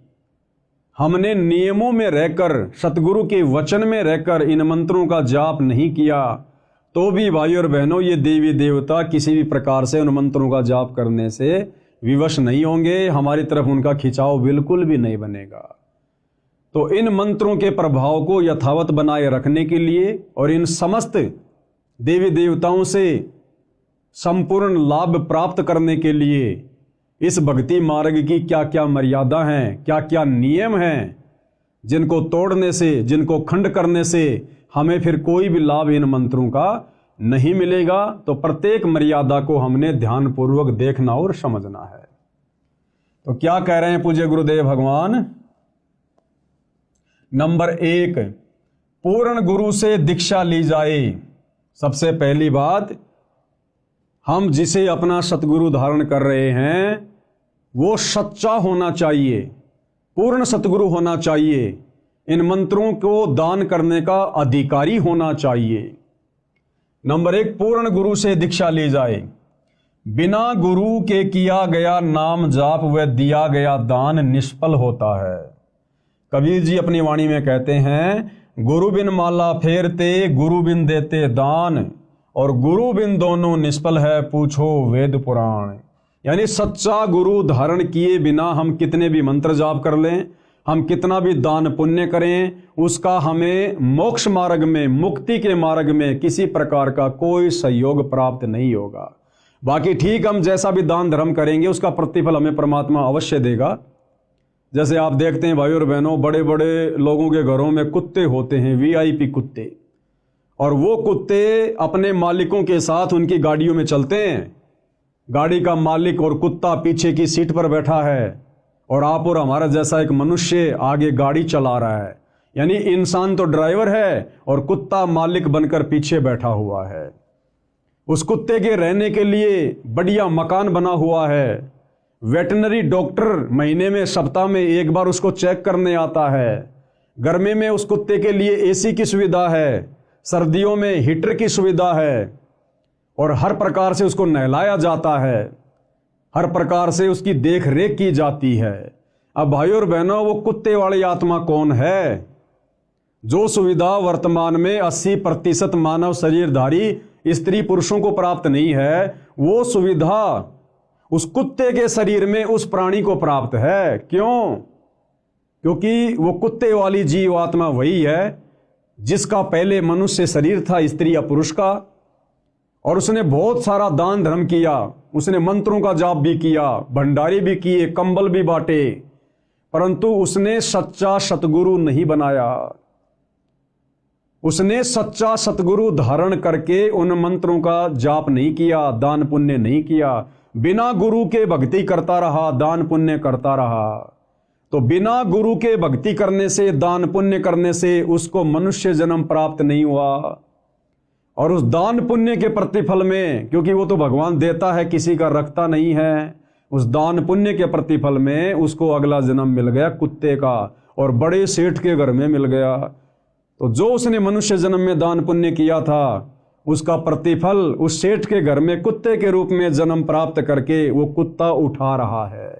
हमने नियमों में रहकर, सतगुरु के वचन में रहकर इन मंत्रों का जाप नहीं किया, तो भी भाई और बहनों ये देवी देवता किसी भी प्रकार से उन मंत्रों का जाप करने से विवश नहीं होंगे, हमारी तरफ उनका खिंचाव बिल्कुल भी नहीं बनेगा। तो इन मंत्रों के प्रभाव को यथावत बनाए रखने के लिए और इन समस्त देवी देवताओं से संपूर्ण लाभ प्राप्त करने के लिए इस भक्ति मार्ग की क्या क्या मर्यादा हैं, क्या क्या नियम हैं, जिनको तोड़ने से, जिनको खंड करने से हमें फिर कोई भी लाभ इन मंत्रों का नहीं मिलेगा। तो प्रत्येक मर्यादा को हमने ध्यानपूर्वक देखना और समझना है। तो क्या कह रहे हैं पूज्य गुरुदेव भगवान? नंबर 1, पूर्ण गुरु से दीक्षा ली जाए। सबसे पहली बात, हम जिसे अपना सतगुरु धारण कर रहे हैं वो सच्चा होना चाहिए, पूर्ण सतगुरु होना चाहिए, इन मंत्रों को दान करने का अधिकारी होना चाहिए। नंबर 1, पूर्ण गुरु से दीक्षा ली जाए। बिना गुरु के किया गया नाम जाप व दिया गया दान निष्फल होता है। कबीर जी अपनी वाणी में कहते हैं, गुरु बिन माला फेरते, गुरु बिन देते दान, और गुरु बिन दोनों निष्फल है, पूछो वेद पुराण। यानी सच्चा गुरु धारण किए बिना हम कितने भी मंत्र जाप कर लें, हम कितना भी दान पुण्य करें, उसका हमें मोक्ष मार्ग में, मुक्ति के मार्ग में किसी प्रकार का कोई सहयोग प्राप्त नहीं होगा। बाकी ठीक, हम जैसा भी दान धर्म करेंगे उसका प्रतिफल हमें परमात्मा अवश्य देगा। जैसे आप देखते हैं भाइयों और बहनों, बड़े बड़े लोगों के घरों में कुत्ते होते हैं, वीआईपी कुत्ते, और वो कुत्ते अपने मालिकों के साथ उनकी गाड़ियों में चलते हैं। गाड़ी का मालिक और कुत्ता पीछे की सीट पर बैठा है और आप और हमारा जैसा एक मनुष्य आगे गाड़ी चला रहा है। यानी इंसान तो ड्राइवर है और कुत्ता मालिक बनकर पीछे बैठा हुआ है। उस कुत्ते के रहने के लिए बढ़िया मकान बना हुआ है। वेटनरी डॉक्टर महीने में, सप्ताह में एक बार उसको चेक करने आता है। गर्मी में उस कुत्ते के लिए एसी की सुविधा है, सर्दियों में हीटर की सुविधा है, और हर प्रकार से उसको नहलाया जाता है, हर प्रकार से उसकी देख रेख की जाती है। अब भाइयों और बहनों, वो कुत्ते वाली आत्मा कौन है? जो सुविधा वर्तमान में 80% मानव शरीरधारी स्त्री पुरुषों को प्राप्त नहीं है, वो सुविधा उस कुत्ते के शरीर में उस प्राणी को प्राप्त है। क्यों? क्योंकि वो कुत्ते वाली जीव आत्मा वही है जिसका पहले मनुष्य शरीर था, स्त्री या पुरुष का, और उसने बहुत सारा दान धर्म किया, उसने मंत्रों का जाप भी किया, भंडारे भी किए, कंबल भी बांटे, परंतु उसने सच्चा सतगुरु नहीं बनाया। उसने सच्चा सतगुरु धारण करके उन मंत्रों का जाप नहीं किया, दान पुण्य नहीं किया, बिना गुरु के भक्ति करता रहा, दान पुण्य करता रहा। तो बिना गुरु के भक्ति करने से, दान पुण्य करने से उसको मनुष्य जन्म प्राप्त नहीं हुआ। और उस दान पुण्य के प्रतिफल में, क्योंकि वो तो भगवान देता है, किसी का रखता नहीं है, उस दान पुण्य के प्रतिफल में उसको अगला जन्म मिल गया कुत्ते का, और बड़े सेठ के घर में मिल गया। तो जो उसने मनुष्य जन्म में दान पुण्य किया था, उसका प्रतिफल उस सेठ के घर में कुत्ते के रूप में जन्म प्राप्त करके वो कुत्ता उठा रहा है।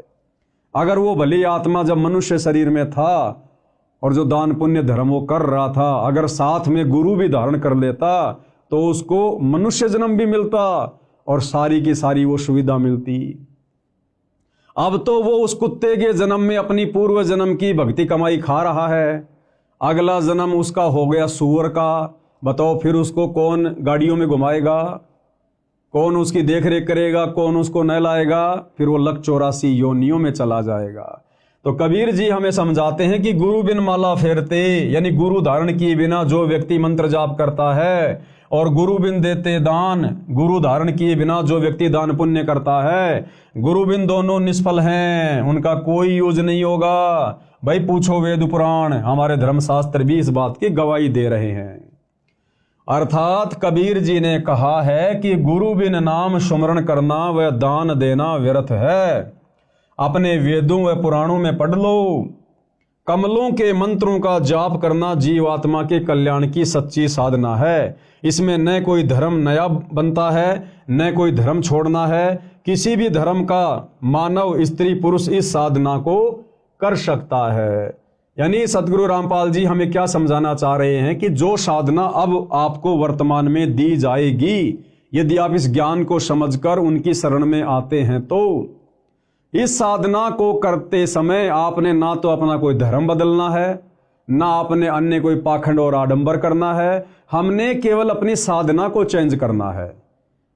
अगर वो भली आत्मा जब मनुष्य शरीर में था और जो दान पुण्य धर्म वो कर रहा था, अगर साथ में गुरु भी धारण कर लेता तो उसको मनुष्य जन्म भी मिलता और सारी की सारी वो सुविधा मिलती। अब तो वो उस कुत्ते के जन्म में अपनी पूर्व जन्म की भक्ति कमाई खा रहा है, अगला जन्म उसका हो गया सूअर का। बताओ फिर उसको कौन गाड़ियों में घुमाएगा, कौन उसकी देख रेख करेगा, कौन उसको नहलाएगा? फिर वो लक 84 योनियों में चला जाएगा। तो कबीर जी हमें समझाते हैं कि गुरु बिन माला फेरते, यानी गुरु धारण किए बिना जो व्यक्ति मंत्र जाप करता है, और गुरु बिन देते दान, गुरु धारण किए बिना जो व्यक्ति दान पुण्य करता है, गुरु बिन दोनों निष्फल हैं, उनका कोई यूज नहीं होगा। भाई पूछो वेद पुराण, हमारे धर्मशास्त्र भी इस बात की गवाही दे रहे हैं। अर्थात कबीर जी ने कहा है कि गुरु बिन नाम सुमरण करना व दान देना व्यर्थ है। अपने वेदों व पुराणों में पढ़ लो, कमलों के मंत्रों का जाप करना जीवात्मा के कल्याण की सच्ची साधना है। इसमें न कोई धर्म नया बनता है, न कोई धर्म छोड़ना है। किसी भी धर्म का मानव, स्त्री पुरुष इस साधना को कर सकता है। यानी सतगुरु रामपाल जी हमें क्या समझाना चाह रहे हैं कि जो साधना अब आपको वर्तमान में दी जाएगी, यदि आप इस ज्ञान को समझकर उनकी शरण में आते हैं, तो इस साधना को करते समय आपने ना तो अपना कोई धर्म बदलना है, ना आपने अन्य कोई पाखंड और आडंबर करना है। हमने केवल अपनी साधना को चेंज करना है।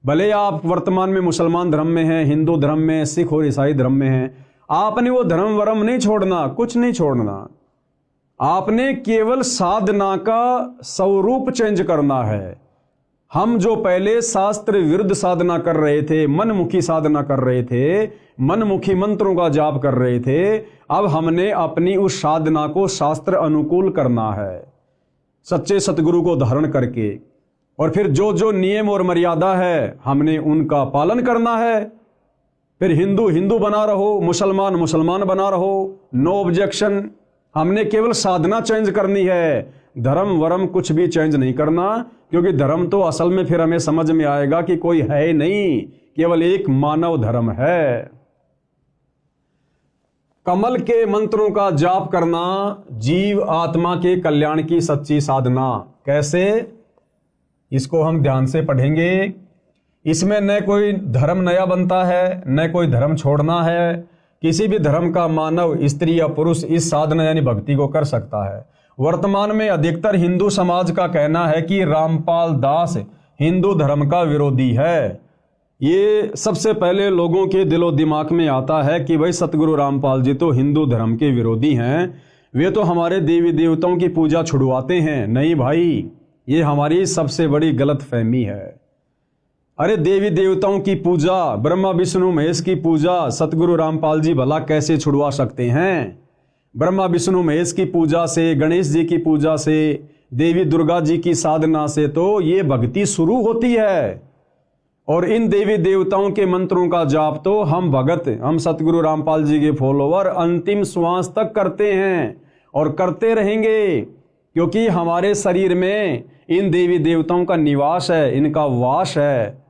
भले आप वर्तमान में मुसलमान धर्म में हैं, हिंदू धर्म में, सिख और ईसाई धर्म में हैं, आपने वो धर्म वरम नहीं छोड़ना, कुछ नहीं छोड़ना। आपने केवल साधना का स्वरूप चेंज करना है। हम जो पहले शास्त्र विरुद्ध साधना कर रहे थे, मनमुखी साधना कर रहे थे, मनमुखी मंत्रों का जाप कर रहे थे, अब हमने अपनी उस साधना को शास्त्र अनुकूल करना है, सच्चे सतगुरु को धारण करके। और फिर जो जो नियम और मर्यादा है हमने उनका पालन करना है। फिर हिंदू हिंदू बना रहो, मुसलमान मुसलमान बना रहो, नो ऑब्जेक्शन। हमने केवल साधना चेंज करनी है, धर्म वरम कुछ भी चेंज नहीं करना, क्योंकि धर्म तो असल में फिर हमें समझ में आएगा कि कोई है ही नहीं, केवल एक मानव धर्म है। कमल के मंत्रों का जाप करना जीव आत्मा के कल्याण की सच्ची साधना। कैसे? इसको हम ध्यान से पढ़ेंगे। इसमें न कोई धर्म नया बनता है, न कोई धर्म छोड़ना है। किसी भी धर्म का मानव, स्त्री या पुरुष इस साधना यानी भक्ति को कर सकता है। वर्तमान में अधिकतर हिंदू समाज का कहना है कि रामपाल दास हिंदू धर्म का विरोधी है। ये सबसे पहले लोगों के दिलो दिमाग में आता है कि भाई सतगुरु रामपाल जी तो हिंदू धर्म के विरोधी हैं, वे तो हमारे देवी देवताओं की पूजा छुड़वाते हैं। नहीं भाई, ये हमारी सबसे बड़ी गलत फहमी है। अरे देवी देवताओं की पूजा, ब्रह्मा विष्णु महेश की पूजा सतगुरु रामपाल जी भला कैसे छुड़वा सकते हैं? ब्रह्मा विष्णु महेश की पूजा से, गणेश जी की पूजा से, देवी दुर्गा जी की साधना से तो ये भक्ति शुरू होती है। और इन देवी देवताओं के मंत्रों का जाप तो हम भगत, हम सतगुरु रामपाल जी के फॉलोवर अंतिम श्वास तक करते हैं और करते रहेंगे, क्योंकि हमारे शरीर में इन देवी देवताओं का निवास है, इनका वास है।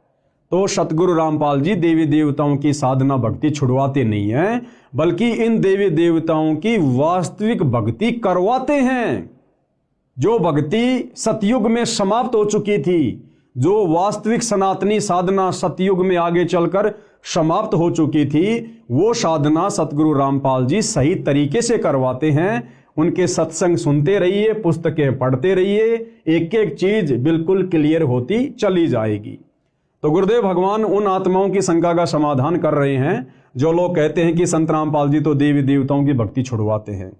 तो सतगुरु रामपाल जी देवी देवताओं की साधना भक्ति छुड़वाते नहीं हैं, बल्कि इन देवी देवताओं की वास्तविक भक्ति करवाते हैं। जो भक्ति सतयुग में समाप्त हो चुकी थी, जो वास्तविक सनातनी साधना सतयुग में आगे चलकर समाप्त हो चुकी थी, वो साधना सतगुरु रामपाल जी सही तरीके से करवाते हैं। उनके सत्संग सुनते रहिए, पुस्तकें पढ़ते रहिए, एक एक चीज बिल्कुल क्लियर होती चली जाएगी। तो गुरुदेव भगवान उन आत्माओं की शंका का समाधान कर रहे हैं जो लोग कहते हैं कि संत रामपाल जी तो देवी देवताओं की भक्ति छुड़वाते हैं।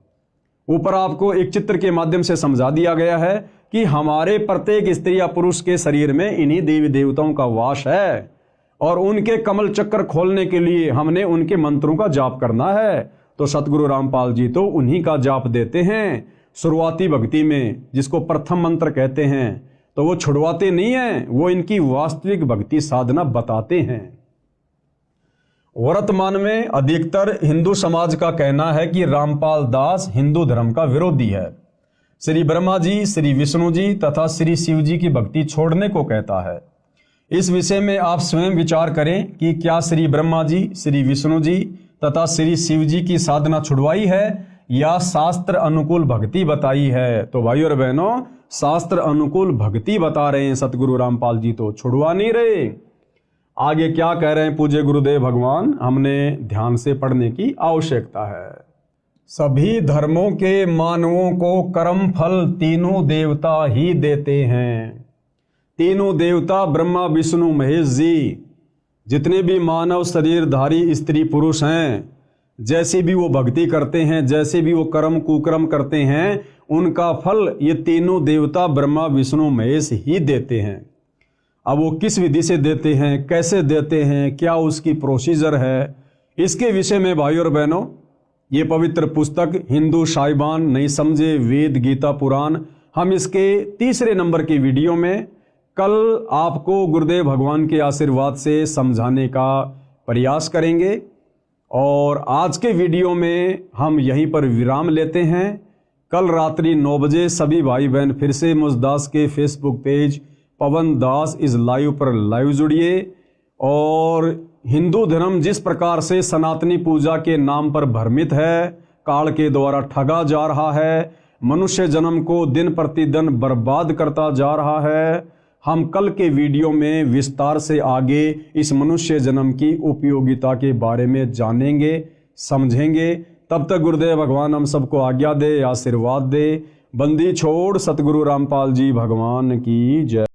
ऊपर आपको एक चित्र के माध्यम से समझा दिया गया है कि हमारे प्रत्येक स्त्री या पुरुष के शरीर में इन्हीं देवी देवताओं का वास है, और उनके कमल चक्कर खोलने के लिए हमने उनके मंत्रों का जाप करना है। तो सतगुरु रामपाल जी तो उन्हीं का जाप देते हैं शुरुआती भक्ति में, जिसको प्रथम मंत्र कहते हैं। तो वो छुड़वाते नहीं हैं, वो इनकी वास्तविक भक्ति साधना बताते हैं। वर्तमान में अधिकतर हिंदू समाज का कहना है कि रामपाल दास हिंदू धर्म का विरोधी है। श्री ब्रह्मा जी, श्री विष्णु जी तथा श्री शिव जी की भक्ति छोड़ने को कहता है। इस विषय में आप स्वयं विचार करें कि क्या श्री ब्रह्मा जी, श्री विष्णु जी तथा श्री शिव जी की साधना छुड़वाई है या शास्त्र अनुकूल भक्ति बताई है? तो भाइयों और बहनों, शास्त्र अनुकूल भक्ति बता रहे हैं सतगुरु रामपाल जी, तो छुड़वा नहीं रहे। आगे क्या कह रहे हैं पूज्य गुरुदेव भगवान, हमने ध्यान से पढ़ने की आवश्यकता है। सभी धर्मों के मानवों को कर्म फल तीनों देवता ही देते हैं। तीनों देवता ब्रह्मा विष्णु महेश जी, जितने भी मानव शरीरधारी स्त्री पुरुष हैं, जैसे भी वो भक्ति करते हैं, जैसे भी वो कर्म कुकर्म करते हैं, उनका फल ये तीनों देवता ब्रह्मा विष्णु महेश ही देते हैं। अब वो किस विधि से देते हैं, कैसे देते हैं, क्या उसकी प्रोसीजर है, इसके विषय में भाइयों और बहनों ये पवित्र पुस्तक हिंदू साहिबान नहीं समझे वेद गीता पुराण, हम इसके तीसरे नंबर की वीडियो में कल आपको गुरुदेव भगवान के आशीर्वाद से समझाने का प्रयास करेंगे। और आज के वीडियो में हम यहीं पर विराम लेते हैं। कल रात्रि 9 बजे सभी भाई बहन फिर से मुझदास के Facebook page Pawan Das is live पर लाइव जुड़िए। और हिंदू धर्म जिस प्रकार से सनातनी पूजा के नाम पर भ्रमित है, काल के द्वारा ठगा जा रहा है, मनुष्य जन्म को दिन प्रतिदिन बर्बाद करता जा रहा है, हम कल के वीडियो में विस्तार से आगे इस मनुष्य जन्म की उपयोगिता के बारे में जानेंगे, समझेंगे। तब तक गुरुदेव भगवान हम सबको आज्ञा दे, आशीर्वाद दे। बंदी छोड़ सतगुरु रामपाल जी भगवान की जय।